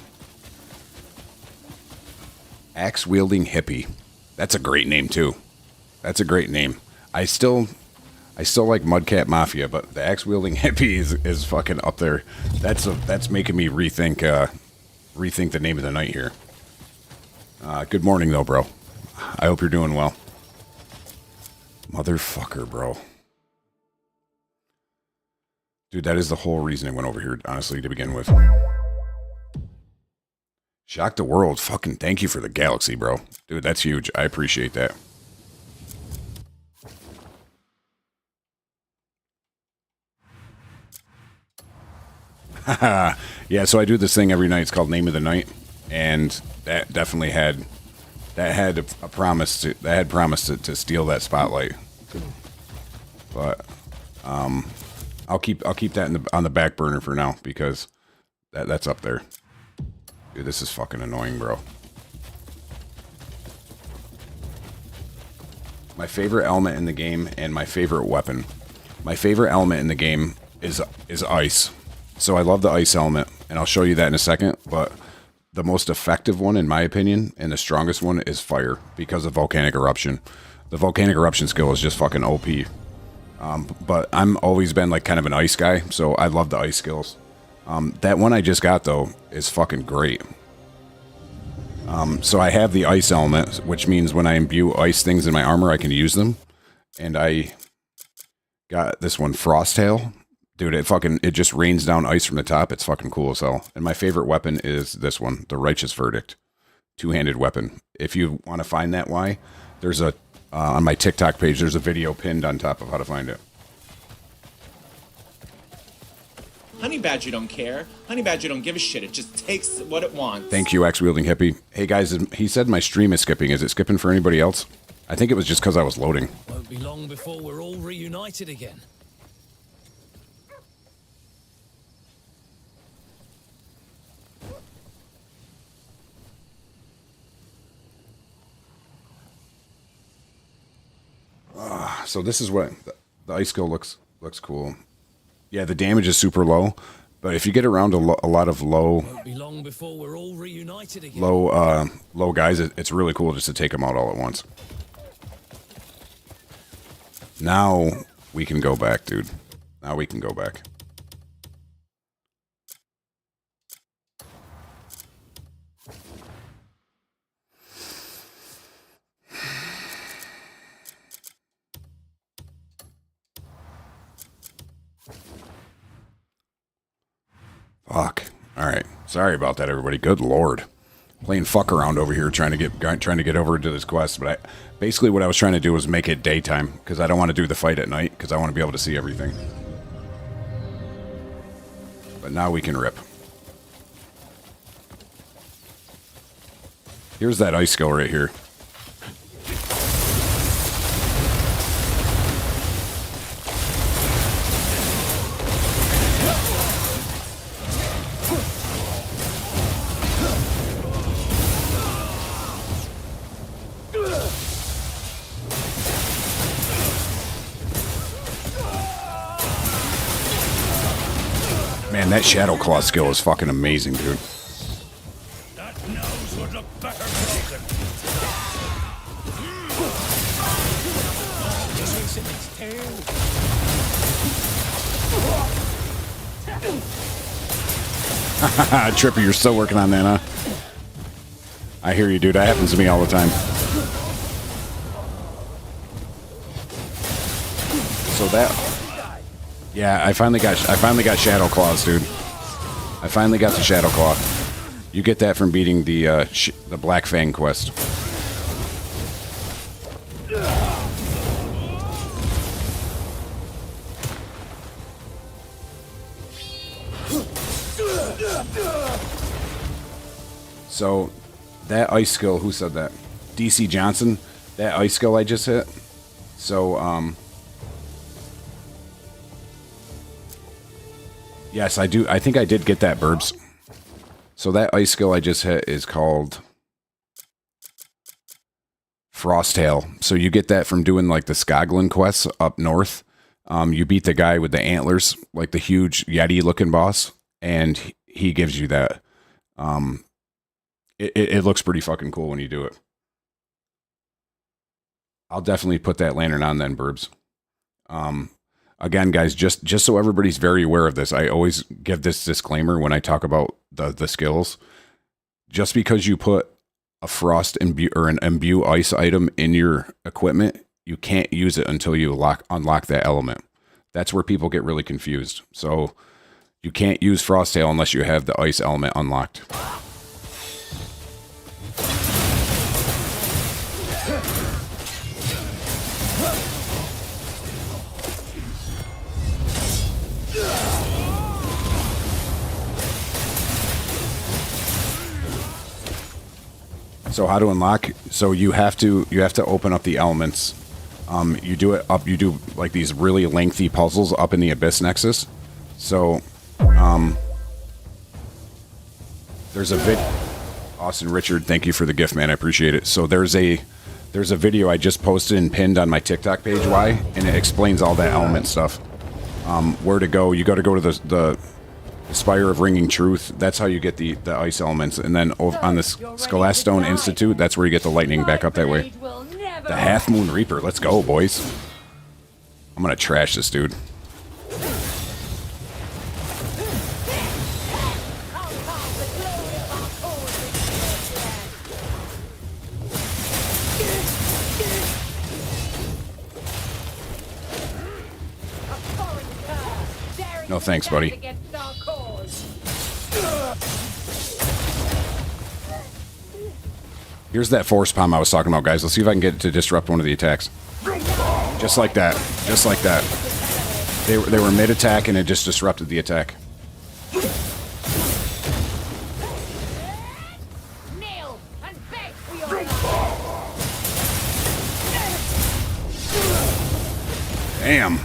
Axe wielding hippie. That's a great name too. That's a great name. I still like Mudcat Mafia, but the axe wielding hippie is fucking up there. That's making me rethink the name of the night here. Good morning though, bro. I hope you're doing well. Motherfucker, bro. Dude, that is the whole reason I went over here, honestly, to begin with. Shock the world. Fucking thank you for the galaxy, bro. Dude, that's huge. I appreciate that. Yeah, so I do this thing every night. It's called Name of the Night, and that definitely had a promise to steal that spotlight. But I'll keep that on the back burner for now because that's up there. Dude, this is fucking annoying, bro. My favorite element in the game and my favorite weapon. My favorite element in the game is ice. So I love the ice element, and I'll show you that in a second, but the most effective one, in my opinion, and the strongest one is fire, because of volcanic eruption. The volcanic eruption skill is just fucking OP. But I'm always been like kind of an ice guy, so I love the ice skills. That one I just got, though, is fucking great. So I have the ice element, which means when I imbue ice things in my armor, I can use them. And I got this one, Frosttail. Dude, it just rains down ice from the top. It's fucking cool as hell. And my favorite weapon is this one, the Righteous Verdict. Two-handed weapon. If you want to find that why, there's on my TikTok page, there's a video pinned on top of how to find it. Honey Badger don't care. Honey Badger don't give a shit. It just takes what it wants. Thank you, axe-wielding hippie. Hey, guys, he said my stream is skipping. Is it skipping for anybody else? I think it was just because I was loading. Won't be long before we're all reunited again. So this is what the ice skill looks cool. Yeah, the damage is super low, but if you get around a lot of low guys, it's really cool just to take them out all at once. Now we can go back, dude. Now we can go back. Fuck. All right. Sorry about that, everybody. Good lord. Playing fuck around over here, trying to get over to this quest. But basically what I was trying to do was make it daytime because I don't want to do the fight at night because I want to be able to see everything. But now we can rip. Here's that ice skill right here. Man, that Shadow Claw skill is fucking amazing, dude. That nose would look better broken. Tripper, you're still working on that, huh? I hear you, dude. That happens to me all the time. So that... Yeah, I finally got Shadow Claws, dude. I finally got the Shadow Claw. You get that from beating the Black Fang quest. So, that ice skill, who said that? DC Johnson. That ice skill I just hit. So, yes, I do. I think I did get that, Burbs. So that ice skill I just hit is called Frosttail. So you get that from doing like the Skoglin quests up north. You beat the guy with the antlers, like the huge Yeti looking boss, and he gives you that. It looks pretty fucking cool when you do it. I'll definitely put that lantern on then, Burbs. Again, guys, just so everybody's very aware of this, I always give this disclaimer when I talk about the skills. Just because you put a frost imbue or an imbue ice item in your equipment, you can't use it until you unlock that element. That's where people get really confused. So you can't use Frosttail unless you have the ice element unlocked. So how to unlock? So you have to open up the elements. You do it up. You do like these really lengthy puzzles up in the Abyss Nexus. So there's a Austin Richard, thank you for the gift, man. I appreciate it. So there's a video I just posted and pinned on my TikTok page. Why? And it explains all that element stuff. Where to go? You got to go to the Spire of Ringing Truth. That's how you get the ice elements. And then on the Skelastone Institute, that's where you get the lightning back up that way. The Half Moon Reaper. Let's go, boys. I'm gonna trash this dude. No thanks, buddy. Here's that force palm I was talking about, guys. Let's see if I can get it to disrupt one of the attacks. Just like that. Just like that. They were mid-attack and it just disrupted the attack. Damn.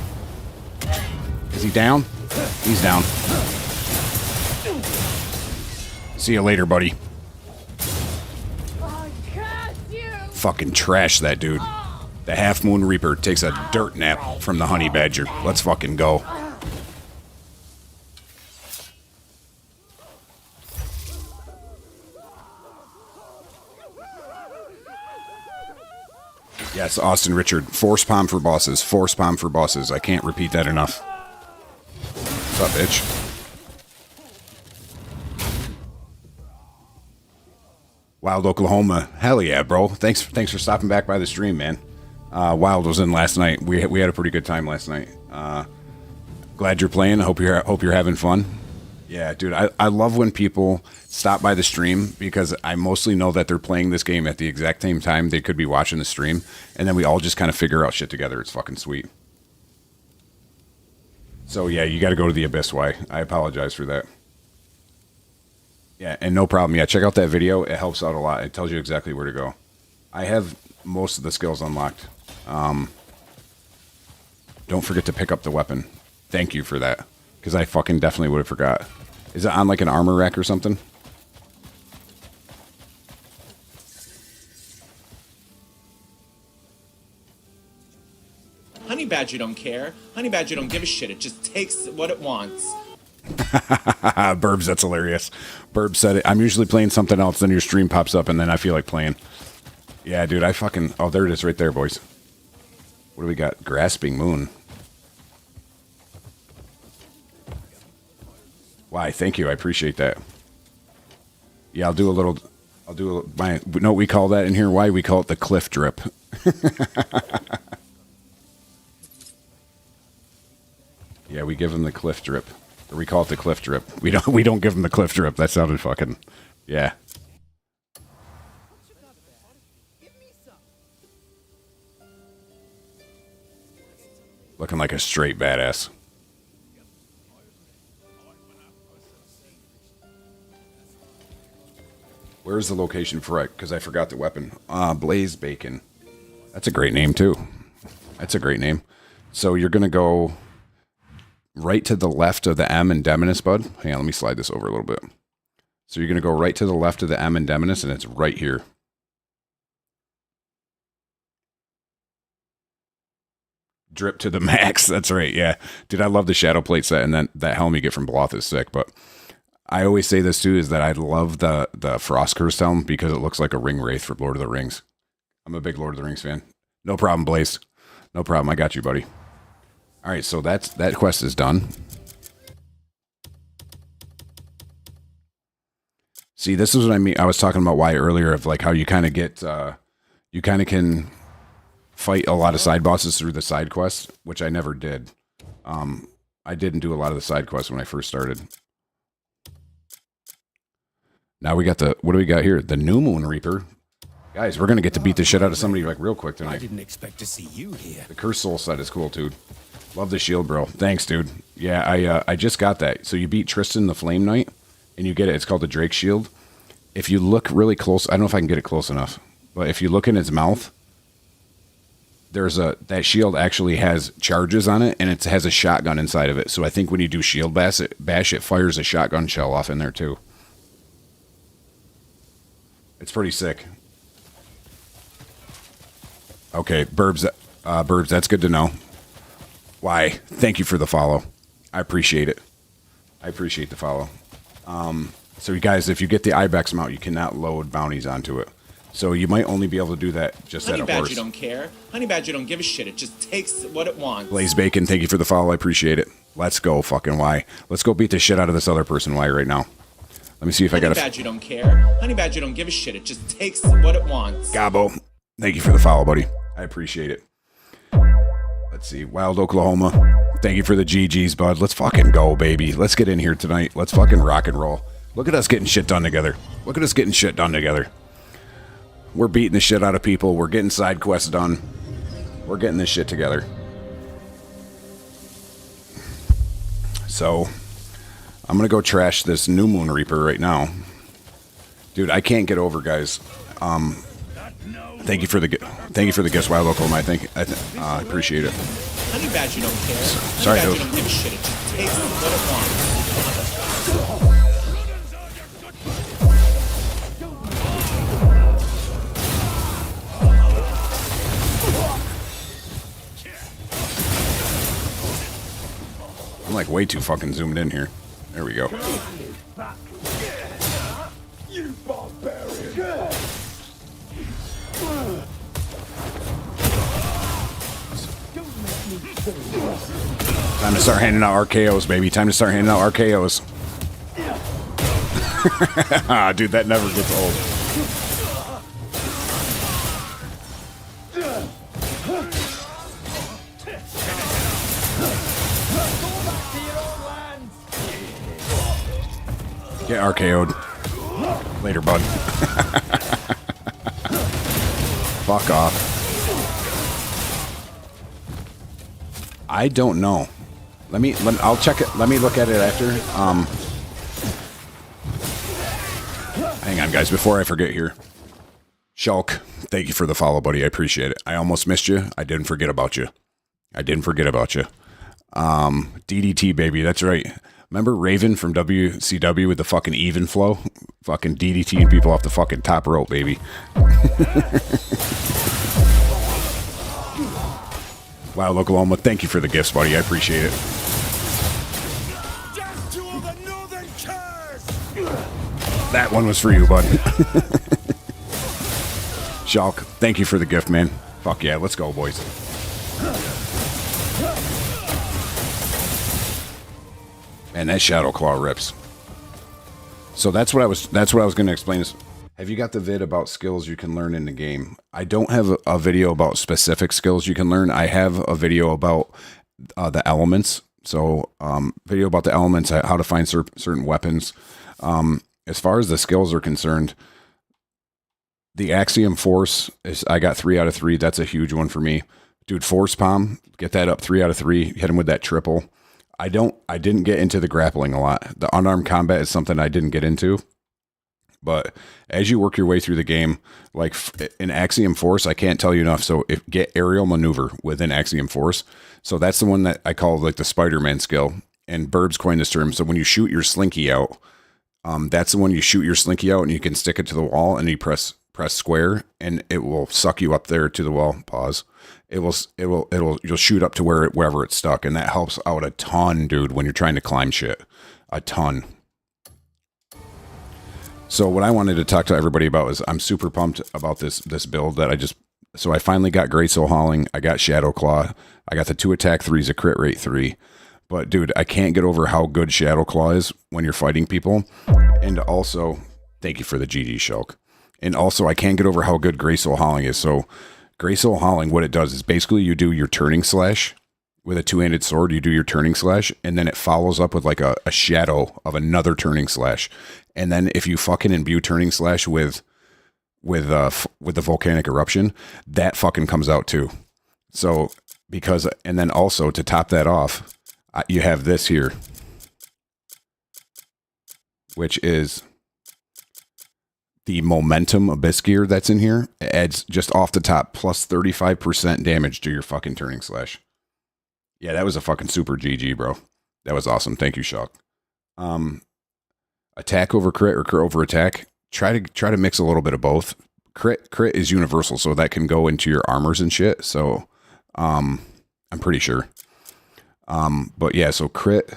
Is he down? He's down. See you later, buddy. Fucking trash that dude. The Half Moon Reaper takes a dirt nap from the Honey Badger. Let's fucking go. Yes, Austin Richard. Force palm for bosses. Force palm for bosses. I can't repeat that enough. What's up, bitch? Wild Oklahoma. Hell yeah, bro. Thanks for stopping back by the stream, man. Wild was in last night. We had a pretty good time last night. Glad you're playing. Hope you're having fun. Yeah, dude. I love when people stop by the stream because I mostly know that they're playing this game at the exact same time they could be watching the stream, and then we all just kind of figure out shit together. It's fucking sweet. So yeah, you got to go to the Abyss. Why? I apologize for that. Yeah, and no problem. Yeah, check out that video. It helps out a lot. It tells you exactly where to go. I have most of the skills unlocked. Don't forget to pick up the weapon. Thank you for that, because I fucking definitely would have forgot. Is it on like an armor rack or something? Honey Badger don't care. Honey Badger don't give a shit. It just takes what it wants. Burbs, that's hilarious. Burbs said it. I'm usually playing something else, then your stream pops up, and then I feel like playing. Yeah, dude, I fucking... Oh, there it is right there, boys. What do we got? Grasping Moon. Why, thank you. I appreciate that. Yeah, I'll do a little... No, we call that in here. Why? We call it the cliff drip. Yeah, we give them the cliff drip. Or we call it the cliff drip. We don't give them the cliff drip. That sounded fucking... Yeah. Looking like a straight badass. Where's the location for it? Because I forgot the weapon. Blaze Bacon. That's a great name, too. That's a great name. So you're going to go right to the left of the M in Demonis, bud. Hang on, let me slide this over a little bit. So you're going to go right to the left of the M in Demonis, and it's right here. Drip to the max. That's right, yeah. Dude, I love the Shadow Plate set, and then that helm you get from Bloth is sick, but I always say this, too, is that I love the Frost Curse helm because it looks like a ring wraith for Lord of the Rings. I'm a big Lord of the Rings fan. No problem, Blaze. No problem. I got you, buddy. All right, so that quest is done. See, this is what I mean. I was talking about why earlier of like how you kind of get, you kind of can fight a lot of side bosses through the side quests, which I never did. I didn't do a lot of the side quests when I first started. Now we got the, what do we got here? The New Moon Reaper. Guys, we're going to get to beat the shit out of somebody like real quick tonight. I didn't expect to see you here. The Curse Soul set is cool, dude. Love the shield, bro. Thanks, dude. Yeah, I just got that. So you beat Tristan the Flame Knight, and you get it. It's called the Drake Shield. If you look really close, I don't know if I can get it close enough, but if you look in its mouth, there's that shield actually has charges on it, and it has a shotgun inside of it. So I think when you do shield bash, it fires a shotgun shell off in there too. It's pretty sick. Okay, Burbs, that's good to know. Why? Thank you for the follow. I appreciate it. I appreciate the follow. So you guys, if you get the Ibex mount, you cannot load bounties onto it. So you might only be able to do that just at a horse. Honey Badger don't care. Honey Badger don't give a shit. It just takes what it wants. Blaze Bacon, thank you for the follow. I appreciate it. Let's go, fucking Y. Let's go beat the shit out of this other person, Y, right now. Let me see if I got Honey Badger don't care. Honey Badger don't give a shit. It just takes what it wants. Gabo, thank you for the follow, buddy. I appreciate it. Let's see. Wild Oklahoma. Thank you for the GGs, bud. Let's fucking go, baby. Let's get in here tonight. Let's fucking rock and roll. Look at us getting shit done together. Look at us getting shit done together. We're beating the shit out of people. We're getting side quests done. We're getting this shit together. So, I'm going to go trash this New Moon Reaper right now. Dude, I can't get over, guys. Thank you for the gifts, Wild Oklahoma. I appreciate it. Honey Badger don't care. Sorry, Honey Badger don't give a shit. It just takes what it wants. I'm like way too fucking zoomed in here. There we go. You barbarian! Time to start handing out RKOs, baby. Time to start handing out RKOs. Dude, that never gets old. Get RKO'd. Later, bud. Fuck off. I don't know. I'll check it. Let me look at it after. Hang on, guys, before I forget here. Shulk, thank you for the follow, buddy. I appreciate it. I almost missed you. I didn't forget about you. DDT, baby. That's right. Remember Raven from WCW with the fucking even flow? Fucking DDTing people off the fucking top rope, baby. Wow, Oklahoma, thank you for the gifts, buddy. I appreciate it. That one was for you, bud. Shulk, thank you for the gift, man. Fuck yeah, let's go, boys. Man, that Shadow Claw rips. So that's what I was going to explain is, have you got the vid about skills you can learn in the game? I don't have a video about specific skills you can learn. I have a video about the elements. So video about the elements, how to find certain weapons. as far as the skills are concerned, the Axiom Force is, I got 3 out of 3. That's a huge one for me. Dude, Force Palm, get that up 3 out of 3. Hit him with that triple. I didn't get into the grappling a lot. The unarmed combat is something I didn't get into. But as you work your way through the game, like in Axiom Force, I can't tell you enough. So get aerial maneuver within Axiom Force. So that's the one that I call like the Spider-Man skill. And Burbs coined this term. So when you shoot your slinky out, that's the one you shoot your slinky out and you can stick it to the wall and you press square and it will suck you up there to the wall. Pause. You'll shoot up to wherever it's stuck. And that helps out a ton, dude, when you're trying to climb shit. A ton. So what I wanted to talk to everybody about is I'm super pumped about this build that so I finally got Great Soul Hauling. I got Shadow Claw. I got the 2 attack 3s, a crit rate 3. But dude, I can't get over how good Shadow Claw is when you're fighting people. And also, thank you for the GG Shulk. And also, I can't get over how good Great Soul Hauling is. So Great Soul Hauling, what it does is basically you do your turning slash with a 2-handed sword. You do your turning slash, and then it follows up with like a shadow of another turning slash. And then if you fucking imbue turning slash with the volcanic eruption, that fucking comes out too. So and then also to top that off, you have this here, which is the momentum abyss gear that's in here. It adds just off the top plus 35% damage to your fucking turning slash. Yeah, that was a fucking super GG, bro. That was awesome. Thank you, Shock. Attack over crit or crit over attack. Try to mix a little bit of both. Crit is universal, so that can go into your armors and shit. So, I'm pretty sure. But yeah, so crit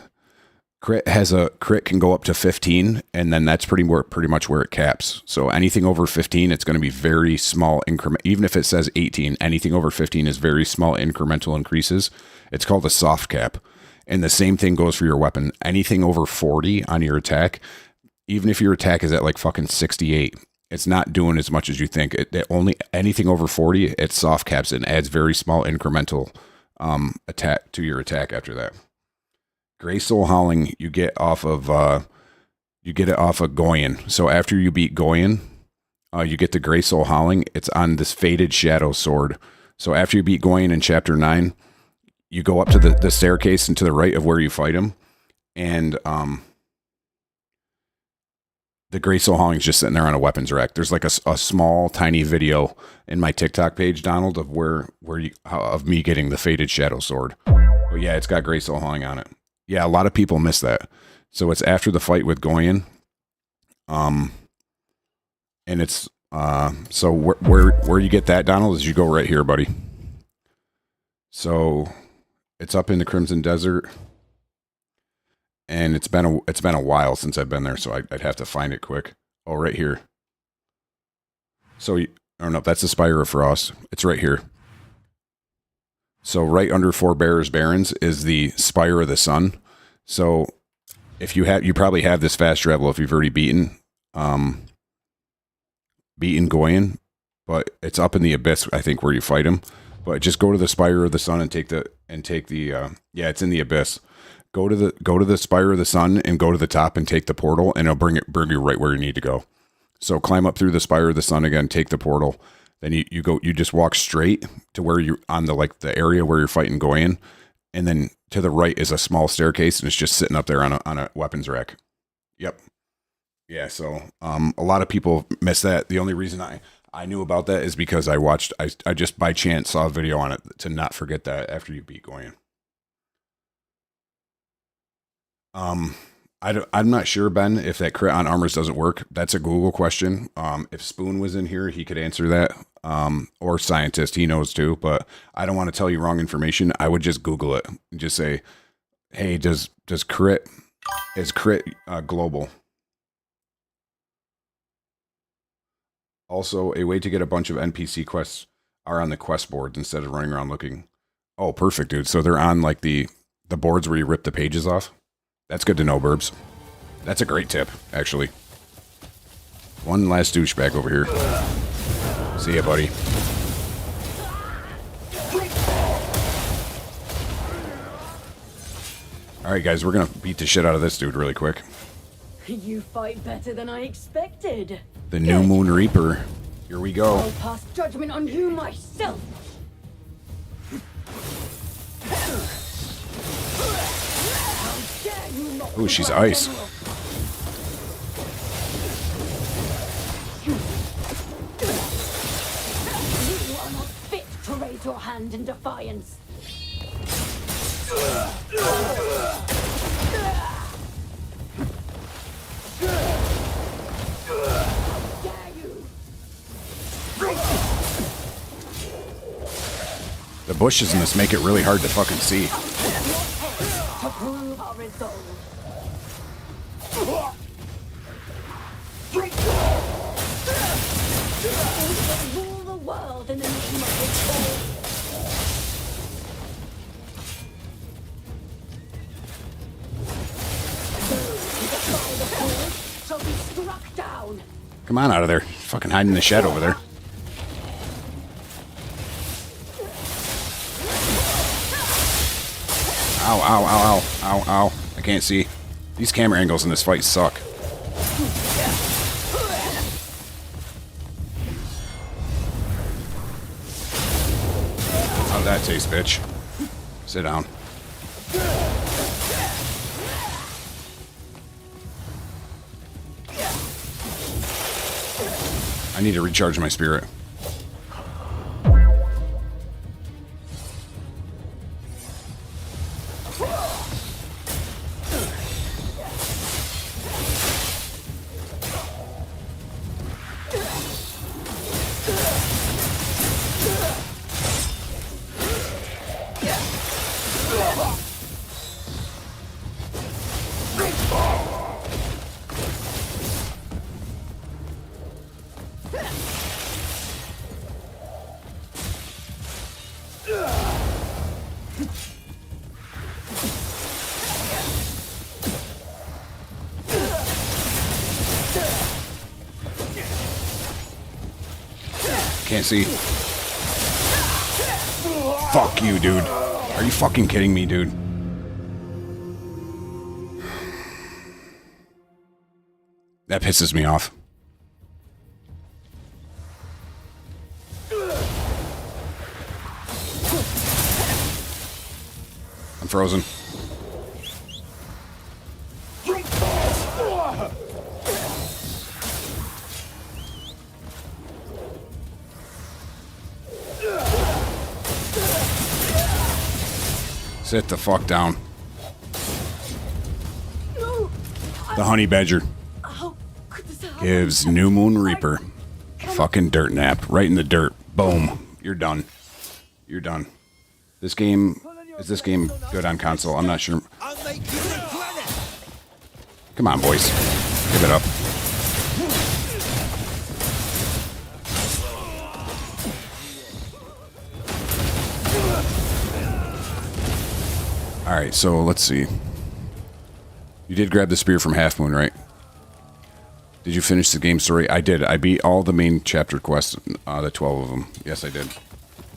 can go up to 15, and then that's pretty much where it caps. So anything over 15, it's going to be very small increment. Even if it says 18, anything over 15 is very small incremental increases. It's called a soft cap. And the same thing goes for your weapon. Anything over 40 on your attack, even if your attack is at like fucking 68, it's not doing as much as you think. It only anything over 40, it soft caps and adds very small incremental attack to your attack after that. Great Soul Hauling, you get it off of Goyen. So after you beat Goyen, you get the Great Soul Hauling. It's on this Faded Shadow sword. So after you beat Goyen in Chapter 9, you go up to the staircase and to the right of where you fight him, and the Great Soul Hauling is just sitting there on a weapons rack. There's like a small, tiny video in my TikTok page, Donald, of of me getting the Faded Shadow sword. But yeah, it's got Great Soul Hauling on it. Yeah, a lot of people miss that. So it's after the fight with Goyen. And it's so where you get that, Donald, is you go right here, buddy. So it's up in the Crimson Desert. And it's been a while since I've been there, so I'd have to find it quick. Oh, right here. So oh no, that's the Spire of Frost. It's right here. So right under Four Bearers Barrens is the Spire of the Sun. So if you probably have this fast travel if you've already beaten Goyen, but it's up in the Abyss, I think, where you fight him. But just go to the Spire of the Sun and take the yeah, it's in the Abyss. Go to the Spire of the Sun and go to the top and take the portal, and it'll bring you right where you need to go. So climb up through the Spire of the Sun again, take the portal. Then you just walk straight to where you on the area where you're fighting Goyen, and then to the right is a small staircase, and it's just sitting up there on a weapons rack. Yep. Yeah. So a lot of people miss that. The only reason I knew about that is because I just by chance saw a video on it to not forget that after you beat Goyen. I'm not sure, Ben, if that crit on armors doesn't work. That's a Google question. If Spoon was in here, he could answer that. Or Scientist, he knows too, but I don't want to tell you wrong information. I would just Google it and just say, hey, is crit global? Also, a way to get a bunch of NPC quests are on the quest boards instead of running around looking. Oh, perfect, dude. So they're on like the boards where you rip the pages off. That's good to know, Burbs. That's a great tip, actually. One last douchebag over here. See ya, buddy. Alright, guys, we're gonna beat the shit out of this dude really quick. You fight better than I expected. The New Moon Reaper. Here we go. I'll pass judgment on you myself. How dare you not Ooh, she's provide ice. general- You are not fit to raise your hand in defiance. The bushes in this make it really hard to fucking see. To prove our resolve. We will rule the world in the name of its Those who defy the force shall be struck down. Come on out of there. Fucking hiding in the shed over there. Ow, ow, ow, ow, ow, ow. I can't see. These camera angles in this fight suck. How'd that taste, bitch? Sit down. I need to recharge my spirit. Can't see. Fuck you, dude. Are you fucking kidding me, dude? That pisses me off. I'm frozen. Sit the fuck down. The honey badger gives New Moon Reaper fucking dirt nap right in the dirt. Boom. You're done. You're done. This game is this game good on console? I'm not sure. Come on, boys. Give it up. All right, so let's see. You did grab the spear from Half Moon, right? Did you finish the game story? I did. I beat all the main chapter quests, the 12 of them. Yes, I did.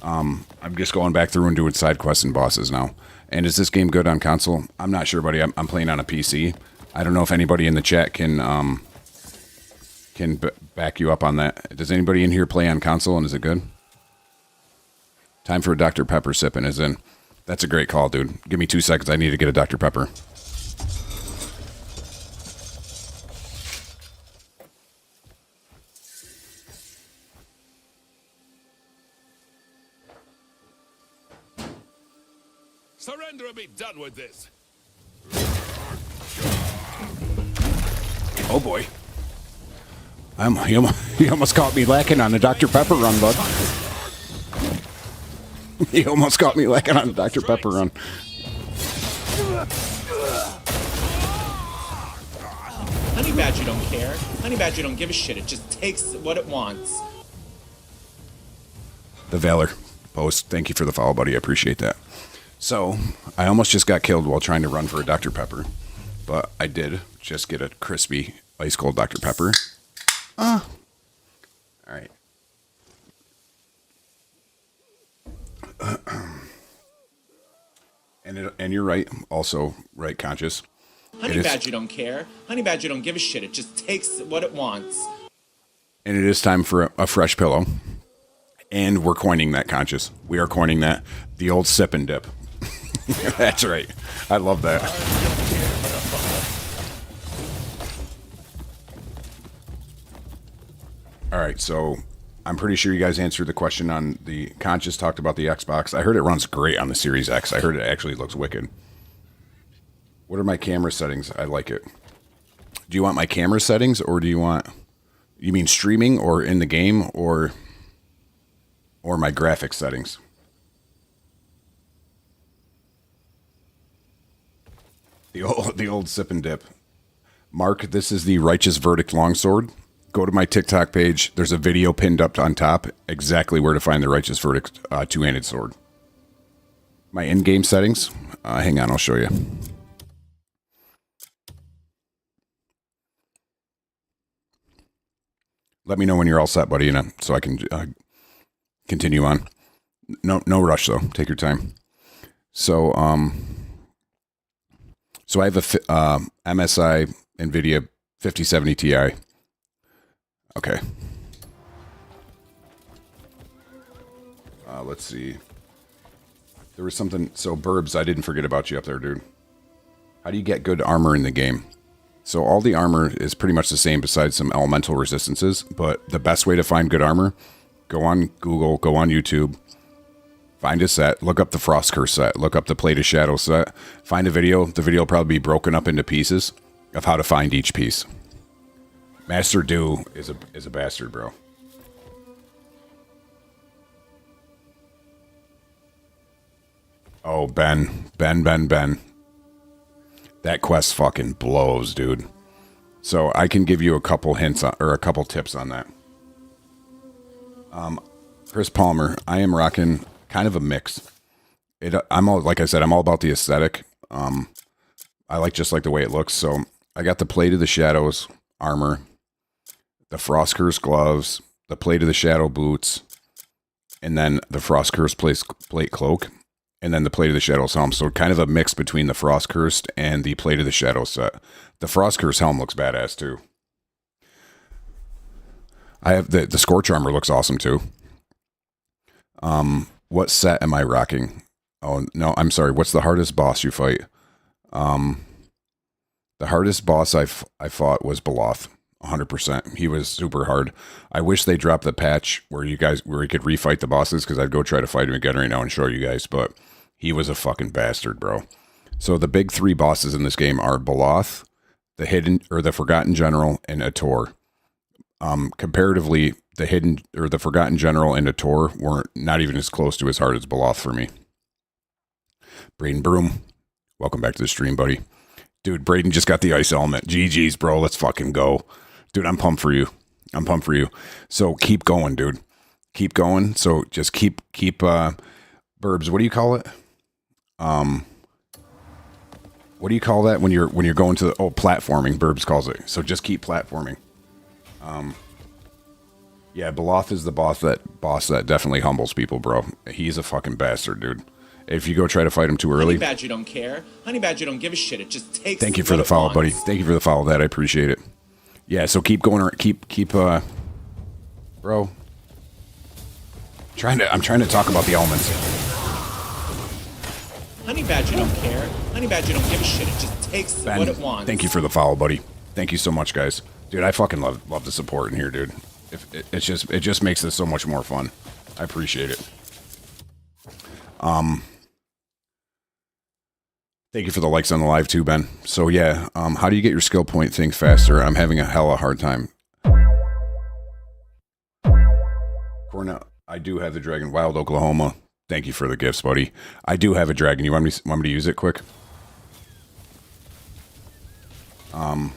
I'm just going back through and doing side quests and bosses now. And is this game good on console? I'm not sure, buddy. I'm playing on a PC. I don't know if anybody in the chat can back you up on that. Does anybody in here play on console, and is it good? Time for a Dr. Pepper sipping is in. That's a great call, dude. Give me 2 seconds. I need to get a Dr. Pepper. Surrender and be done with this. Oh boy. You almost caught me lacking on the Dr. Pepper run, bud. You almost caught me lacking on the Dr. Pepper run. Honey Badger don't care. Honey Badger don't give a shit. It just takes what it wants. The Valor post. Thank you for the follow, buddy. I appreciate that. So, I almost just got killed while trying to run for a Dr. Pepper. But I did just get a crispy, ice cold Dr. Pepper. All right. And you're right, also right, Conscious. Honey Badger don't care. Honey Badger don't give a shit. It just takes what it wants. And it is time for a fresh pillow. And we're coining that, Conscious. We are coining that. The old sip and dip. That's right. I love that. All right, so I'm pretty sure you guys answered the question on the Conscious talked about the Xbox. I heard it runs great on the Series X. I heard it actually looks wicked. What are my camera settings? I like it. Do you want my camera settings or do you want... You mean streaming or in the game or my graphics settings? The old sip and dip. Mark, this is the Righteous Verdict longsword. Go to my TikTok page. There's a video pinned up on top exactly where to find the Righteous Verdict two-handed sword. My in-game settings. Hang on, I'll show you. Let me know when you're all set, buddy, so I can continue on. No rush though. Take your time. So I have a MSI NVIDIA 5070 Ti. Okay. Let's see. There was something. So Burbs, I didn't forget about you up there, dude. How do you get good armor in the game? So all the armor is pretty much the same besides some elemental resistances, but the best way to find good armor, go on Google, go on YouTube, find a set, look up the Frost Curse set, look up the Plate of Shadow set, find a video. The video will probably be broken up into pieces of how to find each piece. Master Do is a bastard, bro. Oh, Ben. That quest fucking blows, dude. So I can give you a couple hints or a couple tips on that. Chris Palmer, I am rocking kind of a mix. Like I said, I'm all about the aesthetic. I just like the way it looks. So I got the Plate of the Shadows armor, the Frost Curse gloves, the Plate of the Shadow boots, and then the Frost Curse plate cloak. And then the Plate of the Shadows helm. So kind of a mix between the Frost Cursed and the Plate of the Shadows set. The Frost Cursed helm looks badass too. I have the Scorch armor looks awesome too. What set am I rocking? Oh no, I'm sorry. What's the hardest boss you fight? The hardest boss I fought was Beloth. 100%. He was super hard. I wish they dropped the patch where you could refight the bosses, because I'd go try to fight him again right now and show you guys, but he was a fucking bastard, bro. So the big three bosses in this game are Beloth, the Forgotten General, and Ator. Comparatively, the Forgotten General and Ator weren't not even as close to as hard as Beloth for me. Braden Broom, welcome back to the stream, buddy. Dude, Braden just got the ice element. GG's, bro. Let's fucking go. Dude, I'm pumped for you. So keep going, dude. Keep going. So just keep Burbs, what do you call it? What do you call that when you're going to platforming, Burbs calls it. So just keep platforming. Yeah, Beloth is the boss that definitely humbles people, bro. He's a fucking bastard, dude. If you go try to fight him too early. Honey Badger don't care. Honey Badger don't give a shit. It just takes. Thank you for the follow, buddy. Thank you for the follow. That I appreciate it. Yeah, so keep going. Keep. Bro. I'm trying to talk about the elements. Honey Badger don't care. Honey Badger don't give a shit. It just takes what it wants. Thank you for the follow, buddy. Thank you so much, guys. Dude, I fucking love the support in here, dude. It just makes this so much more fun. I appreciate it. Thank you for the likes on the live too, Ben. So yeah, how do you get your skill point thing faster? I'm having a hella hard time. Cornell, I do have the dragon. Wild Oklahoma. Thank you for the gifts, buddy. I do have a dragon. You want me to use it quick? I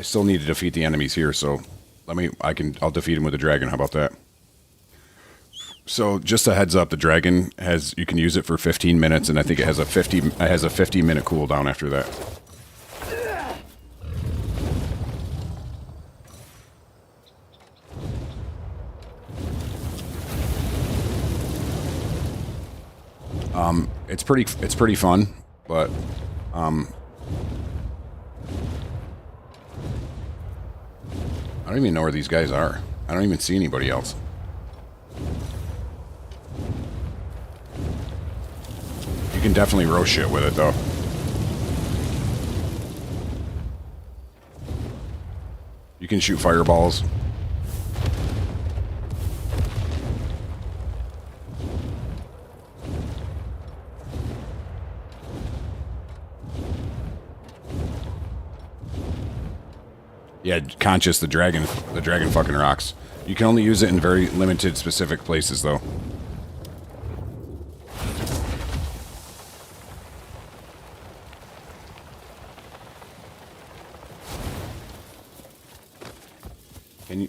still need to defeat the enemies here, so I'll defeat him with a dragon. How about that? So just a heads up, the dragon you can use it for 15 minutes, and I think it has a 50-minute cooldown after that. It's pretty fun. but I don't even know where these guys are. I don't even see anybody else. You can definitely roast shit with it, though. You can shoot fireballs. Yeah, Conscious, the dragon fucking rocks. You can only use it in very limited specific places, though.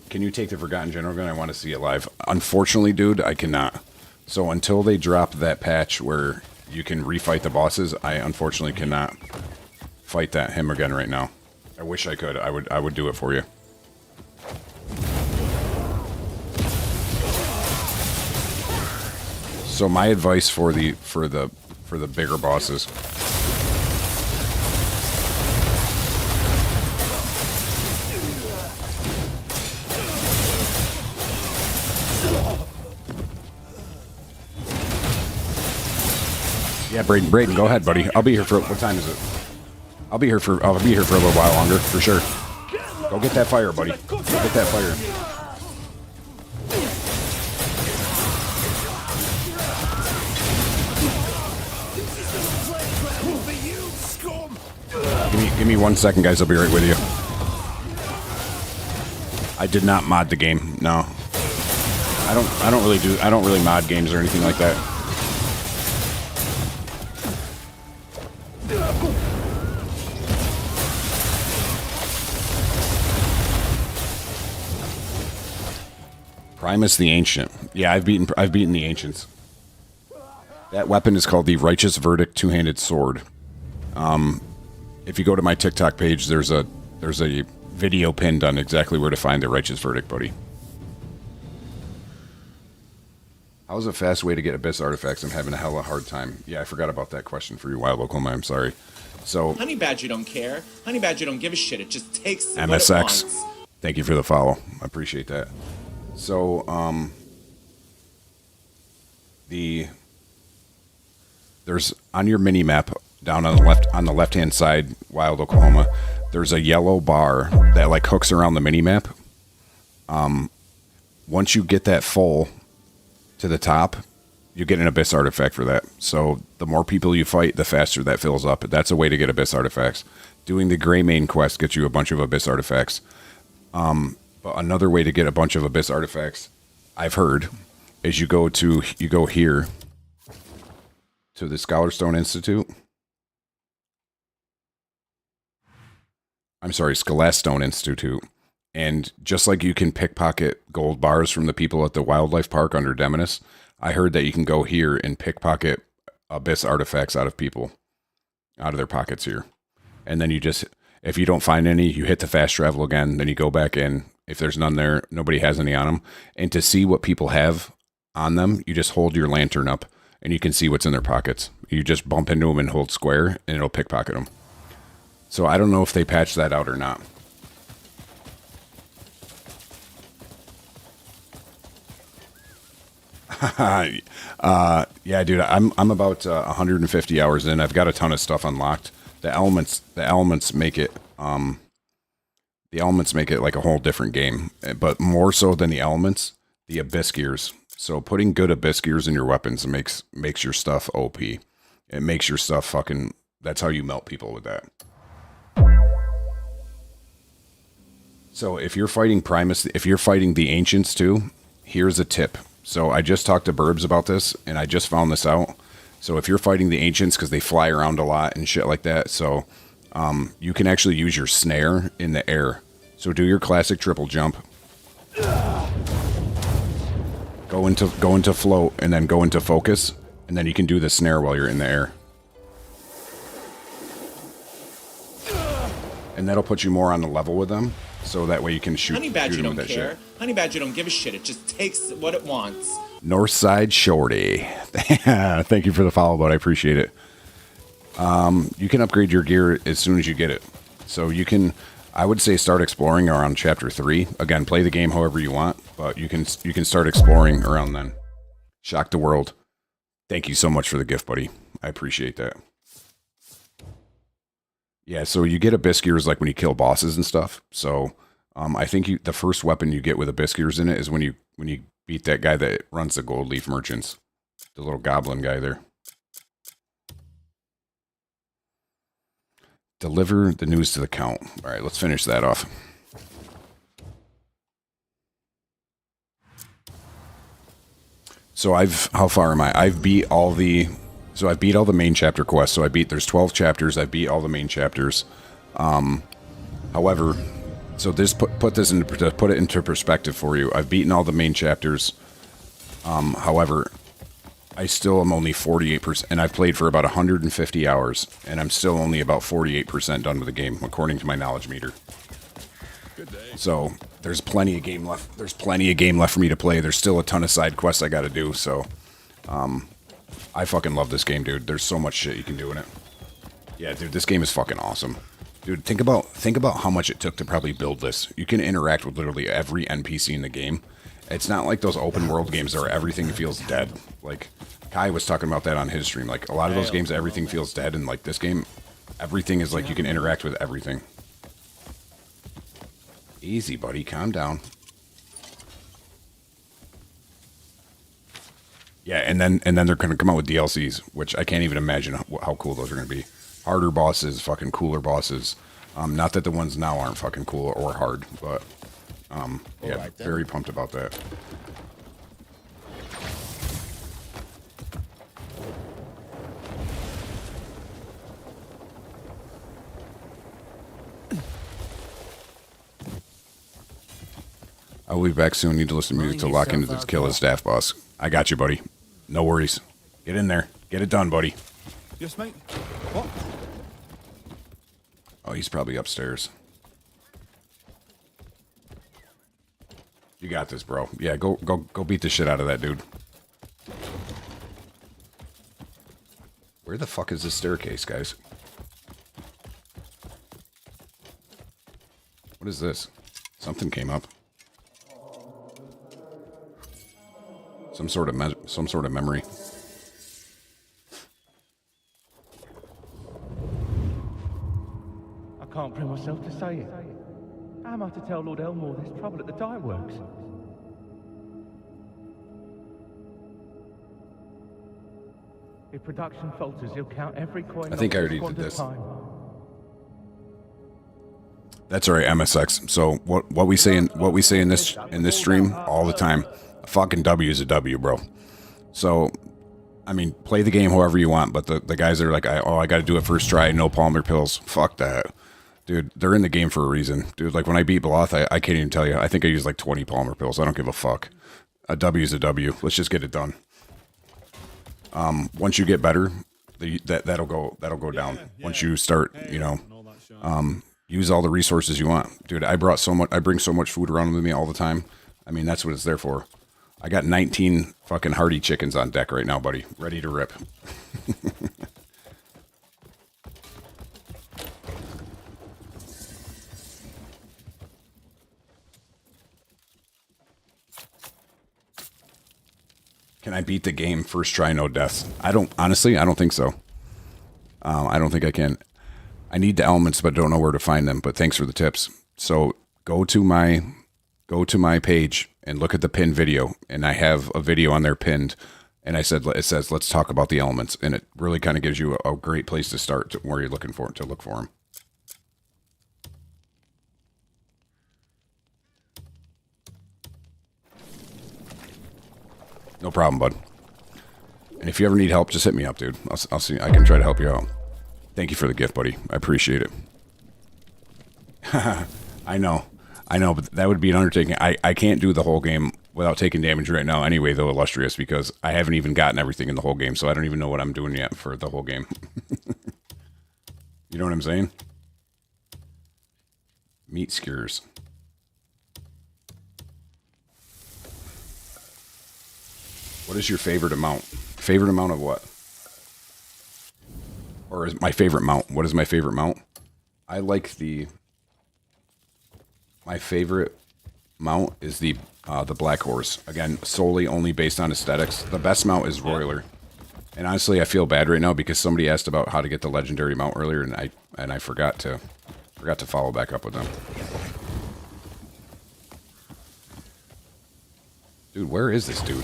Can you take the Forgotten General gun? I want to see it live. Unfortunately, dude, I cannot. So until they drop that patch where you can refight the bosses, I unfortunately cannot fight him again right now. I wish I could. I would do it for you. So my advice for the bigger bosses. Yeah, Brayden, go ahead, buddy. I'll be here for, what time is it? I'll be here for a little while longer, for sure. Go get that fire, buddy. Go get that fire. Give me 1 second, guys. I'll be right with you. I did not mod the game. No. I don't really mod games or anything like that. Primus the Ancient. Yeah, I've beaten the Ancients. That weapon is called the Righteous Verdict Two-Handed Sword. If you go to my TikTok page, there's a video pinned on exactly where to find the Righteous Verdict, buddy. How's a fast way to get Abyss artifacts? I'm having a hella hard time. Yeah, I forgot about that question for you, Wild Oklahoma. I'm sorry. So Honey Badger don't care. Honey Badger don't give a shit. It just takes what it MSX. wants. Thank you for the follow. I appreciate that. So, there's on your mini map down on the left hand side, Wild Oklahoma. There's a yellow bar that like hooks around the mini map. Once you get that full to the top, you get an Abyss artifact for that. So the more people you fight, the faster that fills up. That's a way to get Abyss artifacts. Doing the Greymane quest gets you a bunch of Abyss artifacts. But another way to get a bunch of Abyss artifacts, I've heard, is you go here to the Scholarstone Institute. I'm sorry, Scalastone Institute. And just like you can pickpocket gold bars from the people at the wildlife park under Demonis, I heard that you can go here and pickpocket Abyss artifacts out of people, out of their pockets here. And then you just, if you don't find any, you hit the fast travel again, then you go back in. If there's none there, nobody has any on them. And to see what people have on them, you just hold your lantern up and you can see what's in their pockets. You just bump into them and hold square and it'll pickpocket them. So I don't know if they patched that out or not. Yeah, dude, I'm about 150 hours in. I've got a ton of stuff unlocked. The elements make it like a whole different game, but more so than the elements, the Abyss gears. So putting good Abyss gears in your weapons makes your stuff OP. It makes your stuff fucking, that's how you melt people with that. So if you're fighting Primus, if you're fighting the Ancients too, here's a tip. So I just talked to Burbs about this, and I just found this out. So if you're fighting the Ancients, because they fly around a lot and shit like that, so you can actually use your snare in the air. So do your classic triple jump. Go into float, and then go into focus, and then you can do the snare while you're in the air. And that'll put you more on the level with them, so that way you can shoot. Honey Badger them don't with that care. shit. Honey Badger don't give a shit. It just takes what it wants. Northside Shorty. Thank you for the follow, bud. I appreciate it. You can upgrade your gear as soon as you get it. So you can, I would say, start exploring around chapter 3. Again, play the game however you want, but you can start exploring around then. Shock the world. Thank you so much for the gift, buddy. I appreciate that. Yeah, so you get abyss gears like when you kill bosses and stuff. So I think the first weapon you get with abyss gears in it is when you beat that guy that runs the gold leaf merchants, the little goblin guy there. Deliver the news to the Count. All right, let's finish that off. So how far am I? I've beat all the main chapter quests. So there's 12 chapters. I beat all the main chapters. However, so this put it into perspective for you. I've beaten all the main chapters. However, I still am only 48%, and I've played for about 150 hours, and I'm still only about 48% done with the game, according to my knowledge meter. So there's plenty of game left. There's plenty of game left for me to play. There's still a ton of side quests I got to do. So, I fucking love this game, dude. There's so much shit you can do in it. Yeah, dude, this game is fucking awesome. Dude, think about how much it took to probably build this. You can interact with literally every NPC in the game. It's not like those open world games where everything feels dead. Like, Kai was talking about that on his stream. Like, a lot of those games, everything feels dead, and like this game, everything is like you can interact with everything. Easy, buddy. Calm down. Yeah, and then they're going to come out with DLCs, which I can't even imagine how cool those are going to be. Harder bosses, fucking cooler bosses. Not that the ones now aren't fucking cool or hard, but yeah, right, very pumped about that. I'll be back soon. Need to listen to music to lock into this kill his staff boss. I got you, buddy. No worries. Get in there. Get it done, buddy. Yes, mate. What? Oh, he's probably upstairs. You got this, bro. Yeah, go beat the shit out of that dude. Where the fuck is this staircase, guys? What is this? Something came up. Some sort of memory. I can't bring myself to say it. How am I to tell Lord Elmore there's trouble at the dye works? If production falters, he'll count every coin. I think I already did this. That's all right, MSX. So what we say in this stream all the time, a fucking W is a W, bro. So, I mean, play the game however you want, but the guys that are like, I got to do it first try, no Palmer pills. Fuck that. Dude, they're in the game for a reason. Dude, like when I beat Bloth, I can't even tell you. I think I used like 20 Palmer pills. I don't give a fuck. A W is a W. Let's just get it done. Once you get better, that'll go down. Once you start, use all the resources you want. Dude, I bring so much food around with me all the time. I mean, that's what it's there for. I got 19 fucking hearty chickens on deck right now, buddy. Ready to rip. Can I beat the game first try, no deaths? Honestly, I don't think so. I don't think I can. I need the elements, but don't know where to find them. But thanks for the tips. So go to my page and look at the pinned video, and I have a video on there pinned, and it says let's talk about the elements, and it really kind of gives you a great place to start where you're looking for to look for them. No problem, bud. And if you ever need help, just hit me up, dude. I'll see. I can try to help you out. Thank you for the gift, buddy. I appreciate it. I know, but that would be an undertaking. I can't do the whole game without taking damage right now anyway, though, Illustrious, because I haven't even gotten everything in the whole game, so I don't even know what I'm doing yet for the whole game. You know what I'm saying? Meat skewers. What is your favorite amount? Favorite amount of what? or is my favorite mount. What is my favorite mount? I like my favorite mount is the Black Horse. Again, solely only based on aesthetics. The best mount is Roiler. And honestly, I feel bad right now because somebody asked about how to get the legendary mount earlier, and I forgot to follow back up with them. Dude, where is this dude?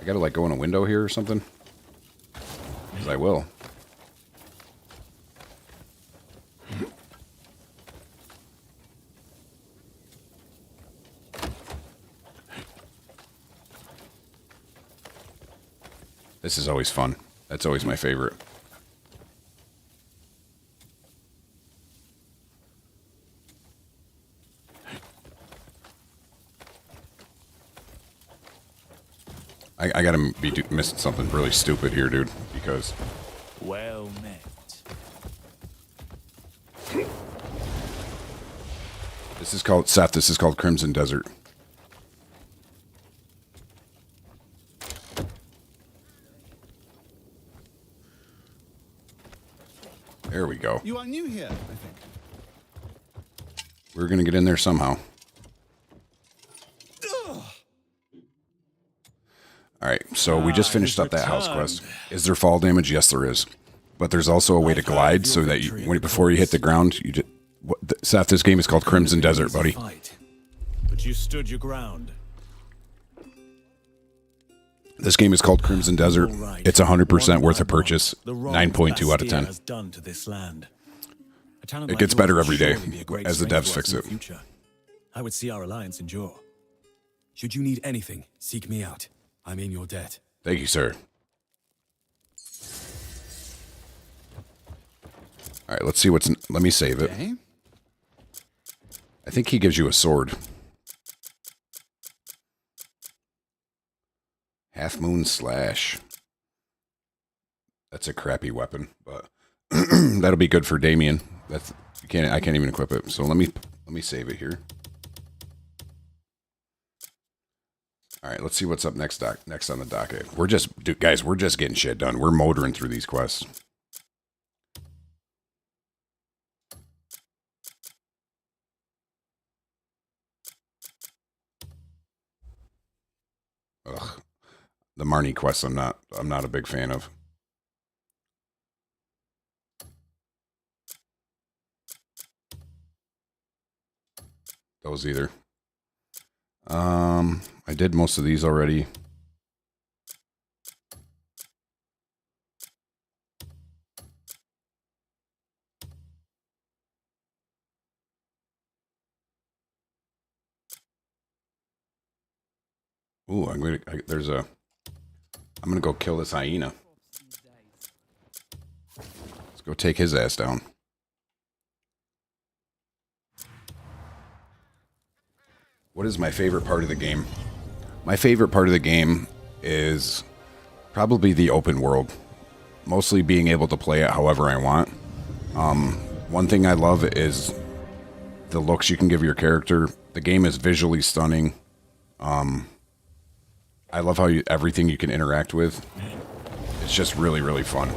I gotta like go in a window here or something? Because I will. This is always fun. That's always my favorite. I gotta be missing something really stupid here, dude, because... Well met. This is called, Seth, this is called Crimson Desert. There we go. You are new here, I think. We're gonna get in there somehow. Alright, so we just finished up that house quest. Is there fall damage? Yes, there is. But there's also a way to glide so that you, before you hit the ground, you just... Seth, this game is called Crimson Desert, buddy. But you stood your ground. This game is called Crimson Desert. It's 100% worth a purchase. 9.2 out of 10. It gets better every day as the devs fix it. I would see our alliance endure. Should you need anything, seek me out. I'm in your debt. Thank you, sir. All right, let's see what's... Let me save it. I think he gives you a sword. Half Moon Slash. That's a crappy weapon, but that'll be good for Damien. That's I can't even equip it. So let me save it here. All right, let's see what's up next on the docket. Guys, we're just getting shit done. We're motoring through these quests. Ugh. The Marnie quests I'm not a big fan of. Those either. I did most of these already. Ooh, I'm gonna go kill this hyena. Let's go take his ass down. What is my favorite part of the game? My favorite part of the game is probably the open world. Mostly being able to play it however I want. One thing I love is the looks you can give your character. The game is visually stunning. I love how everything you can interact with. It's just really, really fun.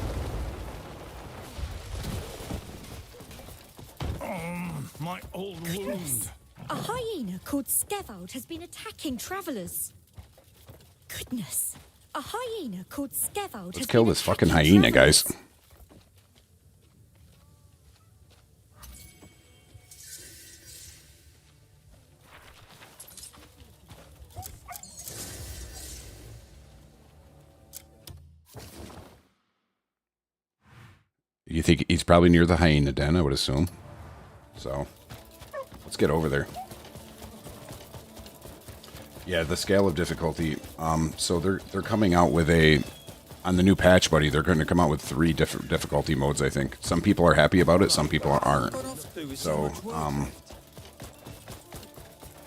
My old wound. A hyena called Skevold has been attacking travelers. Goodness. A hyena called Skevold Let's kill this fucking hyena, guys. You think he's probably near the hyena den, I would assume. So, let's get over there. Yeah, the scale of difficulty. So they're coming out with on the new patch, buddy. They're going to come out with 3 different difficulty modes. I think some people are happy about it, some people aren't. So,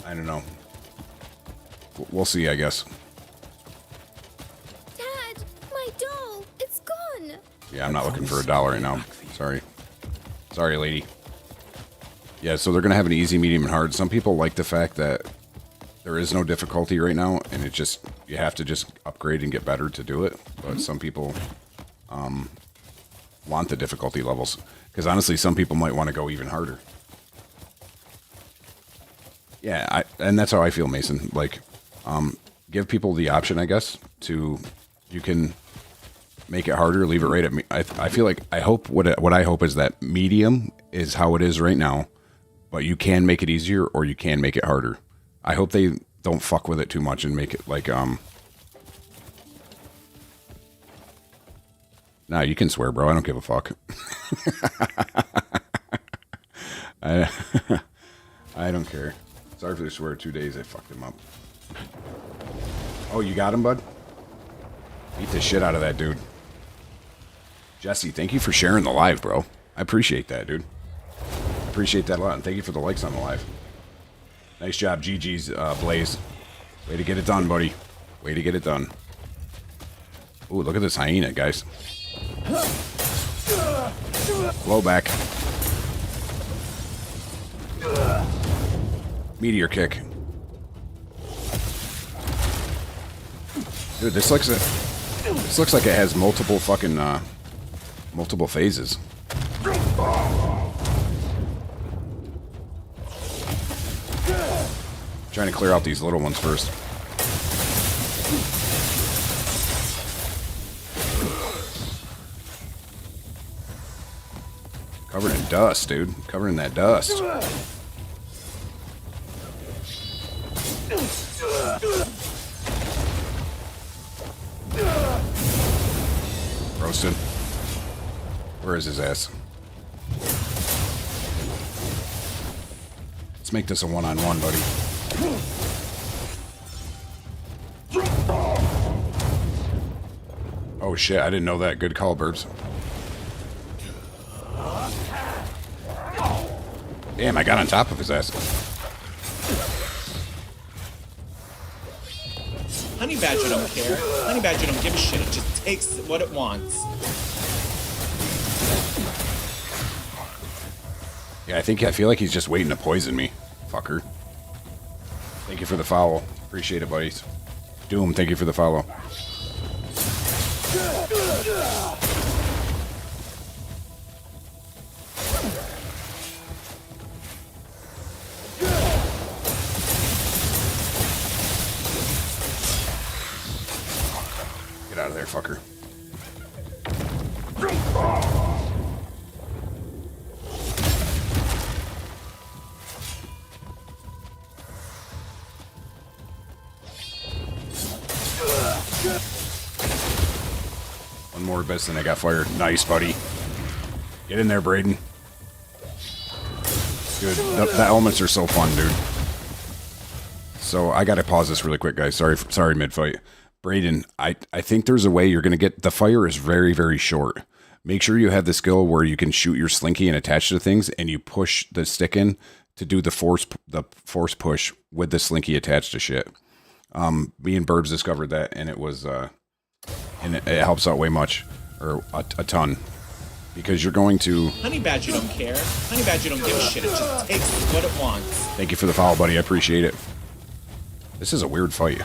I don't know. We'll see, I guess. Dad, my doll, it's gone. Yeah, I'm not looking for $1 right now. Sorry, lady. Yeah, so they're going to have an easy, medium, and hard. Some people like the fact that there is no difficulty right now, and it just, you have to just upgrade and get better to do it. But some people want the difficulty levels, because honestly, some people might want to go even harder. Yeah, and that's how I feel, Mason. Like, give people the option, I guess, to, you can make it harder, leave it right at me. I feel like, I hope, what I hope is that medium is how it is right now, but you can make it easier or you can make it harder. I hope they don't fuck with it too much and make it like, nah, you can swear, bro. I don't give a fuck. I don't care. Sorry for the swear 2 days. I fucked him up. Oh, you got him, bud? Beat the shit out of that dude. Jesse, thank you for sharing the live, bro. I appreciate that, dude. Appreciate that a lot. And thank you for the likes on the live. Nice job, GG's Blaze. Way to get it done, buddy. Way to get it done. Ooh, look at this hyena, guys. Blow back. Meteor kick. Dude, this looks like it has multiple fucking multiple phases. Trying to clear out these little ones first. Covered in dust, dude. Covered in that dust. Roasted. Where is his ass? Let's make this a one-on-one, buddy. Oh shit, I didn't know that. Good call, Burbs. Damn, I got on top of his ass. Honey Badger don't care. Honey Badger don't give a shit. It just takes what it wants. Yeah, I feel like he's just waiting to poison me. Fucker. Thank you for the follow. Appreciate it, buddies. Doom, thank you for the follow. Get out of there, fucker. One more best than I got fired. Nice, buddy. Get in there, Braden. Dude, the elements are so fun, dude. So I gotta pause this really quick, guys. Sorry, mid-fight. Braden, I think there's a way you're gonna get... The fire is very, very short. Make sure you have the skill where you can shoot your slinky and attach to things, and you push the stick in to do the force push with the slinky attached to shit. Me and Burbs discovered that, and it was... and it helps out way much, or a ton, because you're going to... Honey Badger don't care. Honey Badger don't give a shit. It just takes what it wants. Thank you for the follow, buddy. I appreciate it. This is a weird fight.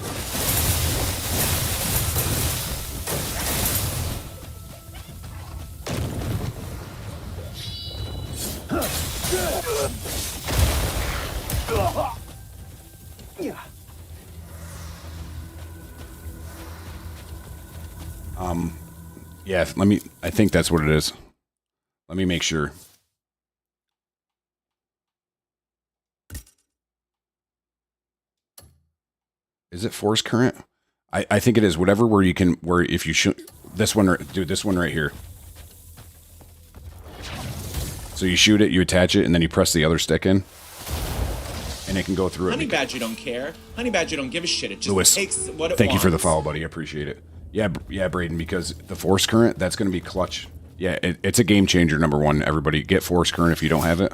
Yeah, I think that's what it is. Let me make sure. Is it force current? I think it is. Whatever where you can, where if you shoot this one, dude, this one right here. So you shoot it, you attach it, and then you press the other stick in. And it can go through it. Honey Badger don't care. Honey Badger don't give a shit. It just Lewis, takes what it wants. thank you for the follow, buddy. I appreciate it. Yeah, Braden, because the force current, that's going to be clutch. Yeah, it's a game changer, number one. Everybody get force current if you don't have it.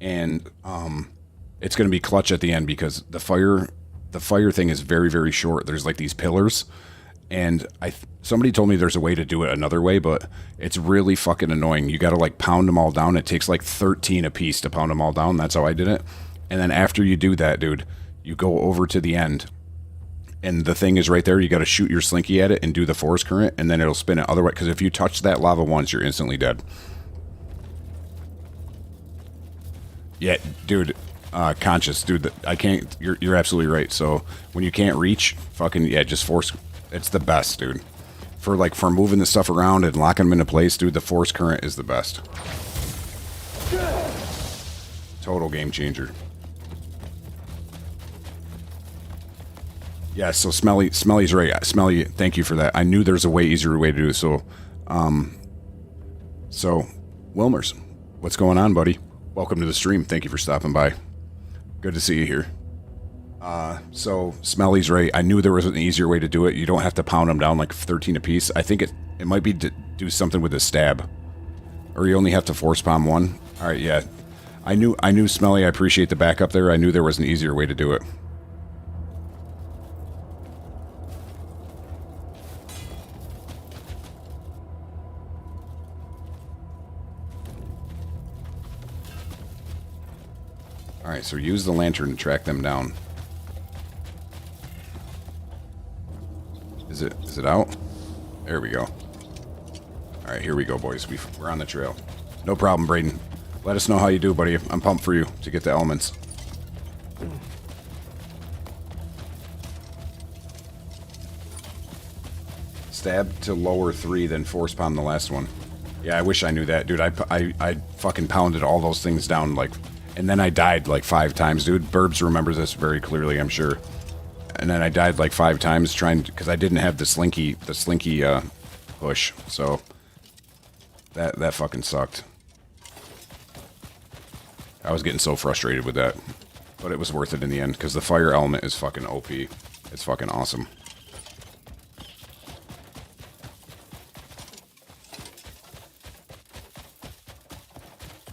And it's going to be clutch at the end because the fire thing is very, very short. There's like these pillars. And somebody told me there's a way to do it another way, but it's really fucking annoying. You got to like pound them all down. It takes like 13 a piece to pound them all down. That's how I did it. And then after you do that, dude, you go over to the end, and the thing is right there. You got to shoot your slinky at it and do the force current, and then it'll spin it. Otherwise, because if you touch that lava once, you're instantly dead. Yeah, dude, conscious, dude. I can't. You're absolutely right. So when you can't reach, fucking yeah, just force. It's the best, dude. For moving the stuff around and locking them into place, dude. The force current is the best. Total game changer. Yeah, so Smelly's right. Smelly, thank you for that. I knew there's a way easier way to do it. So, Wilmers, what's going on, buddy? Welcome to the stream. Thank you for stopping by. Good to see you here. So Smelly's right. I knew there was an easier way to do it. You don't have to pound them down like 13 apiece. I think it might be to do something with a stab, or you only have to force palm one. All right, yeah. I knew Smelly. I appreciate the backup there. I knew there was an easier way to do it. Alright, so use the lantern to track them down. Is it out? There we go. Alright, here we go, boys. We're on the trail. No problem, Braden. Let us know how you do, buddy. I'm pumped for you to get the elements. Stab to lower 3, then force palm the last one. Yeah, I wish I knew that, dude. I fucking pounded all those things down, like... And then I died like 5 times, dude. Burbs remembers this very clearly, I'm sure. And then I died like 5 times trying... Because I didn't have the slinky push, so... That fucking sucked. I was getting so frustrated with that. But it was worth it in the end, because the fire element is fucking OP. It's fucking awesome.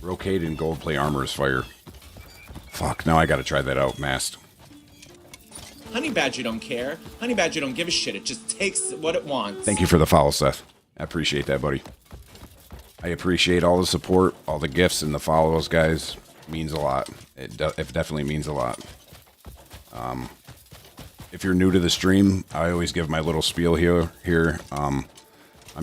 Brocade and gold plate armor is fire. Fuck, now I gotta try that out, masked. Honey Badger don't care. Honey Badger don't give a shit. It just takes what it wants. Thank you for the follow, Seth. I appreciate that, buddy. I appreciate all the support, all the gifts, and the follows, guys. Means a lot. It definitely means a lot. If you're new to the stream, I always give my little spiel here. I'm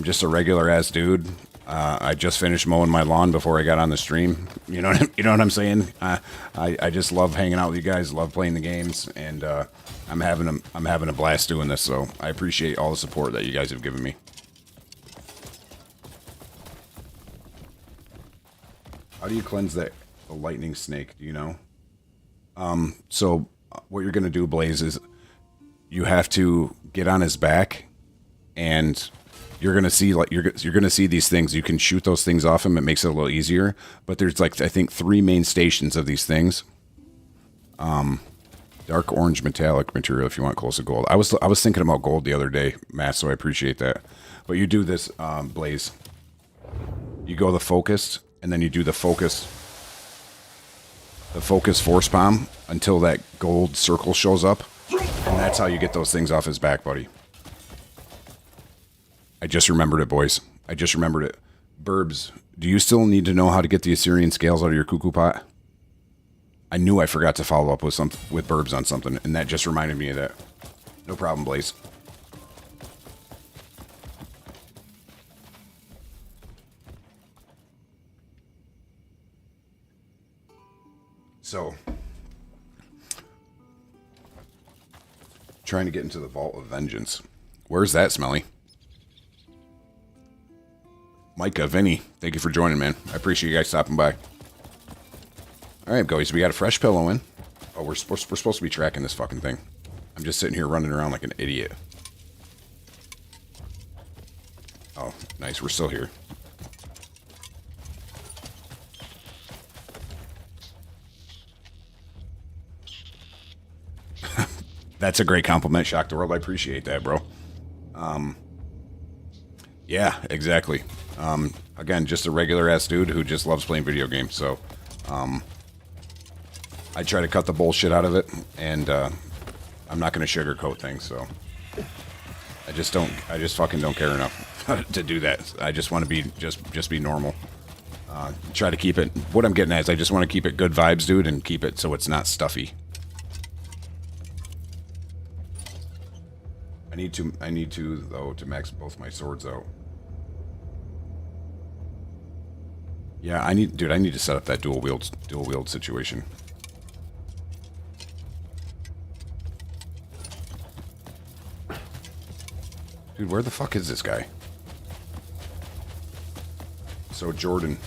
just a regular-ass dude. I just finished mowing my lawn before I got on the stream. You know what I'm saying? I just love hanging out with you guys, love playing the games, and I'm having a blast doing this. So I appreciate all the support that you guys have given me. How do you cleanse the lightning snake? Do you know? So what you're gonna do, Blaze, is you have to get on his back, and you're gonna see you're gonna see these things. You can shoot those things off him. It makes it a little easier. But there's like I think 3 main stations of these things. Dark orange metallic material if you want close to gold. I was thinking about gold the other day, Matt. So I appreciate that. But you do this, Blaze. You go the focused, and then you do the focus force palm until that gold circle shows up, and that's how you get those things off his back, buddy. I just remembered it, boys. I just remembered it. Burbs, do you still need to know how to get the Assyrian scales out of your cuckoo pot? I knew I forgot to follow up with Burbs on something, and that just reminded me of that. No problem, Blaze. So, trying to get into the Vault of Vengeance. Where's that, Smelly? Micah, Vinny, thank you for joining, man. I appreciate you guys stopping by. All right, guys, we got a fresh pillow in. Oh, we're supposed to be tracking this fucking thing. I'm just sitting here running around like an idiot. Oh, nice. We're still here. That's a great compliment, Shock the World. I appreciate that, bro. Yeah, exactly. Again, just a regular-ass dude who just loves playing video games. So, I try to cut the bullshit out of it, and I'm not going to sugarcoat things. So, I just fucking don't care enough to do that. I just want to be just be normal. Try to keep it. What I'm getting at is I just want to keep it good vibes, dude, and keep it so it's not stuffy. need to though to max both my swords out. Yeah, I need to set up that dual wield situation. Dude, where the fuck is this guy? So Jordan,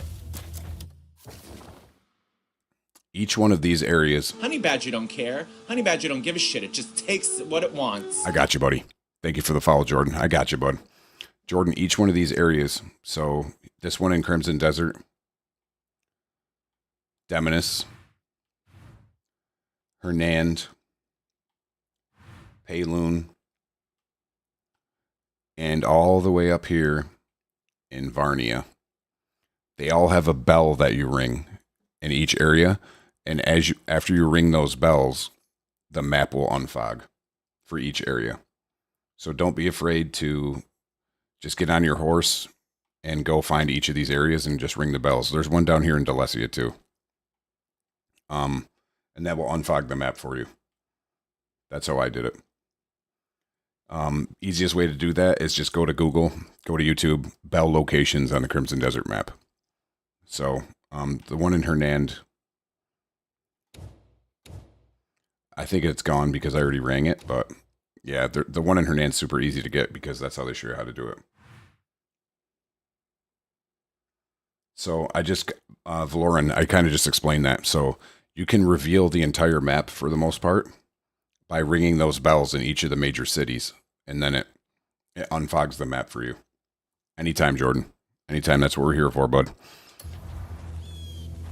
each one of these areas. Honey Badger don't care. Honey Badger don't give a shit. It just takes what it wants. I got you, buddy. Thank you for the follow, Jordan. I got you, bud. Jordan, each one of these areas. So this one in Crimson Desert, Demonis, Hernand, Payloon, and all the way up here in Varnia. They all have a bell that you ring in each area, and after you ring those bells, the map will unfog for each area. So don't be afraid to just get on your horse and go find each of these areas and just ring the bells. There's one down here in Delecia too. And that will unfog the map for you. That's how I did it. Easiest way to do that is just go to Google, go to YouTube, bell locations on the Crimson Desert map. So, the one in Hernand, I think it's gone because I already rang it, but yeah, the one in Hernand's super easy to get because that's how they show you how to do it. So I just, Valoran, I kind of just explained that. So you can reveal the entire map for the most part by ringing those bells in each of the major cities, and then it unfogs the map for you. Anytime, Jordan. Anytime, that's what we're here for, bud.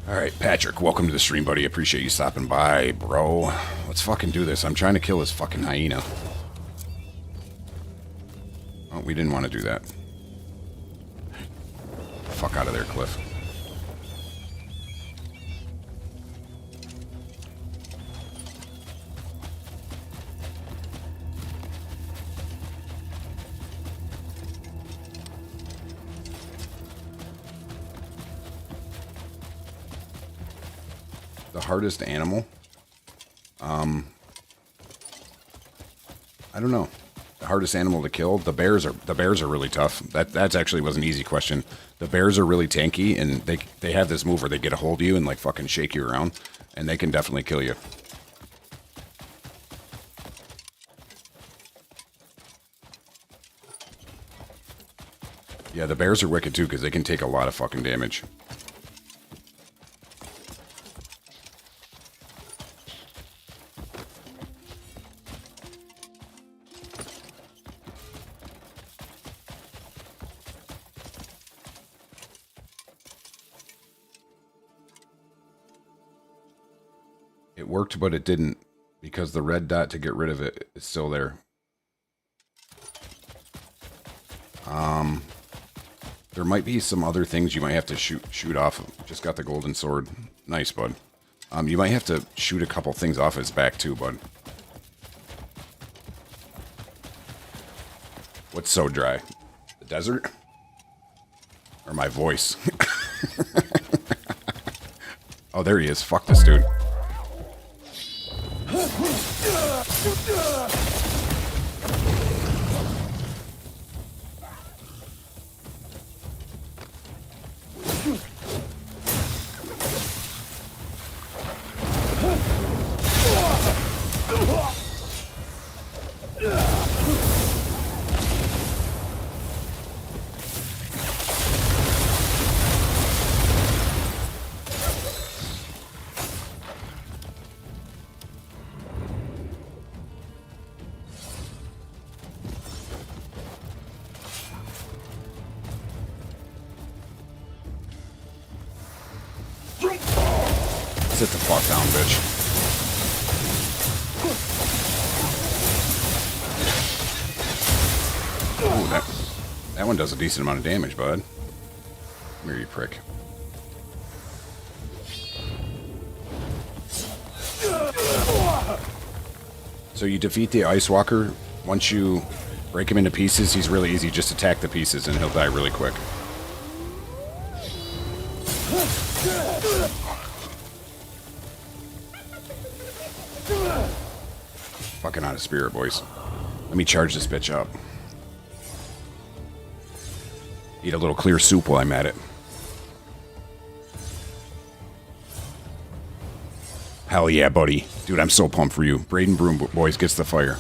All right, Patrick, welcome to the stream, buddy. Appreciate you stopping by, bro. Let's fucking do this. I'm trying to kill this fucking hyena. Oh, we didn't want to do that. Fuck out of there, Cliff. The hardest animal? I don't know. The hardest animal to kill? The bears are really tough. That's actually was an easy question. The bears are really tanky, and they have this move where they get a hold of you and like fucking shake you around, and they can definitely kill you. Yeah, the bears are wicked too because they can take a lot of fucking damage. It worked, but it didn't, because the red dot to get rid of it is still there. There might be some other things you might have to shoot off. Just got the golden sword. Nice, bud. You might have to shoot a couple things off his back too, bud. What's so dry? The desert? Or my voice? Oh, there he is. Fuck this dude. Sit the fuck down, bitch. Ooh, that one does a decent amount of damage, bud. Come here, you prick. So you defeat the Ice Walker. Once you break him into pieces, he's really easy. Just attack the pieces and he'll die really quick. Fucking out of spirit, boys. Let me charge this bitch up. Eat a little clear soup while I'm at it. Hell yeah, buddy. Dude, I'm so pumped for you. Braden Broom Boys gets the fire.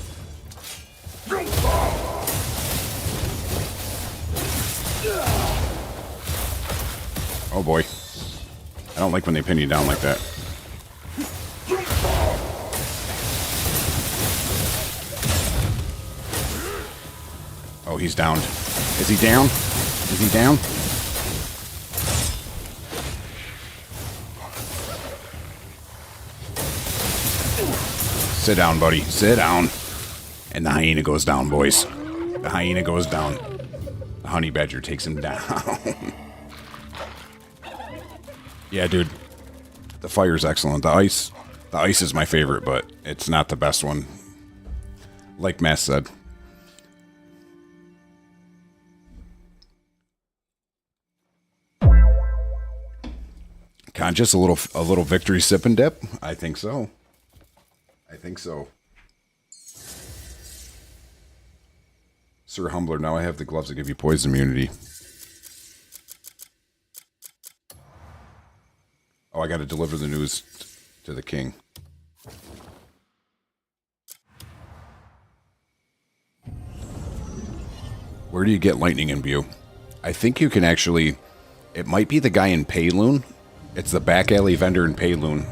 Oh boy. I don't like when they pin you down like that. Oh, he's down. Is he down? Is he down? Sit down, buddy. Sit down. And the hyena goes down, boys. The hyena goes down. The honey badger takes him down. Yeah, dude. The fire's excellent. The ice is my favorite, but it's not the best one. Like Mass said. Conscious, a little victory sip and dip? I think so. I think so. Sir Humbler, now I have the gloves that give you poison immunity. Oh, I got to deliver the news to the king. Where do you get lightning imbue? I think you can actually... It might be the guy in Payloon. It's the back alley vendor in Payloon.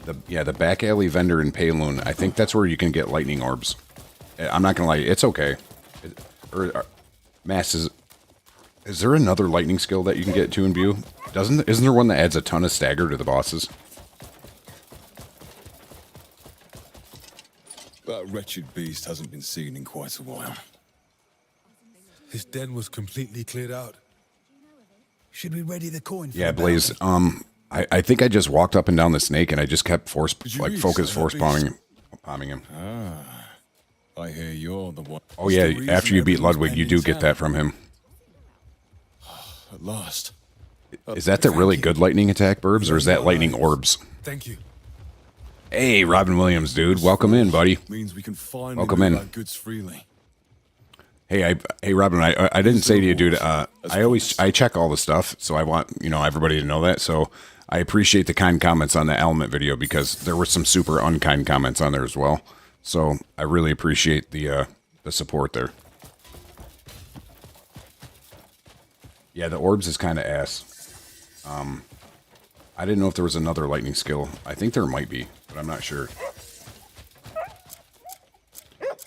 The back alley vendor in Payloon. I think that's where you can get lightning orbs. I'm not gonna lie, it's okay. Mass, is there another lightning skill that you can get to imbue? Isn't there one that adds a ton of stagger to the bosses? That wretched beast hasn't been seen in quite a while. His den was completely cleared out. Should we ready the coin? Yeah, Blaze. I think I just walked up and down the snake, and I just kept force palming him. Ah, I hear you're the one. Oh yeah, after you beat Ludwig, you do get that from him. At last. Is that the really good lightning attack, Burbs, or is that lightning orbs? Thank you. Hey, Robin Williams, dude, welcome in, buddy. Means we can finally welcome in. Goods freely. Hey, Robin, I didn't say to you, dude. I check all the stuff, so I want everybody to know that. So I appreciate the kind comments on the element video because there were some super unkind comments on there as well. So I really appreciate the support there. Yeah, the orbs is kind of ass. I didn't know if there was another lightning skill. I think there might be, but I'm not sure.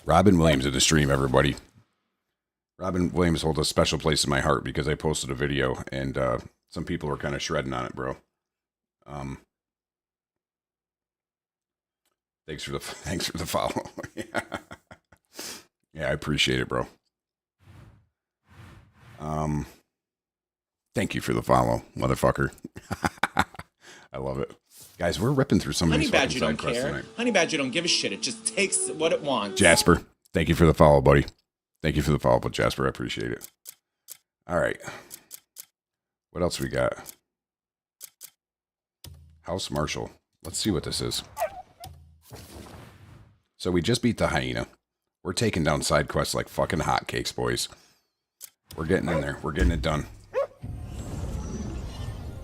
Robin Williams in the stream, everybody. Robin Williams holds a special place in my heart because I posted a video and some people were kind of shredding on it, bro. Thanks for the follow. Yeah, I appreciate it, bro. Thank you for the follow, motherfucker. I love it. Guys, we're ripping through some of these fucking side quests tonight. Honey Badger don't give a shit. It just takes what it wants. Jasper, thank you for the follow, buddy. Thank you for the follow, but Jasper, I appreciate it. All right. What else we got? House Marshal. Let's see what this is. So we just beat the hyena. We're taking down side quests like fucking hotcakes, boys. We're getting in there. We're getting it done.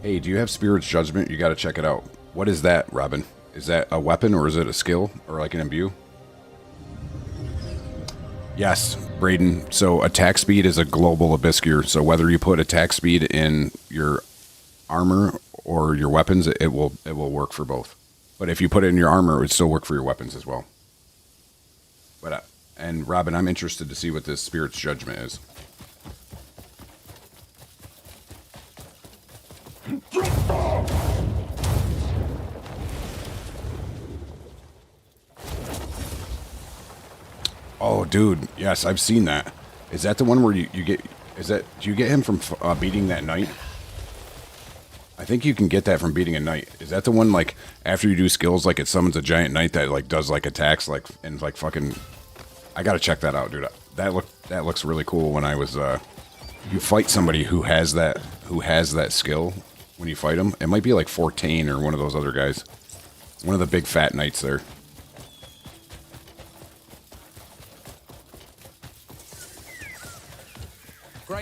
Hey, do you have Spirit's Judgment? You got to check it out. What is that, Robin? Is that a weapon or is it a skill or like an imbue? Yes, Braden. So attack speed is a global Abyssgear. So whether you put attack speed in your armor or your weapons, it will work for both. But if you put it in your armor, it would still work for your weapons as well. But and Robin, I'm interested to see what this Spirit's Judgment is. Oh, dude. Yes, I've seen that. Is that the one where you get... do you get him from beating that knight? I think you can get that from beating a knight. Is that the one, like, after you do skills, like, it summons a giant knight that, like, does, like, attacks, like, and, like, fucking... I gotta check that out, dude. That looks really cool when I was, you fight somebody who has that skill when you fight him. It might be, like, Fortain or one of those other guys. One of the big fat knights there.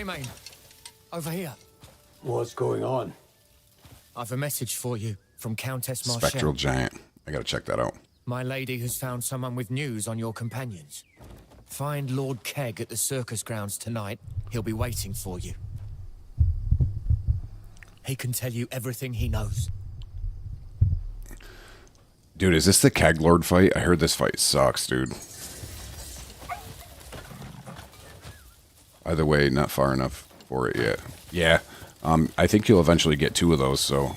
Quatermain, over here. What's going on? I've a message for you from Countess Marchel. Spectral giant. I gotta check that out. My lady has found someone with news on your companions. Find Lord Keg at the circus grounds tonight. He'll be waiting for you. He can tell you everything he knows. Dude, is this the Keg Lord fight? I heard this fight sucks, dude. Either way, not far enough for it yet. Yeah, I think you'll eventually get 2 of those, so...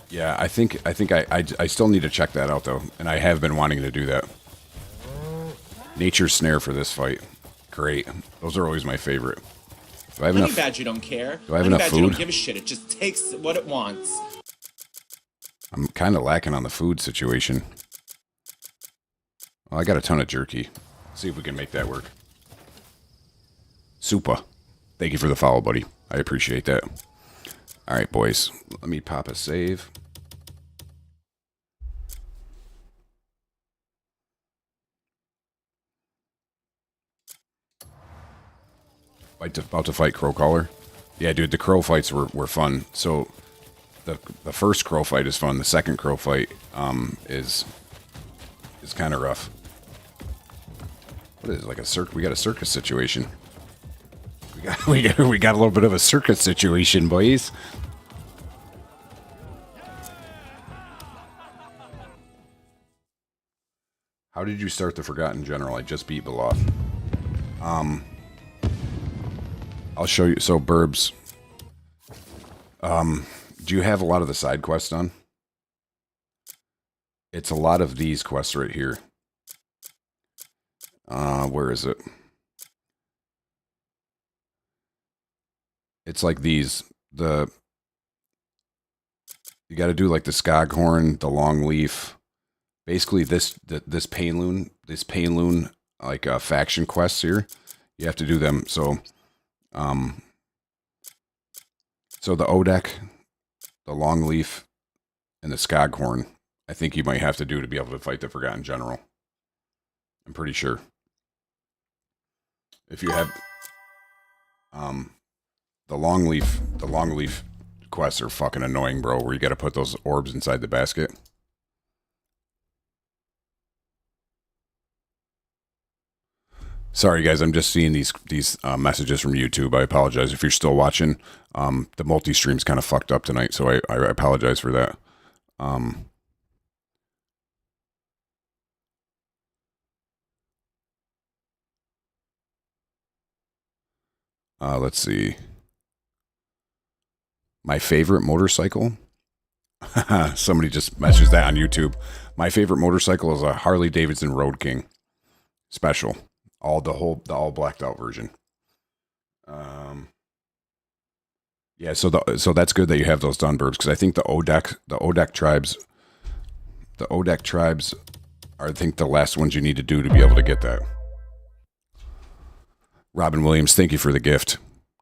yeah, I think I still need to check that out, though. And I have been wanting to do that. Nature's Snare for this fight. Great. Those are always my favorite. Do I have Honey enough? Badger don't care. Do I have Honey enough Badger food? don't give a shit. It just takes what it wants. I'm kind of lacking on the food situation. Well, I got a ton of jerky. See if we can make that work. Supa. Thank you for the follow, buddy. I appreciate that. All right, boys. Let me pop a save. About to fight Crowcaller. Yeah, dude, the crow fights were fun. So the first crow fight is fun. The second crow fight is kind of rough. What is it, like a we got a circus situation. We got a little bit of a circus situation, boys. How did you start the Forgotten General? I just beat Beloth. I'll show you. So, Burbs, do you have a lot of the side quests done? It's a lot of these quests right here. Where is it? It's like these. You got to do like the Skoghorn, the Longleaf. Basically, this Painloon, like faction quests here. You have to do them. So the Odek, the Longleaf, and the Skoghorn, I think you might have to do to be able to fight the Forgotten General. I'm pretty sure. If you have the Longleaf quests are fucking annoying, bro, where you got to put those orbs inside the basket. Sorry, guys, I'm just seeing these messages from YouTube. I apologize if you're still watching. The multi-stream's kind of fucked up tonight, so I apologize for that. Let's see. My favorite motorcycle? Somebody just messaged that on YouTube. My favorite motorcycle is a Harley Davidson Road King Special. The all blacked out version. Yeah, so that's good that you have those done, Burbs, because I think the Odek tribes are, I think, the last ones you need to do to be able to get that. Robin Williams, thank you for the gift.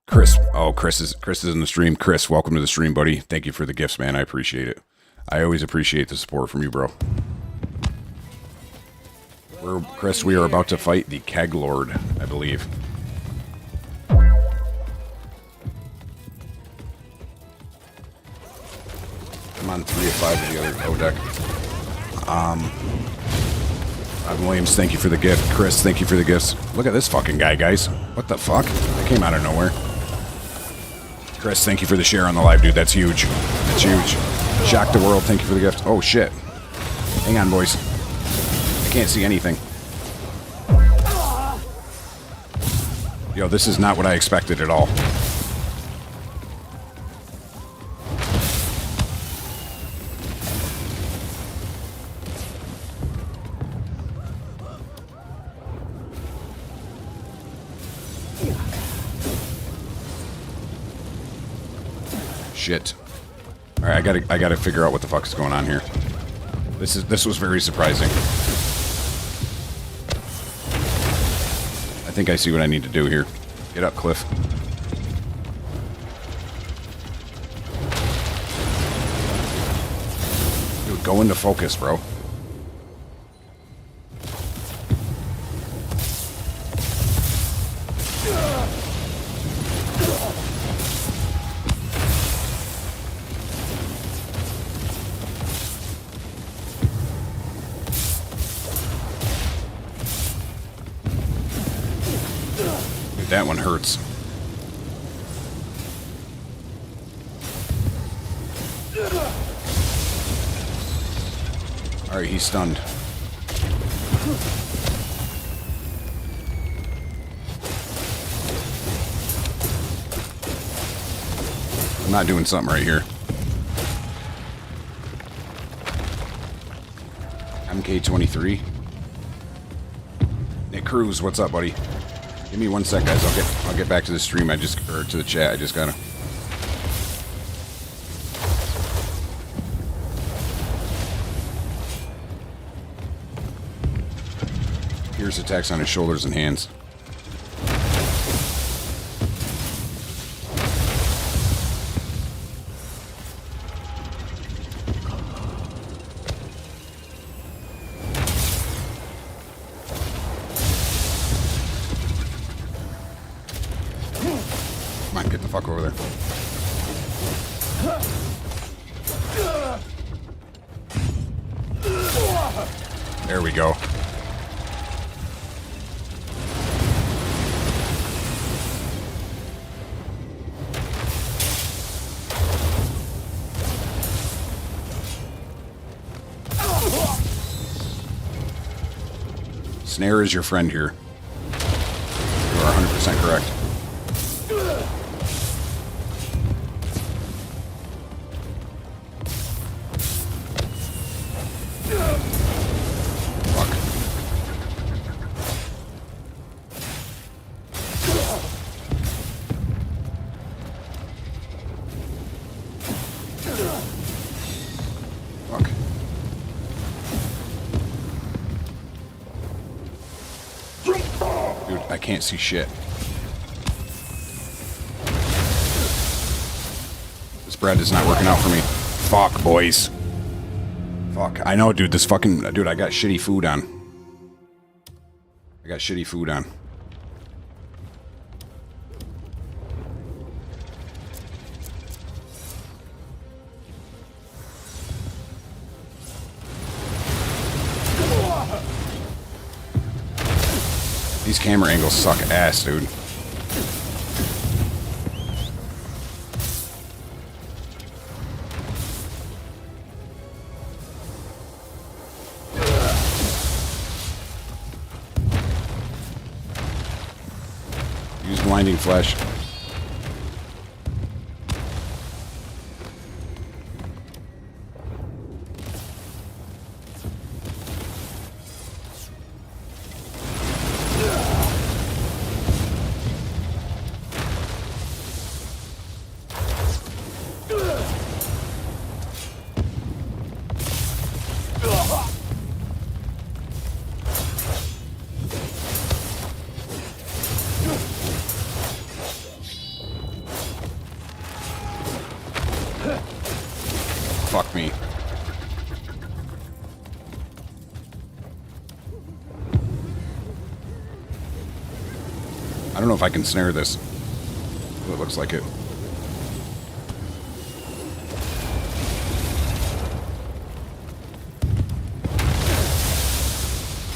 Chris is in the stream. Chris, welcome to the stream, buddy. Thank you for the gifts, man. I appreciate it. I always appreciate the support from you, bro. Chris, we are about to fight the Keg Lord, I believe. Come on, 3 of 5 of the other Odek. Robin Williams, thank you for the gift. Chris, thank you for the gifts. Look at this fucking guy, guys. What the fuck? That came out of nowhere. Chris, thank you for the share on the live, dude. That's huge. That's huge. Shock the world, thank you for the gift. Oh, shit. Hang on, boys. I can't see anything. Yo, this is not what I expected at all. Shit. All right, I gotta figure out what the fuck is going on here. This was very surprising. I think I see what I need to do here. Get up, Cliff. Dude, go into focus, bro. one hurts. All right, he's stunned. I'm not doing something right here. MK23. Nick Cruz, what's up, buddy? Give me 1 sec, guys. I'll get back to the stream. Or to the chat. I just gotta. Here's attacks on his shoulders and hands. Come on, get the fuck over there. There we go. Snare is your friend here. You are 100% correct. I can't see shit. This bread is not working out for me. Fuck, boys. Fuck. I know, dude. This fucking... Dude, I got shitty food on. I got shitty food on. These camera angles suck ass, dude. Use blinding flash. Fuck me. I don't know if I can snare this. It looks like it.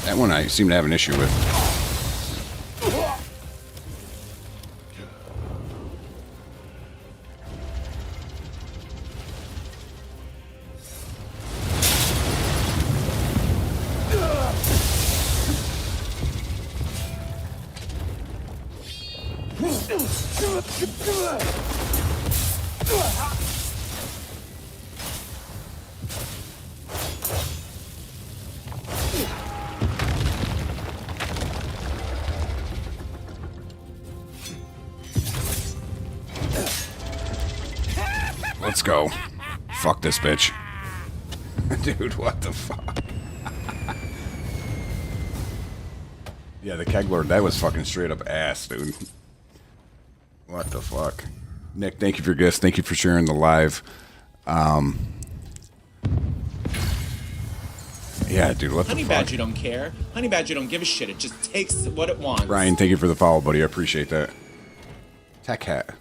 That one I seem to have an issue with. Let's go. Fuck this bitch. Dude, what the fuck? Yeah, the Keglord, that was fucking straight up ass, dude. What the fuck? Nick, thank you for your gifts. Thank you for sharing the live. Yeah, dude, what the Honey fuck? Badger don't care. Honey Badger don't give a shit. It just takes what it wants. Ryan, thank you for the follow, buddy. I appreciate that. Tech hat.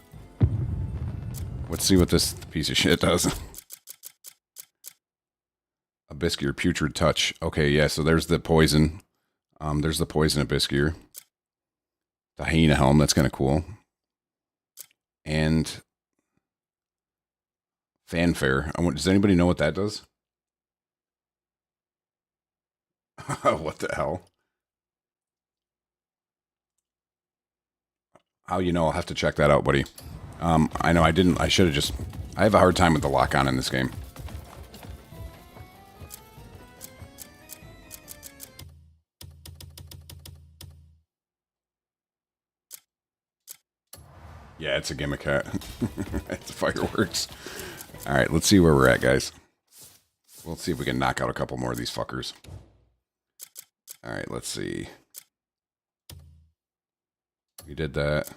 Let's see what this piece of shit does. Abyskier, putrid touch. Okay, yeah, so there's the poison. There's the poison Abyskier. The hyena helm, that's kind of cool. And fanfare. Does anybody know what that does? What the hell? How you know? I'll have to check that out, buddy. I know I didn't. I should have just. I have a hard time with the lock on in this game. Yeah, it's a gimmick hat. It's fireworks. All right, let's see where we're at, guys. We'll see if we can knock out a couple more of these fuckers. All right, let's see. We did that.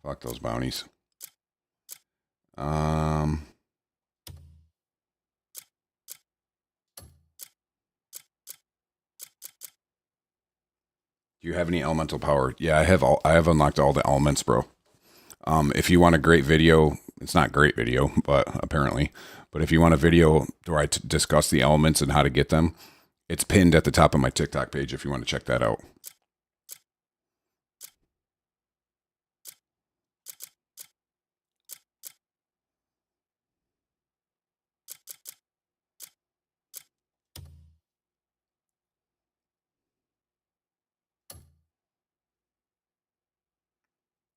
Fuck those bounties. Do you have any elemental power? Yeah, I have unlocked all the elements, bro. If you want a great video, it's not great video, but apparently. But if you want a video where I discuss the elements and how to get them, it's pinned at the top of my TikTok page if you want to check that out.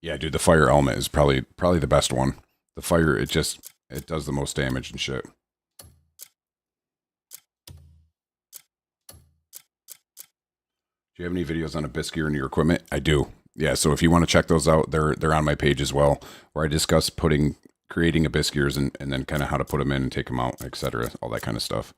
Yeah, dude, the fire element is probably the best one. The fire, it does the most damage and shit. Do you have any videos on Abyss gear in your equipment? I do. Yeah, so if you want to check those out, they're on my page as well, where I discuss creating Abyss gears and then kind of how to put them in and take them out, etc. All that kind of stuff.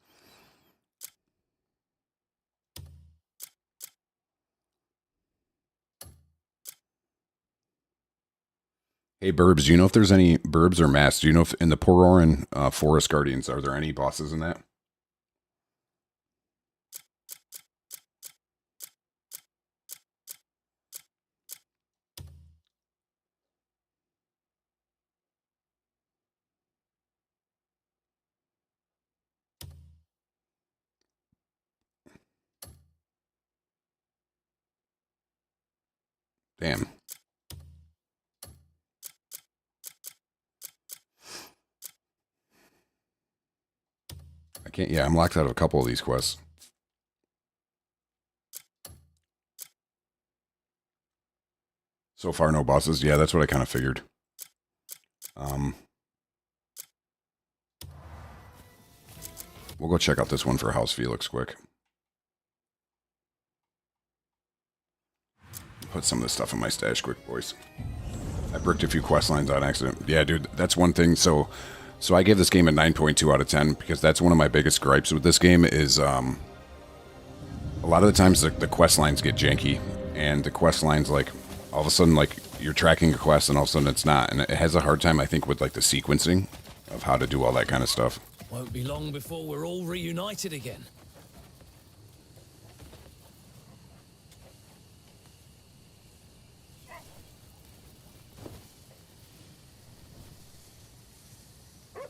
Hey, Burbs, do you know if there's any Burbs or Masks? Do you know if in the Pororan Forest Guardians, are there any bosses in that? Damn. I can't, yeah, I'm locked out of a couple of these quests. So far, no bosses. Yeah, that's what I kind of figured. We'll go check out this one for House Felix quick. Put some of this stuff in my stash quick, boys. I bricked a few quest lines on accident. Yeah, dude, that's one thing. So I gave this game a 9.2 out of 10 because that's one of my biggest gripes with this game is a lot of the times the quest lines get janky, and the quest lines, like, all of a sudden, like, you're tracking a quest and all of a sudden it's not, and it has a hard time, I think, with, like, the sequencing of how to do all that kind of stuff. Won't be long before we're all reunited again.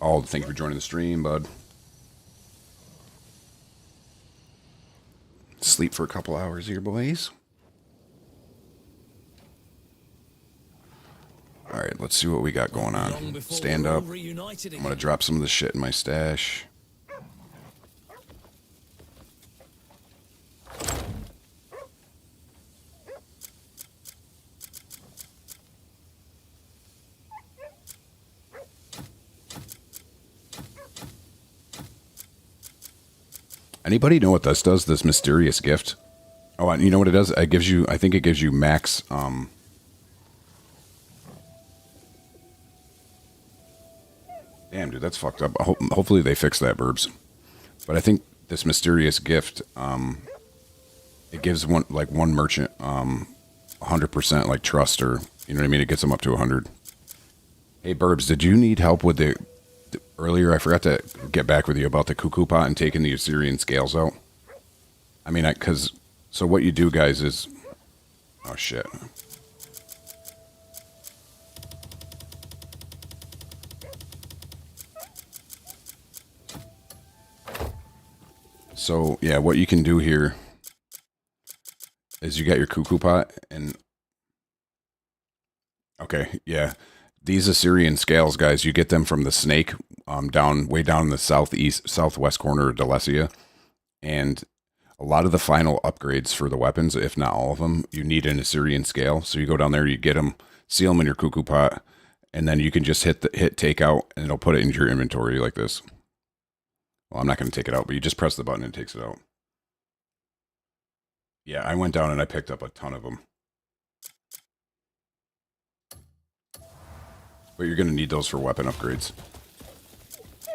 Oh, thank you for joining the stream, bud. Sleep for a couple hours here, boys. All right, let's see what we got going on. Stand up. I'm going to drop some of this shit in my stash. Anybody know what this does? This mysterious gift? Oh, you know what it does? It gives you, I think it gives you max, damn, dude, that's fucked up. Hopefully they fix that, Burbs. But I think this mysterious gift, it gives one merchant 100% like trust, or you know what I mean? It gets them up to 100. Hey, Burbs, did you need help with the earlier? I forgot to get back with you about the cuckoo pot and taking the Assyrian scales out. I mean, so what you do, guys, is, oh shit. So, yeah, what you can do here is you got your cuckoo pot and... Okay, yeah. These Assyrian scales, guys, you get them from the snake way down in the southwest corner of Delecia. And a lot of the final upgrades for the weapons, if not all of them, you need an Assyrian scale. So you go down there, you get them, seal them in your cuckoo pot, and then you can just hit take out, and it'll put it into your inventory like this. Well, I'm not going to take it out, but you just press the button and it takes it out. Yeah, I went down and I picked up a ton of them. But you're going to need those for weapon upgrades.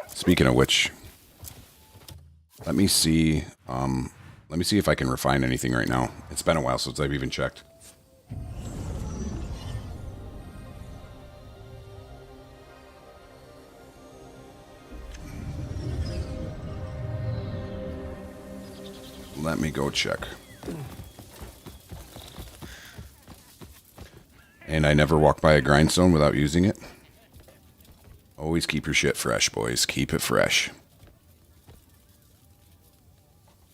Speaking of which, let me see if I can refine anything right now. It's been a while since I've even checked. Let me go check. And I never walk by a grindstone without using it. Always keep your shit fresh, boys. Keep it fresh.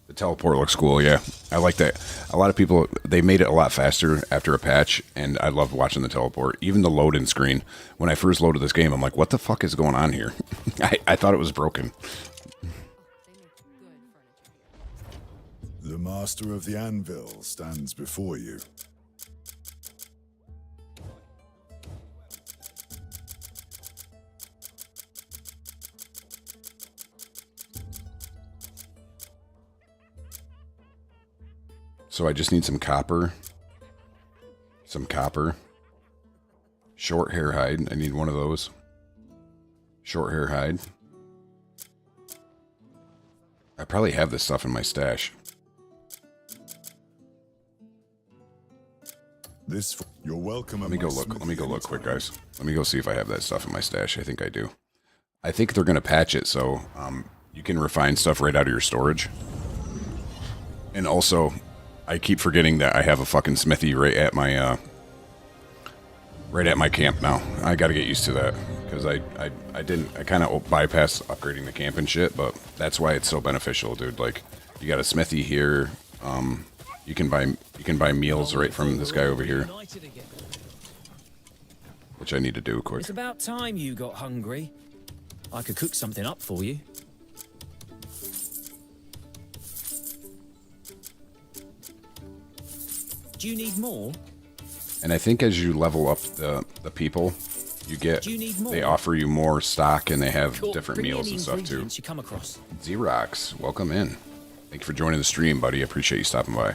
The teleport looks cool, yeah. I like that. A lot of people, they made it a lot faster after a patch, and I loved watching the teleport. Even the load-in screen. When I first loaded this game, I'm like, what the fuck is going on here? I thought it was broken. The master of the anvil stands before you. So I just need some copper. Some copper. Short hair hide. I need one of those. Short hair hide. I probably have this stuff in my stash. You're welcome. Let me go look. Let me go look quick, guys. Let me go see if I have that stuff in my stash. I think I do. I think they're gonna patch it so you can refine stuff right out of your storage. And also, I keep forgetting that I have a fucking smithy right at my camp now. I got to get used to that because I kind of bypassed upgrading the camp and shit, but that's why it's so beneficial, dude. Like, you got a smithy here. You can buy meals right from this guy over here, which I need to do quick. It's about time you got hungry. I could cook something up for you. Do you need more? And I think as you level up the people, they offer you more stock, and they have different meals and stuff too. You come across. Xerox, welcome in. Thank you for joining the stream, buddy. I appreciate you stopping by.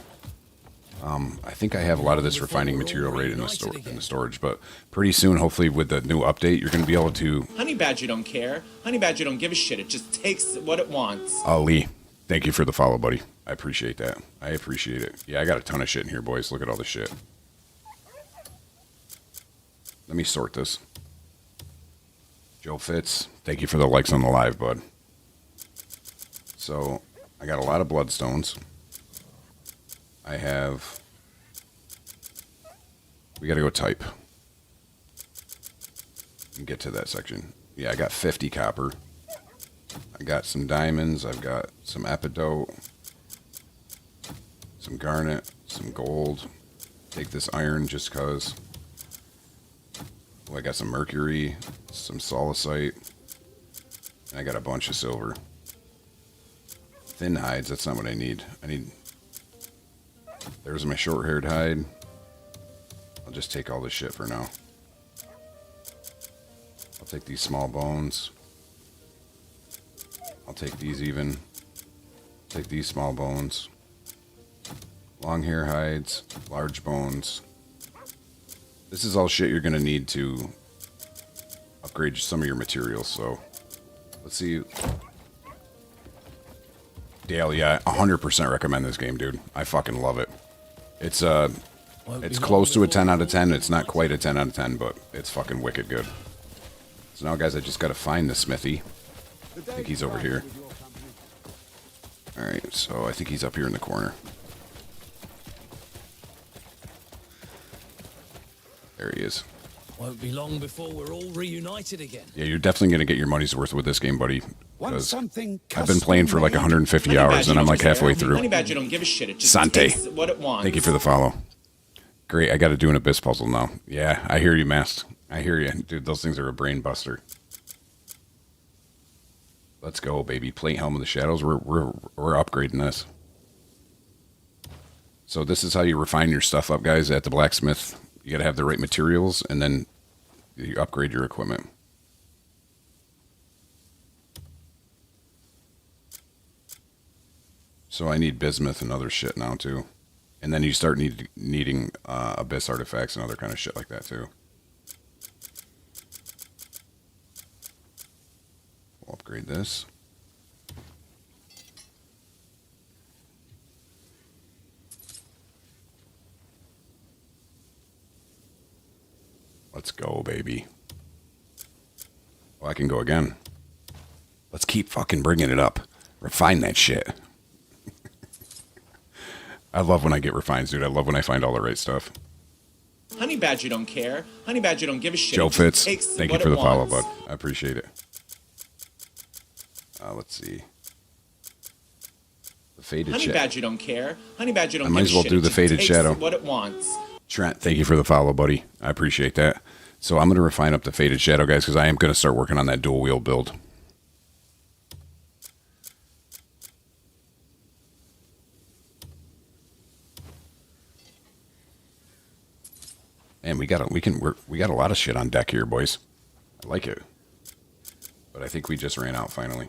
I think I have a lot of this refining material right in the storage, but pretty soon, hopefully with the new update, you're going to be able to... Honey Badger don't care. Honey Badger don't give a shit. It just takes what it wants. Ali, thank you for the follow, buddy. I appreciate that. I appreciate it. Yeah, I got a ton of shit in here, boys. Look at all this shit. Let me sort this. Joe Fitz, thank you for the likes on the live, bud. So, I got a lot of bloodstones. I have... We gotta go type. And get to that section. Yeah, I got 50 copper. I got some diamonds. I've got some epidote. Some garnet. Some gold. Take this iron just cause. Oh, I got some mercury. Some solicite. And I got a bunch of silver. Thin hides, that's not what I need. I need... There's my short-haired hide. I'll just take all this shit for now. I'll take these small bones. I'll take these even. Take these small bones. Long hair hides. Large bones. This is all shit you're going to need to upgrade some of your materials, so... Let's see... Dale, yeah, 100% recommend this game, dude. I fucking love it. It's close to a 10 out of 10. It's not quite a 10 out of 10, but it's fucking wicked good. So now, guys, I just got to find the smithy. I think he's over here. Alright, so I think he's up here in the corner. There he is. Won't be long before we're all reunited again. Yeah, you're definitely going to get your money's worth with this game, buddy. 'Cause I've been playing for like 150 hours and I'm like halfway through. Honey Badger don't give a shit. It just Sante. takes what it wants. Thank you for the follow. Great. I got to do an Abyss puzzle now. Yeah, I hear you, Mast. I hear you. Dude, those things are a brain buster. Let's go, baby. Plate Helm of the Shadows. We're upgrading this. So this is how you refine your stuff up, guys, at the blacksmith. You got to have the right materials, and then you upgrade your equipment. So I need bismuth and other shit now, too. And then you start needing Abyss artifacts and other kind of shit like that, too. We'll upgrade this. Let's go, baby. Well, I can go again. Let's keep fucking bringing it up. Refine that shit. I love when I get refines, dude. I love when I find all the right stuff. Honey Badger don't care. Honey Badger don't give a shit. Joe It just Fitz, takes thank you what for it the follow, wants. bud. I appreciate it. Let's see. The Faded Honey Shadow. Badger don't care. Honey Badger don't I might give as a well shit. do It the just Faded takes Shadow. what it wants. Trent, thank you for the follow, buddy. I appreciate that. So I'm going to refine up the Faded Shadow, guys, because I am going to start working on that dual wheel build. And we got a lot of shit on deck here, boys. I like it. But I think we just ran out finally.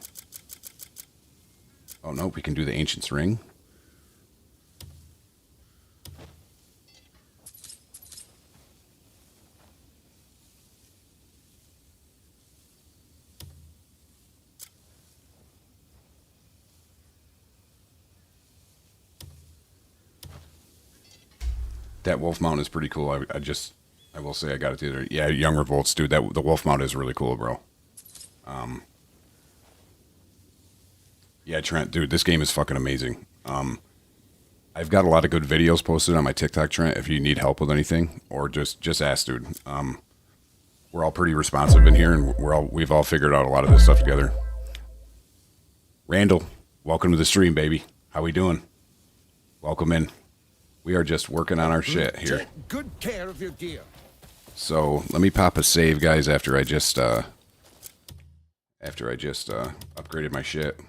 Oh no, we can do the Ancient's Ring. That wolf mount is pretty cool. I will say I got it the other. Yeah, Young Revolts, dude. The wolf mount is really cool, bro. Yeah, Trent, dude, this game is fucking amazing. I've got a lot of good videos posted on my TikTok, Trent. If you need help with anything, or just ask, dude. We're all pretty responsive in here, and we've all figured out a lot of this stuff together. Randall, welcome to the stream, baby. How we doing? Welcome in. We are just working on our shit here. Take good care of your gear. So let me pop a save, guys. After I just upgraded my shit.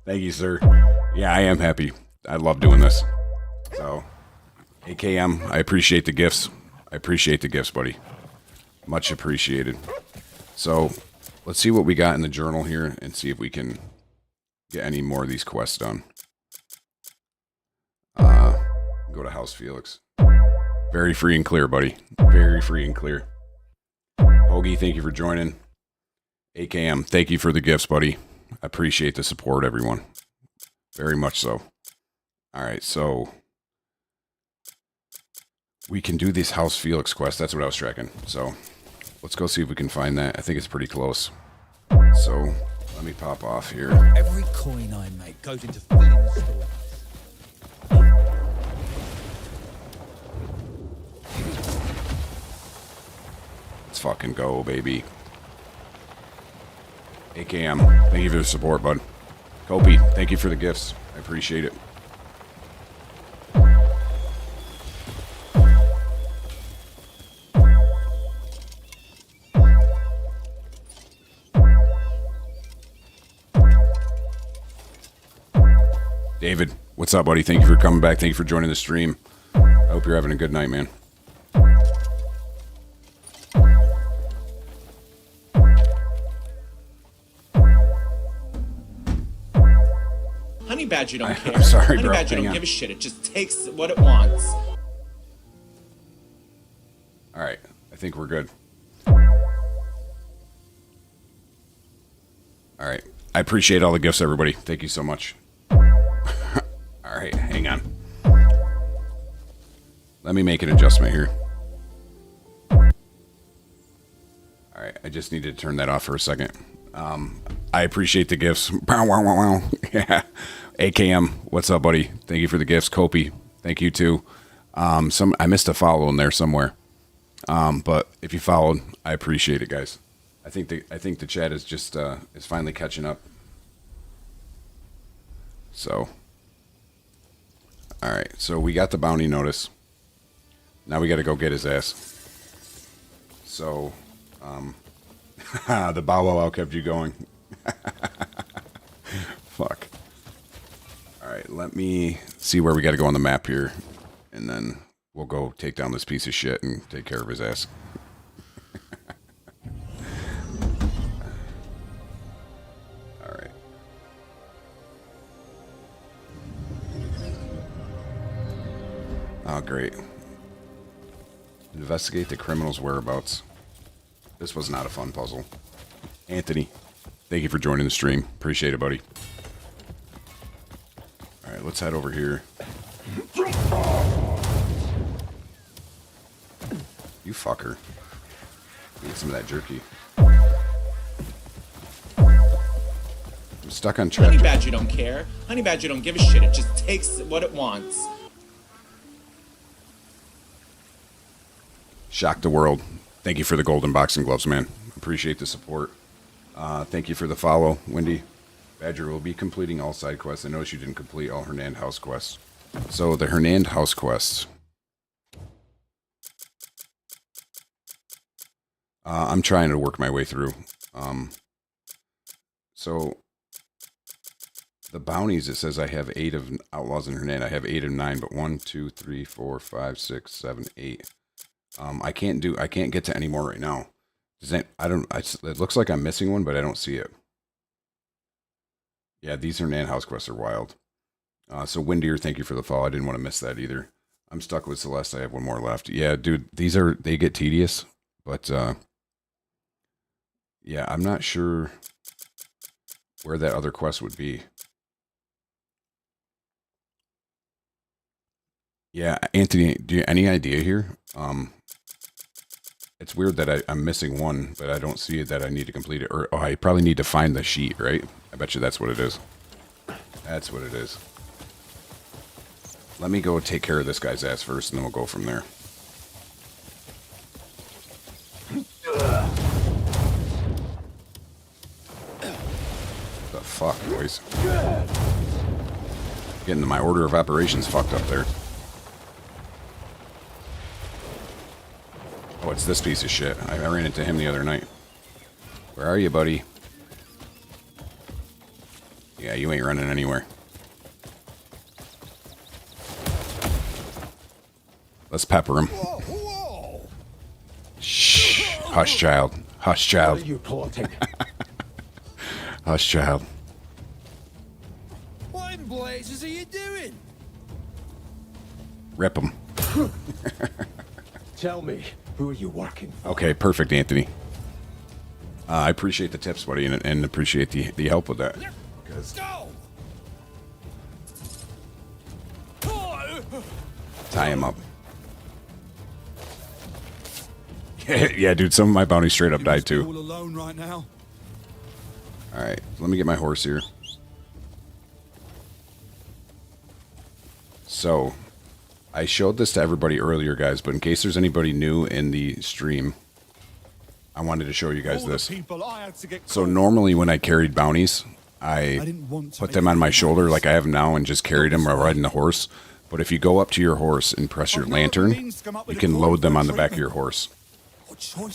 Thank you, sir. Yeah, I am happy. I love doing this. So, AKM, I appreciate the gifts. I appreciate the gifts, buddy. Much appreciated. So, let's see what we got in the journal here and see if we can get any more of these quests done. Go to House Felix. Very free and clear, buddy. Very free and clear. Hoagie, thank you for joining. AKM, thank you for the gifts, buddy. I appreciate the support, everyone. Very much so. All right, so we can do this House Felix quest. That's what I was tracking. So let's go see if we can find that. I think it's pretty close. So let me pop off here. Every coin I make goes into filling the store. Let's fucking go, baby. AKM, thank you for the support, bud. Kopi, thank you for the gifts. I appreciate it. David, what's up, buddy? Thank you for coming back. Thank you for joining the stream. I hope you're having a good night, man. Honey Badger don't care. I'm sorry, Honey bro. Badger Hang don't on. give a shit. It just takes what it wants. All right, I think we're good. All right, I appreciate all the gifts, everybody. Thank you so much. All right, hang on. Let me make an adjustment here. All right, I just need to turn that off for a second. I appreciate the gifts. Bow, wow, wow, wow. Yeah. AKM, what's up, buddy? Thank you for the gifts. Kopi, thank you too. I missed a follow in there somewhere. But if you followed, I appreciate it, guys. I think the chat is just is finally catching up. So, all right. So we got the bounty notice. Now we got to go get his ass. So, the bow wow kept you going. Fuck. All right. Let me see where we got to go on the map here, and then we'll go take down this piece of shit and take care of his ass. All right. Oh, great. Investigate the criminal's whereabouts. This was not a fun puzzle. Anthony, thank you for joining the stream. Appreciate it, buddy. All right, let's head over here. You fucker. Need some of that jerky. I'm stuck on track. Honey Badger don't care. Honey Badger don't give a shit. It just takes what it wants. Shock the world. Thank you for the golden boxing gloves, man. Appreciate the support. Thank you for the follow, Wendy. Badger will be completing all side quests. I noticed you didn't complete all Hernand house quests. So the Hernand house quests. I'm trying to work my way through. So the bounties, it says I have 8 of outlaws in Hernand. I have 8 of 9, but 1, 2, 3, 4, 5, 6, 7, 8. I can't get to any more right now. It looks like I'm missing one, but I don't see it. Yeah, these Hernand house quests are wild. So Windier, thank you for the follow. I didn't want to miss that either. I'm stuck with Celeste. I have one more left. Yeah, dude, they get tedious, but yeah, I'm not sure where that other quest would be. Yeah, Anthony, do you any idea here? It's weird that I'm missing one, but I don't see that I need to complete it. Or I probably need to find the sheet, right? I bet you that's what it is. That's what it is. Let me go take care of this guy's ass first, and then we'll go from there. The fuck, boys? Getting my order of operations fucked up there. Oh, it's this piece of shit. I ran into him the other night. Where are you, buddy? Yeah, you ain't running anywhere. Let's pepper him. Shh. Hush, child. Hush, child. What are you plotting? Hush, child. What in blazes are you doing? Rip him. Tell me, who are you working for? Okay, perfect, Anthony. I appreciate the tips, buddy, and appreciate the help with that. Tie him up. Yeah, dude, some of my bounties straight up died too. All alone right now. All right, let me get my horse here. So, I showed this to everybody earlier, guys, but in case there's anybody new in the stream, I wanted to show you guys this. So normally when I carried bounties, I put them on my shoulder like I have now and just carried them while riding the horse. But if you go up to your horse and press your lantern, you can load them on the back of your horse.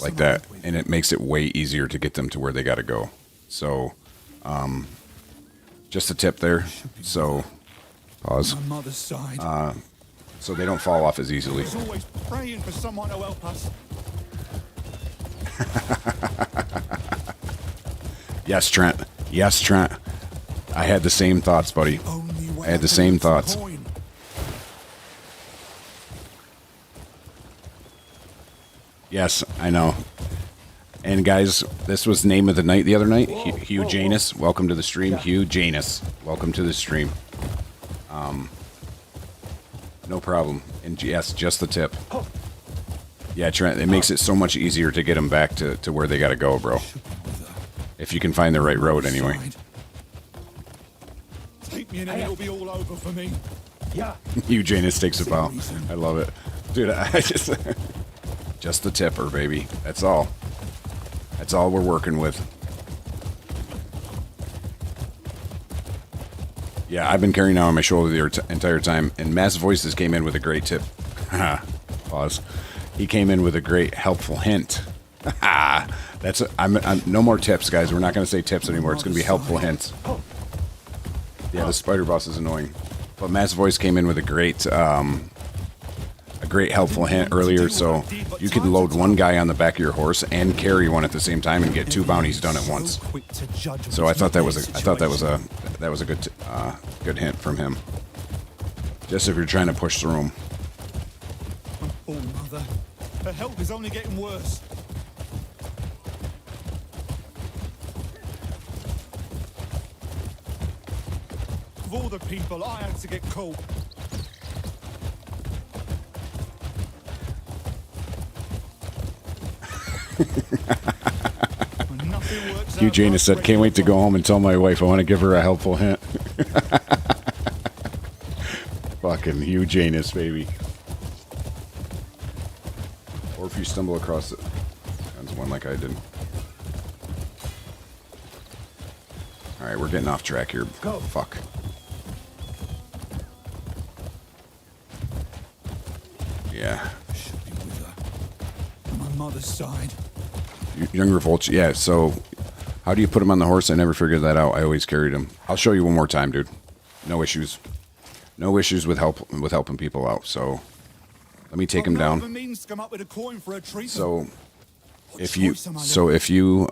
Like that. And it makes it way easier to get them to where they got to go. So, just a tip there. So, pause. My mother's side. So they don't fall off as easily. She's always praying for someone to help us. Yes, Trent. Yes, Trent. I had the same thoughts, buddy. I had the same thoughts. Yes, I know. And guys, this was name of the night the other night. Hugh Janus, welcome to the stream. Hugh Janus, welcome to the stream. No problem. And yes, just the tip. Yeah, Trent, it makes it so much easier to get them back to where they got to go, bro. If you can find the right road, anyway. Take me and then it'll be all over for me. Yeah. Hugh Janus takes a bow. I love it. Dude, I just... just the tipper, baby. That's all. That's all we're working with. Yeah, I've been carrying out on my shoulder the entire time, and Mass Voices came in with a great tip. Pause. He came in with a great helpful hint. That's I'm no more tips, guys. We're not going to say tips anymore. It's going to be helpful hints. Yeah, the spider boss is annoying, but Mass Voice came in with a great helpful hint earlier. So you could load one guy on the back of your horse and carry one at the same time and get 2 bounties done at once. So I thought that was a good hint from him. Just if you're trying to push through him. Oh, mother. The help is only getting worse. Of all the people I had to get caught. Hugh Janus said, "Can't wait to go home and tell my wife I want to give her a helpful hint." Fucking Hugh Janus, baby. Or if you stumble across it, that's one like I did. All right, we're getting off track here. Go. Fuck. Yeah. Should be with her. On my mother's side. Young Revolt, yeah, so how do you put him on the horse? I never figured that out. I always carried him. I'll show you one more time, dude. No issues. No issues with helping people out. So let me take him down. So if you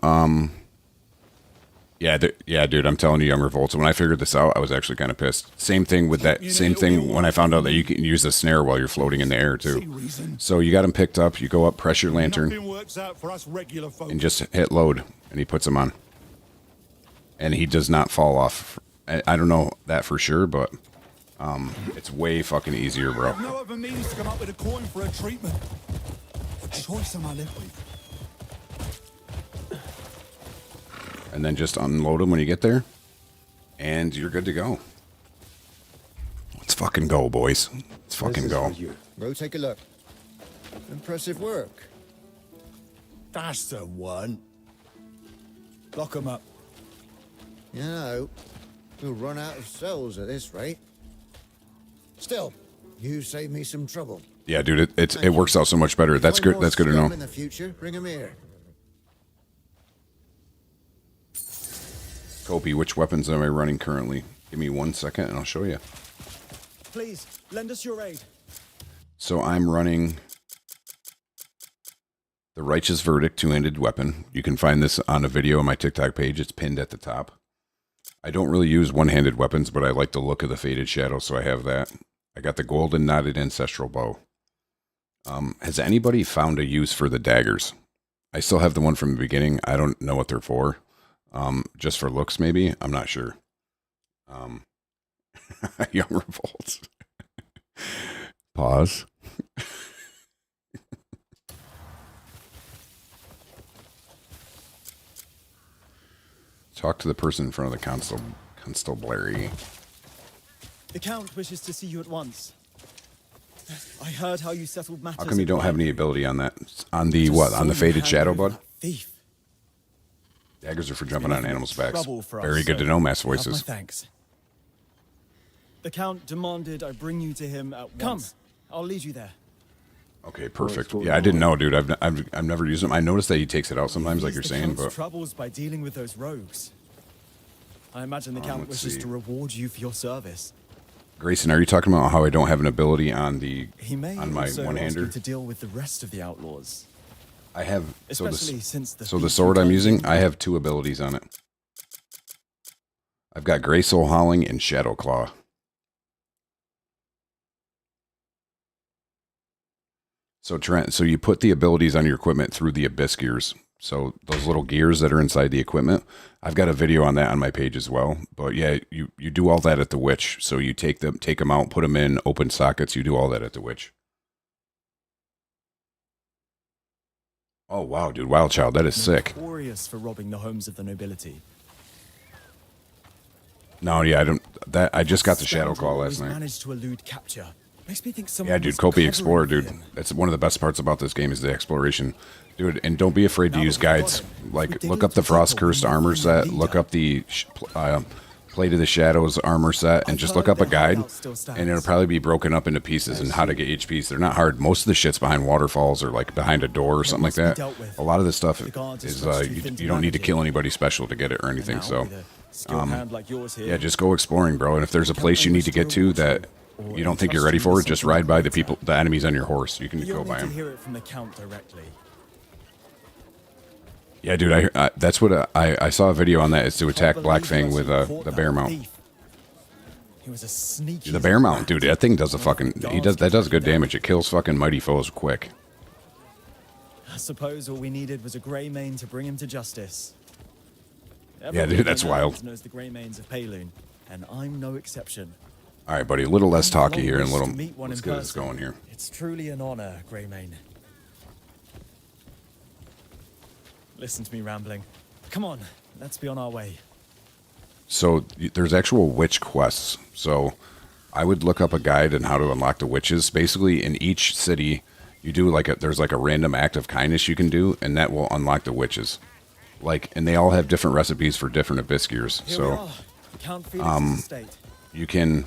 yeah, dude, I'm telling you, Young Revolt. When I figured this out, I was actually kind of pissed. Same thing with that. Same thing when I found out that you can use a snare while you're floating in the air too. So you got him picked up. You go up, press your lantern, and just hit load, and he puts him on. And he does not fall off. I don't know that for sure, but it's way fucking easier, bro. No other means to come up with a coin for a treatment. What choice am I left with? And then just unload them when you get there, and you're good to go. Let's fucking go, boys. Let's fucking go. Go take a look. Impressive work. That's the one. Lock 'em up. You know, we'll run out of cells at this rate. Still, you saved me some trouble. Yeah, dude, it works out so much better. That's good. That's good to know. In the future, bring 'em here. Kopi, which weapons am I running currently? Give me 1 second and I'll show you. Please, lend us your aid. So I'm running the Righteous Verdict two-handed weapon. You can find this on a video on my TikTok page. It's pinned at the top. I don't really use one-handed weapons, but I like the look of the Faded Shadow, so I have that. I got the Golden Knotted Ancestral Bow. Has anybody found a use for the daggers? I still have the one from the beginning. I don't know what they're for. Just for looks, maybe? I'm not sure. Young Revolt. Pause. Talk to the person in front of the constabulary. The Count wishes to see you at once. I heard how you settled matters. How come you don't have any ability on that? On the what? On the Faded Shadow, bud? Thief. Daggers are for jumping on animals' backs. Very good to know, Mass Voices. Thanks. The Count demanded I bring you to him at once. Come, I'll lead you there. Okay, perfect. Yeah, I didn't know, dude. I've never used him. I noticed that he takes it out sometimes, like you're saying, but troubles by dealing with those rogues. I imagine the Count wishes to reward you for your service. Grayson, are you talking about how I don't have an ability on the He may on my also one-hander? ask you to deal with the rest of the outlaws. I have Especially since the the sword I'm using, I have 2 abilities on it. I've got Grey Soul Howling and Shadow Claw. So Trent, so you put the abilities on your equipment through the Abyss gears. So those little gears that are inside the equipment, I've got a video on that on my page as well. But yeah, you do all that at the Witch. So you take them out, put them in open sockets. You do all that at the Witch. Oh wow, dude, Wild Child, that is sick. Notorious for robbing the homes of the nobility. No, yeah, I just got the Shadow Claw last night. Managed to elude capture. Makes me think Yeah, someone dude, was Kopi covering Explorer, dude. for him. That's one of the best parts about this game is the exploration. Dude, and don't be afraid to use guides. Like, look up the Frost Cursed armor set, look up the Plate of the Shadows armor set, and just look up a guide, and it'll probably be broken up into pieces and how to get each piece. They're not hard. Most of the shit's behind waterfalls or, like, behind a door or something like that. A lot of this stuff is, you don't need to kill anybody special to get it or anything, so... yeah, just go exploring, bro. And if there's a place you need to get to that you don't think you're ready for, just ride by the enemies on your horse. You can go by them. Hear it from the Count directly. Yeah, dude, that's what I saw a video on that. Is to attack Blackfang with the bear mount. He was a sneaky. The bear mount, dude, that thing does a fucking. That does good damage. It kills fucking mighty foes quick. I suppose all we needed was a Grey Mane to bring him to justice. Yeah, dude, that's wild. Knows the Grey Manes of Payloon, and I'm no exception. All right, buddy, a little less talky here and a little. To meet one Let's in get this person. going here. It's truly an honor, Grey Mane. Listen to me rambling. Come on, let's be on our way. So there's actual witch quests. So I would look up a guide on how to unlock the witches. Basically, in each city, you do there's like a random act of kindness you can do, and that will unlock the witches. And they all have different recipes for different Abiskirs. So, you can,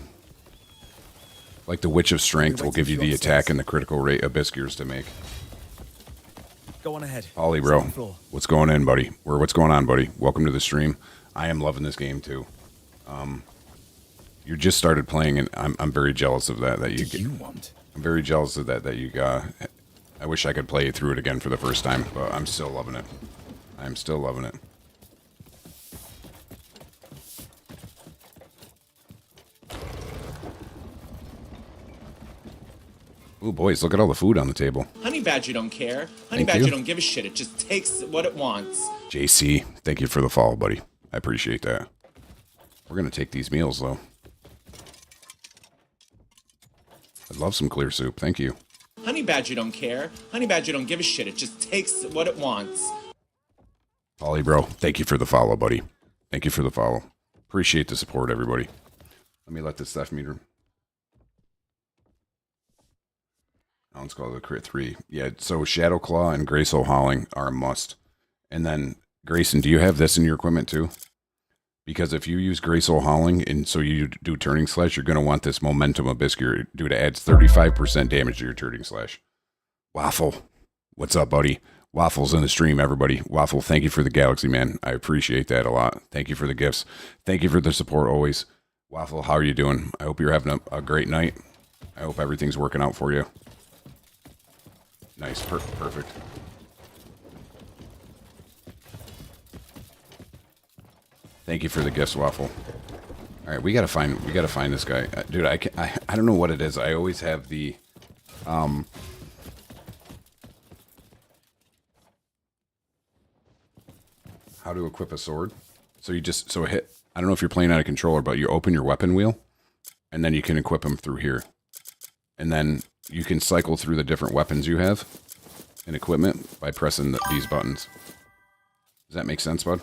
like the Witch of Strength will give you the attack and the critical rate Abiskirs to make. Go on ahead. Ollie, bro, what's going on, buddy? What's going on, buddy? Welcome to the stream. I am loving this game too. You just started playing, and I'm very jealous of that. I'm very jealous of that you got. I wish I could play through it again for the first time, but I'm still loving it. I'm still loving it. Ooh, boys, look at all the food on the table. Honey Badger don't care. Honey Thank Badger you. don't give a shit. It just takes what it wants. JC, thank you for the follow, buddy. I appreciate that. We're going to take these meals, though. I'd love some clear soup. Thank you. Honey Badger don't care. Honey Badger don't give a shit. It just takes what it wants. Ollie, bro, thank you for the follow, buddy. Thank you for the follow. Appreciate the support, everybody. Let me let this stuff meter. Oh, let's call it a crit 3. Yeah, so Shadowclaw and Graysoul Howling are a must. And then, Grayson, do you have this in your equipment too? Because if you use Graysoul Howling and so you do Turning Slash, you're going to want this Momentum Abiskir. Dude, it adds 35% damage to your Turning Slash. Waffle, what's up, buddy? Waffle's in the stream, everybody. Waffle, thank you for the Galaxy, man. I appreciate that a lot. Thank you for the gifts. Thank you for the support always. Waffle, how are you doing? I hope you're having a great night. I hope everything's working out for you. Nice, perfect. Thank you for the gifts, Waffle. All right, we gotta find this guy, dude. I don't know what it is. I always have the, how to equip a sword. So you just hit. I don't know if you're playing on a controller, but you open your weapon wheel, and then you can equip them through here, and then you can cycle through the different weapons you have and equipment by pressing these buttons. Does that make sense, bud?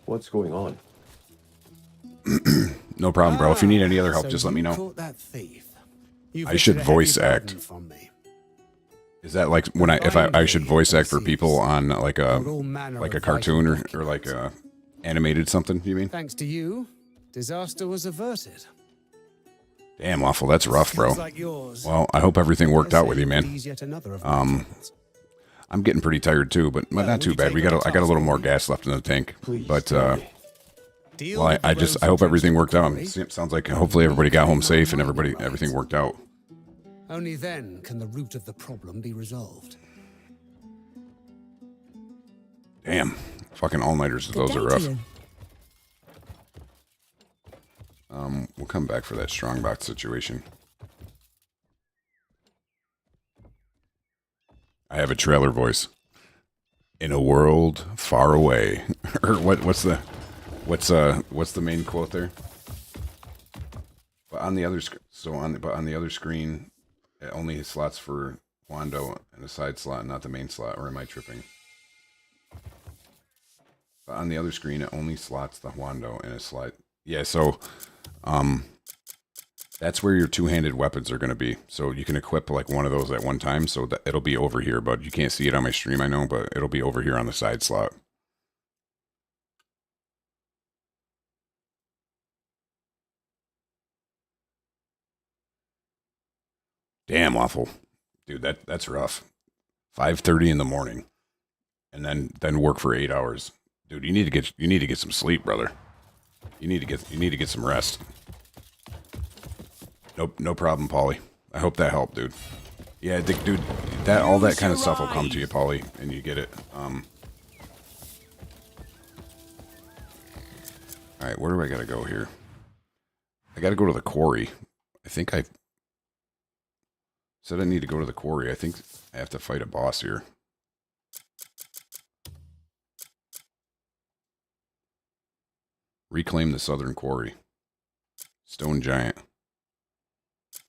What's going on? No problem, bro. If you need any other help, just let me know. Caught that thief. I should voice act. Is that like when if I should voice act for people on like a cartoon or like a animated something, you mean? Thanks to you, disaster was averted. Damn, Waffle, that's rough, bro. Well, I hope everything worked out with you, man. I'm getting pretty tired too, but not too bad. I got a little more gas left in the tank. But well, I hope everything worked out. It sounds like hopefully everybody got home safe and everything worked out. Only then can the root of the problem be resolved. Damn, fucking all-nighters, those are rough. We'll come back for that strongbox situation. I have a trailer voice. In a world far away, or what's the main quote there? But on the other on the other screen, it only slots for Wando in a side slot, not the main slot, or am I tripping? But on the other screen, it only slots the Wando in a slot. Yeah, so that's where your two-handed weapons are going to be. So you can equip like one of those at one time, so that it'll be over here, but you can't see it on my stream, I know, but it'll be over here on the side slot. Damn, Waffle. Dude, that's rough. 5:30 in the morning. And then work for 8 hours. Dude, you need to get some sleep, brother. You need to get some rest. Nope, no problem, Paulie. I hope that helped, dude. Yeah, dude, all that kind of stuff will come to you, Paulie, and you get it. All right, where do I gotta go here? I gotta go to the quarry. I think I said I need to go to the quarry. I think I have to fight a boss here. Reclaim the southern quarry. Stone giant.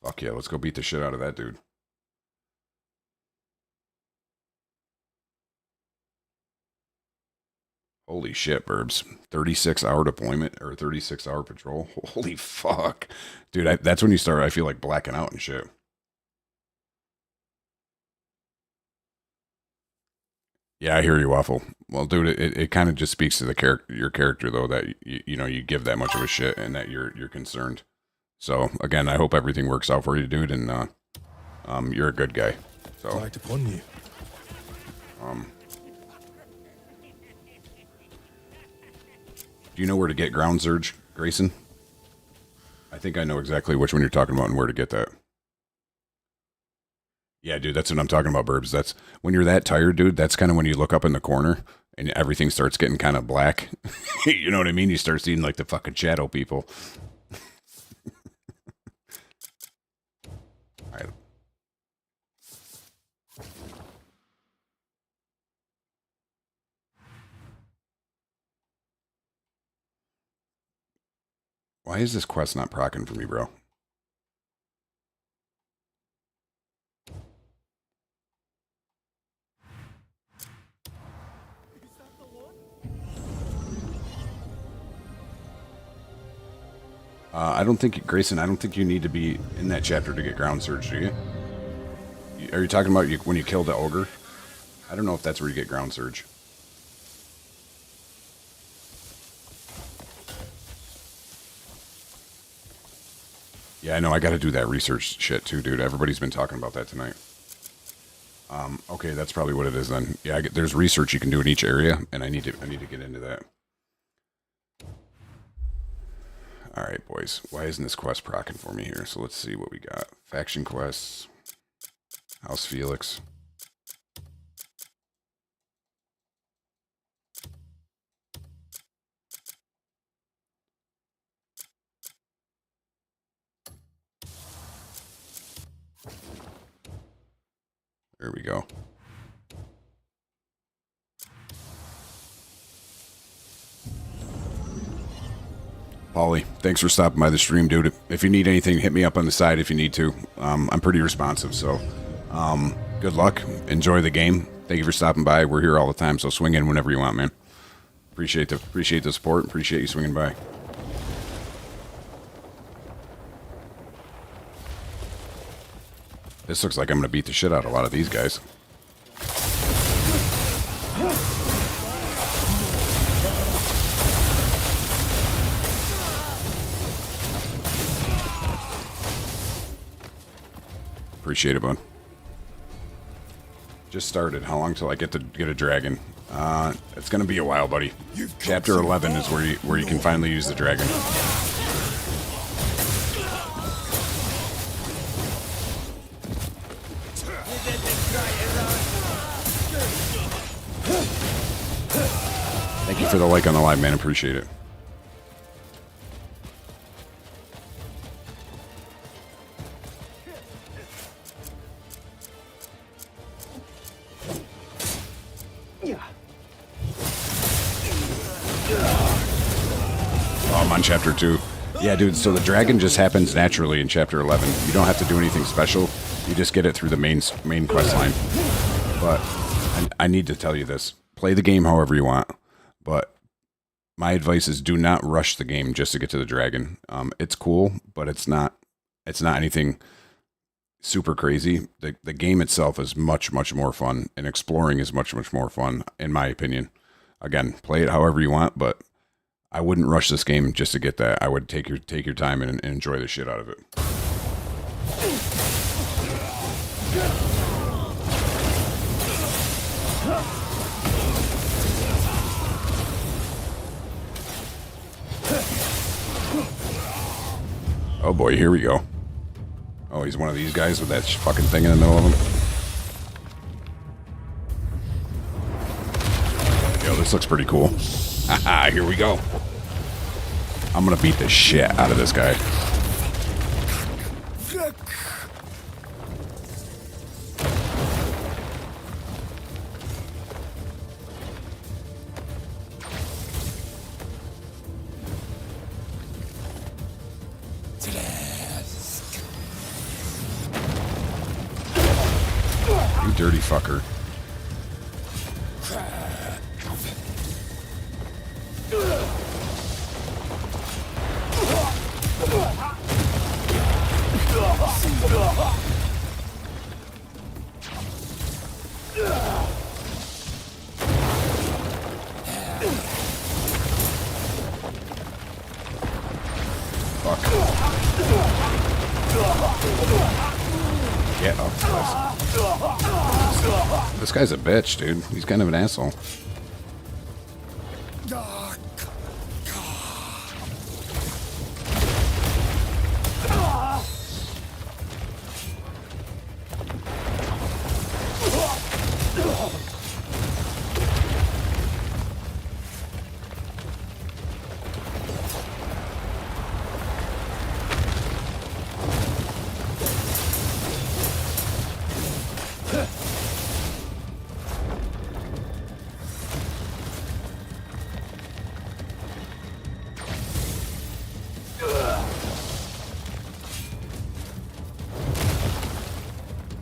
Fuck yeah, let's go beat the shit out of that dude. Holy shit, Burbs. 36-hour deployment, or 36-hour patrol. Holy fuck. Dude, that's when you start, I feel like, blacking out and shit. Yeah, I hear you, Waffle. Well, dude, it kind of just speaks to the your character, though, that you know, you give that much of a shit and that you're concerned. So again, I hope everything works out for you, dude, and you're a good guy. So. Right upon you. Do you know where to get ground surge, Grayson? I think I know exactly which one you're talking about and where to get that. Yeah, dude, that's what I'm talking about, Burbs. That's when you're that tired, dude. That's kind of when you look up in the corner and everything starts getting kind of black. You know what I mean? You start seeing like the fucking shadow people. All right. Why is this quest not proccing for me, bro? I don't think, Grayson, I don't think you need to be in that chapter to get ground surge, do you? Are you talking about when you kill the ogre? I don't know if that's where you get ground surge. Yeah, I know, I gotta do that research shit too, dude. Everybody's been talking about that tonight. Okay, that's probably what it is then. Yeah, there's research you can do in each area, and I need to get into that. All right, boys. Why isn't this quest proccing for me here? So let's see what we got. Faction quests. House Felix. There we go. Paulie, thanks for stopping by the stream, dude. If you need anything, hit me up on the side if you need to. I'm pretty responsive, so good luck. Enjoy the game. Thank you for stopping by. We're here all the time, so swing in whenever you want, man. Appreciate the support. Appreciate you swinging by. This looks like I'm going to beat the shit out of a lot of these guys. Appreciate it, bud. Just started. How long till I get a dragon? It's gonna be a while, buddy. Chapter 11 is where you can finally use the dragon. Thank you for the like on the live, man. Appreciate it. I'm on chapter 2. Yeah, dude, so the dragon just happens naturally in chapter 11. You don't have to do anything special. You just get it through the main quest line. But I need to tell you this. Play the game however you want. But my advice is do not rush the game just to get to the dragon. It's cool, but it's not anything super crazy. The game itself is much more fun, and exploring is much more fun, in my opinion. Again, play it however you want, but I wouldn't rush this game just to get that. I would take your time and enjoy the shit out of it. Oh boy, here we go. Oh, he's one of these guys with that fucking thing in the middle of him. Yo, this looks pretty cool. Haha, here we go. I'm gonna beat the shit out of this guy. You dirty fucker. Fuck. Get up, this guy's a bitch, dude. He's kind of an asshole.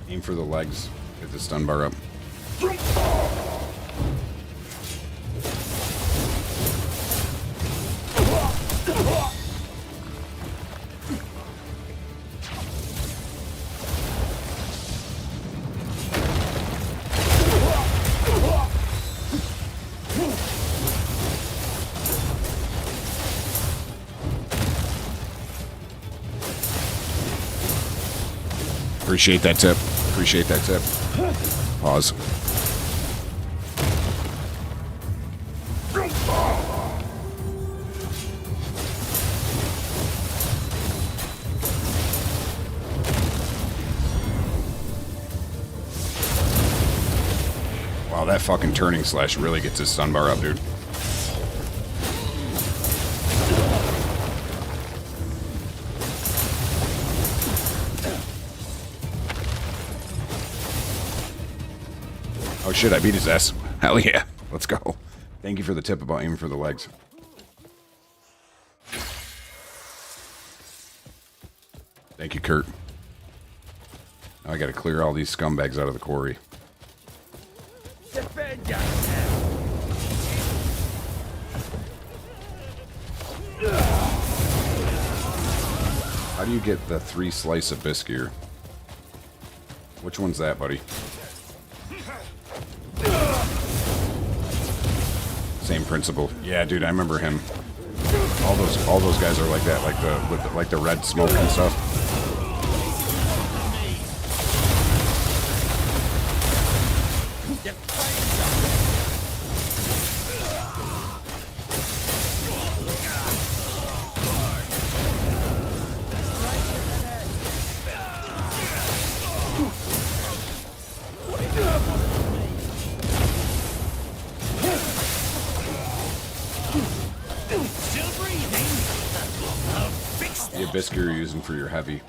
Aim for the legs. Get the stun bar up. Appreciate that tip. Appreciate that tip. Pause. Wow, that fucking turning slash really gets his stun bar up, dude. Oh shit, I beat his ass. Hell yeah. Let's go. Thank you for the tip about aiming for the legs. Thank you, Kurt. Now I gotta clear all these scumbags out of the quarry. How do you get the 3 slice of bisque here? Which one's that, buddy? Same principle. Yeah, dude, I remember him. All those guys are like that, like the red smoke and stuff. The bisque you're using for your heavy.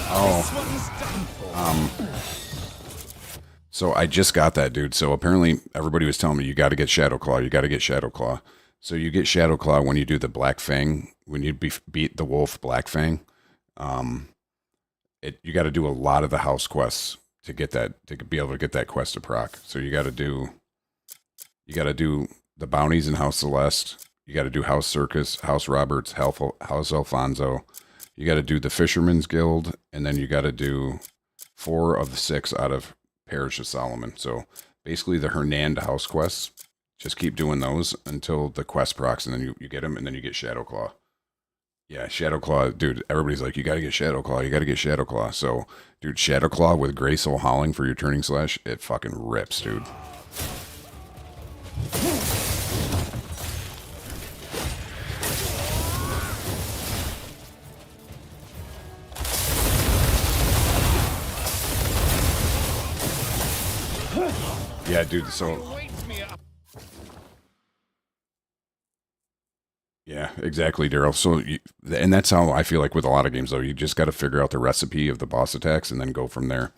Oh. So I just got that, dude. So apparently everybody was telling me you got to get Shadow Claw. You got to get Shadow Claw. So you get Shadow Claw when you do the Black Fang, when you beat the wolf Black Fang. you got to do a lot of the house quests to get that, to be able to get that quest to proc. So you got to do the bounties in House Celeste. You got to do House Circus, House Roberts, House Alfonso. You got to do the Fisherman's Guild, and then you got to do 4 of the 6 out of Parish of Solomon. So basically the Hernand house quests, just keep doing those until the quest procs, and then you get them, and then you get Shadowclaw. Yeah, Shadowclaw, dude, everybody's like, you got to get Shadowclaw, you got to get Shadowclaw. So, dude, Shadowclaw with Grey Soul Howling for your turning slash, it fucking rips, dude. Yeah, dude, so... Yeah, exactly, Daryl. So, and that's how I feel like with a lot of games, though. You just got to figure out the recipe of the boss attacks and then go from there.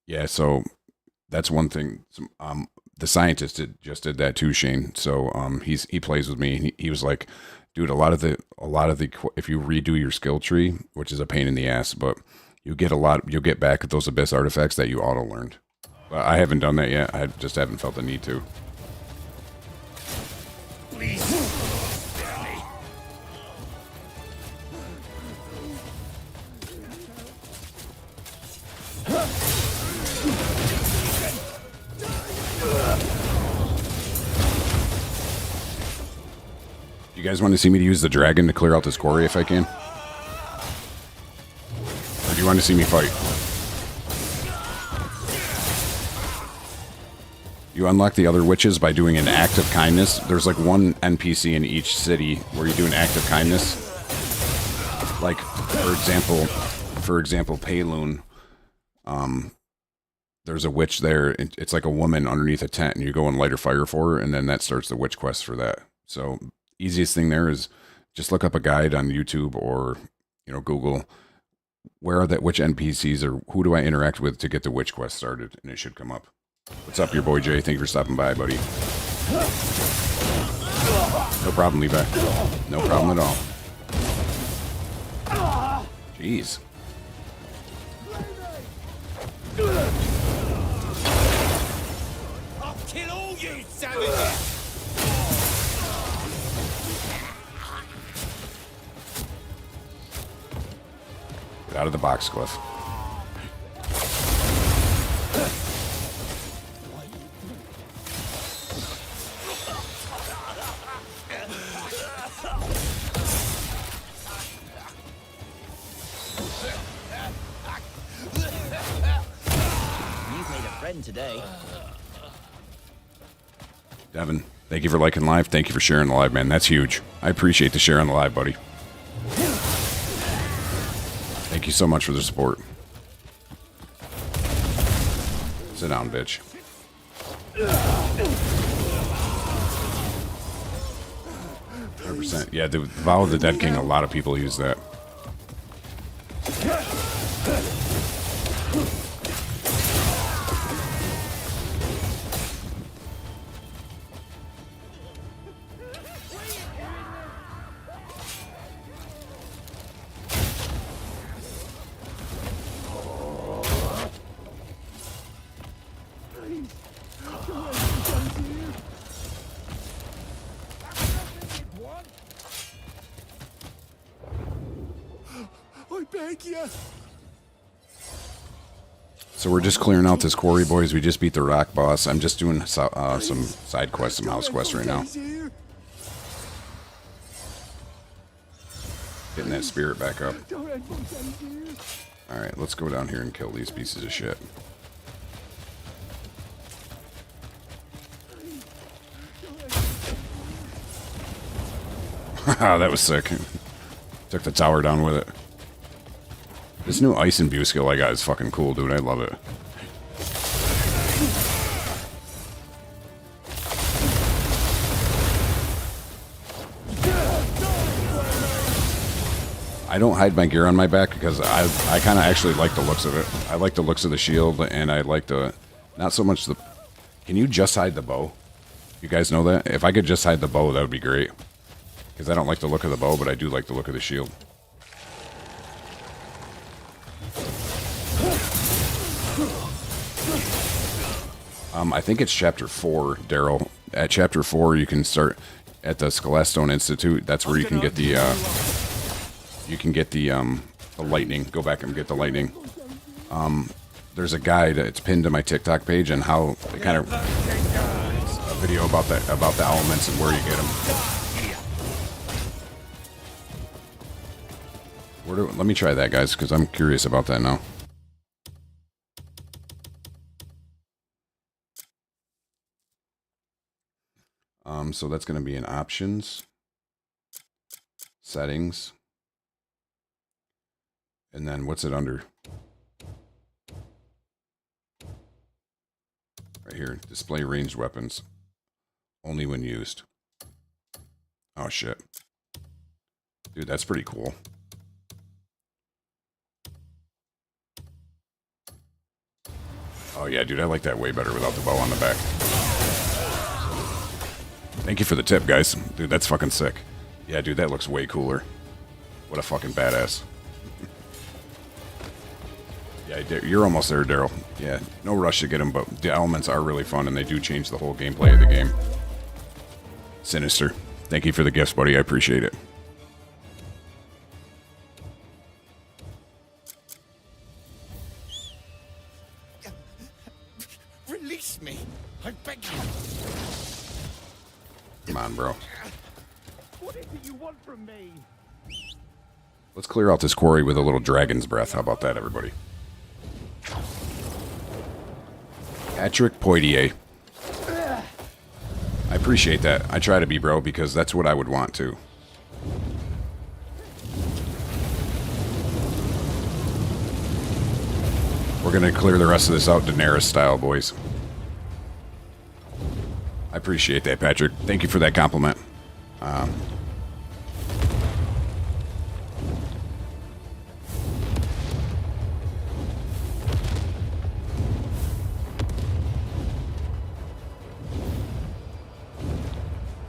Yeah, so that's one thing. The scientist just did that too, Shane. So he plays with me. He was like, dude, a lot of the if you redo your skill tree, which is a pain in the ass, but you'll get back those abyss artifacts that you auto learned. But I haven't done that yet. I just haven't felt the need to. You guys want to see me to use the dragon to clear out this quarry if I can? Or do you want to see me fight? You unlock the other witches by doing an act of kindness. There's like one NPC in each city where you do an act of kindness. Like, for example, Payloon. There's a witch there. It's like a woman underneath a tent, and you go and light her fire for her, and then that starts the witch quest for that. So, easiest thing there is just look up a guide on YouTube or, Google. Where are which NPCs or who do I interact with to get the witch quest started, and it should come up. What's up, your boy Jay? Thank you for stopping by, buddy. No problem, Levi. No problem at all. Jeez. I'll kill all you savages! Get out of the box, Cliff. Today. Devin, thank you for liking live. Thank you for sharing the live, man. That's huge. I appreciate the share on the live, buddy. Thank you so much for the support. Sit down, bitch. 100%. Yeah, the Vow of the Dead King, a lot of people use that. So we're just clearing out this quarry, boys. We just beat the rock boss. I'm just doing some side quests, some house quests right now. Getting that spirit back up. Alright, let's go down here and kill these pieces of shit. That was sick. Took the tower down with it. This new ice imbue skill I got is fucking cool, dude. I love it. I don't hide my gear on my back because I kind of actually like the looks of it. I like the looks of the shield, and I like the... Not so much the... Can you just hide the bow? You guys know that? If I could just hide the bow, that would be great. Because I don't like the look of the bow, but I do like the look of the shield. I think it's chapter 4, Daryl. At chapter 4, you can start at the Skelestone Institute. That's where you can get the lightning. Go back and get the lightning. There's a guide. It's pinned to my TikTok page, and how they kind of a video about the elements and where you get them. Let me try that, guys, because I'm curious about that now. So that's going to be in options, settings, and then what's it under? Right here, display ranged weapons, only when used. Oh shit. Dude, that's pretty cool. Oh yeah, dude, I like that way better without the bow on the back. Thank you for the tip, guys. Dude, that's fucking sick. Yeah, dude, that looks way cooler. What a fucking badass. Yeah, you're almost there, Daryl. Yeah, no rush to get them, but the elements are really fun, and they do change the whole gameplay of the game. Sinister. Thank you for the gifts, buddy. I appreciate it. Release me! I beg you! Come on, bro. What is it you want from me? Let's clear out this quarry with a little dragon's breath. How about that, everybody? Patrick Poitier. I appreciate that. I try to be, bro, because that's what I would want to. We're going to clear the rest of this out Daenerys style, boys. I appreciate that, Patrick. Thank you for that compliment.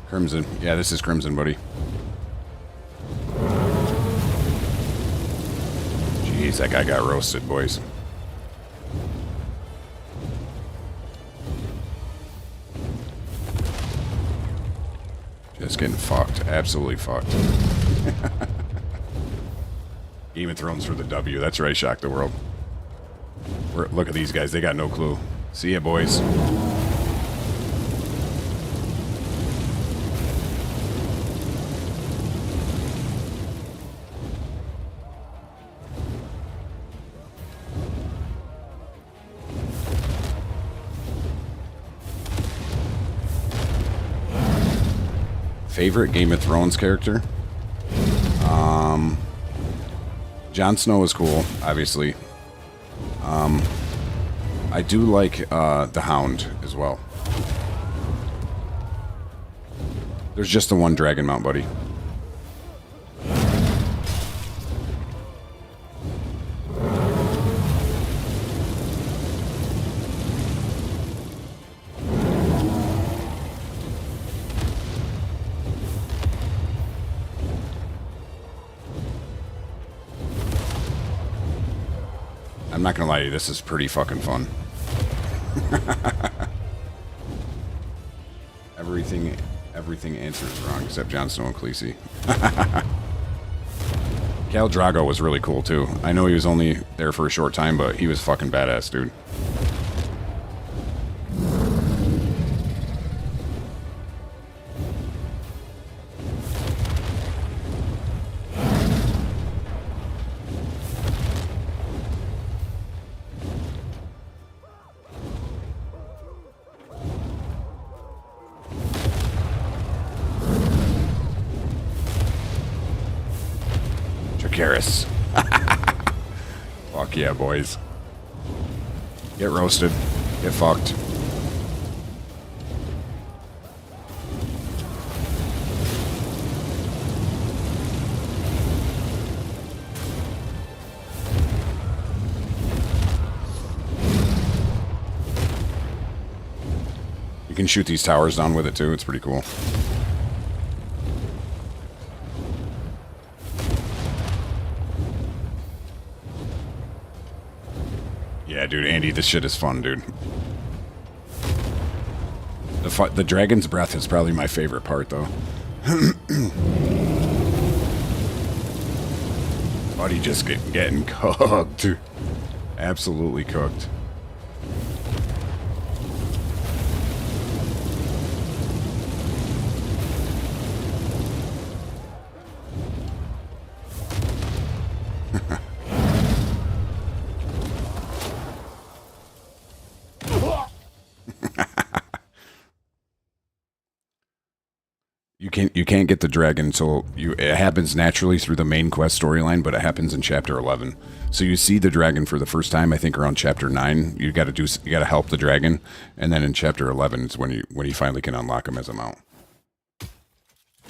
Crimson. Yeah, this is Crimson, buddy. Jeez, that guy got roasted, boys. Just getting fucked. Absolutely fucked. Game of Thrones for the W. That's right, Shock the World. Look at these guys. They got no clue. See ya, boys. Favorite Game of Thrones character? Jon Snow is cool, obviously. I do like the Hound as well. There's just the one dragon mount, buddy. I'm not gonna lie to you, this is pretty fucking fun. Everything answers wrong except Jon Snow and Khaleesi. Khal Drogo was really cool too. I know he was only there for a short time, but he was fucking badass, dude. Dracarys. Fuck yeah, boys. Get roasted. Get fucked. You can shoot these towers down with it too. It's pretty cool. Yeah, dude, Andy, this shit is fun, dude. The dragon's breath is probably my favorite part, though. Buddy just getting cooked. Absolutely cooked. You can't get the dragon until it happens naturally through the main quest storyline, but it happens in chapter 11. So you see the dragon for the first time, I think around chapter 9. You got to help the dragon, and then in chapter 11 is when you finally can unlock him as a mount.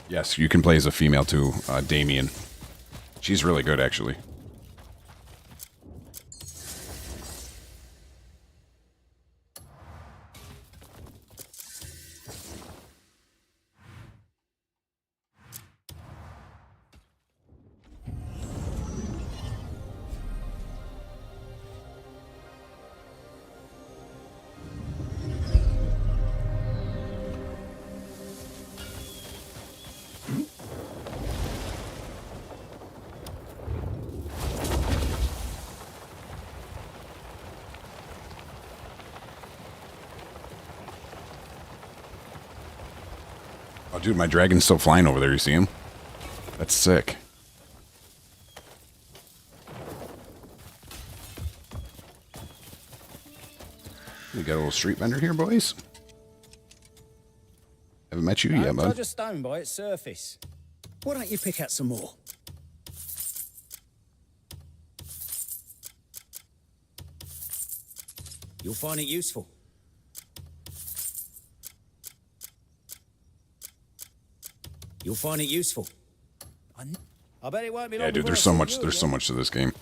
Yes, you can play as a female too, Damien. She's really good actually. Oh, dude, my dragon's still flying over there. You see him? That's sick. We got a little street vendor here, boys. Haven't met you yet, bud. Judge a stone by its surface. Why don't you pick out some more? You'll find it useful. You'll find it useful. I bet it won't be long. Yeah, dude, there's so much to this game.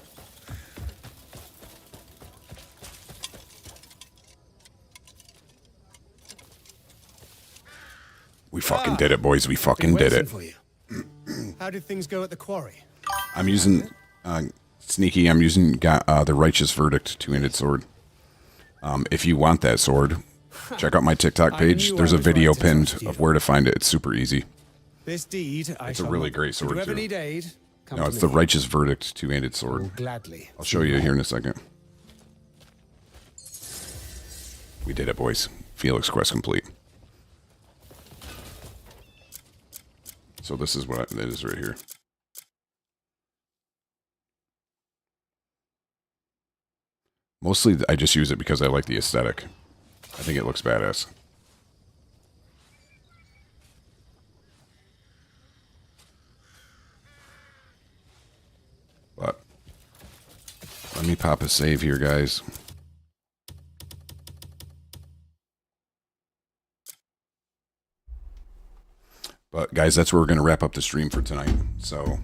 We fucking did it, boys. We fucking did it. How did things go at the quarry? I'm using Sneaky. I'm using the Righteous Verdict two-handed sword. If you want that sword, check out my TikTok page. There's a video pinned of where to find it. It's super easy. This deed, it's a really great sword, too. If you ever too. need aid, come No, to it's me. the Righteous Verdict two-handed sword. Oh, gladly. I'll show you here in a second. We did it, boys. Felix quest complete. So this is what it is right here. Mostly, I just use it because I like the aesthetic. I think it looks badass. But let me pop a save here, guys. But guys, that's where we're going to wrap up the stream for tonight. So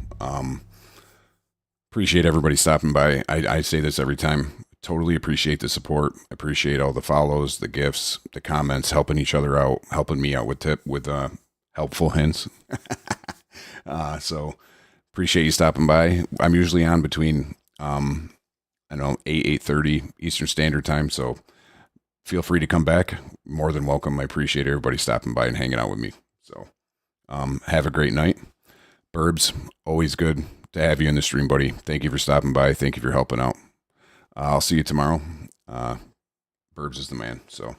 appreciate everybody stopping by. I say this every time. Totally appreciate the support. Appreciate all the follows, the gifts, the comments, helping each other out, helping me out with helpful hints. So appreciate you stopping by. I'm usually on between 8:30 Eastern Standard Time, so feel free to come back. More than welcome. I appreciate everybody stopping by and hanging out with me. So have a great night. Burbs, always good to have you in the stream, buddy. Thank you for stopping by. Thank you for helping out. I'll see you tomorrow. Burbs is the man, so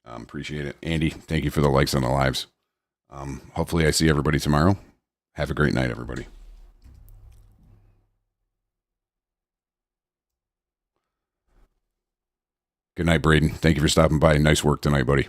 appreciate it. Andy, thank you for the likes on the lives. Hopefully I see everybody tomorrow. Have a great night, everybody. Good night, Braden. Thank you for stopping by. Nice work tonight, buddy.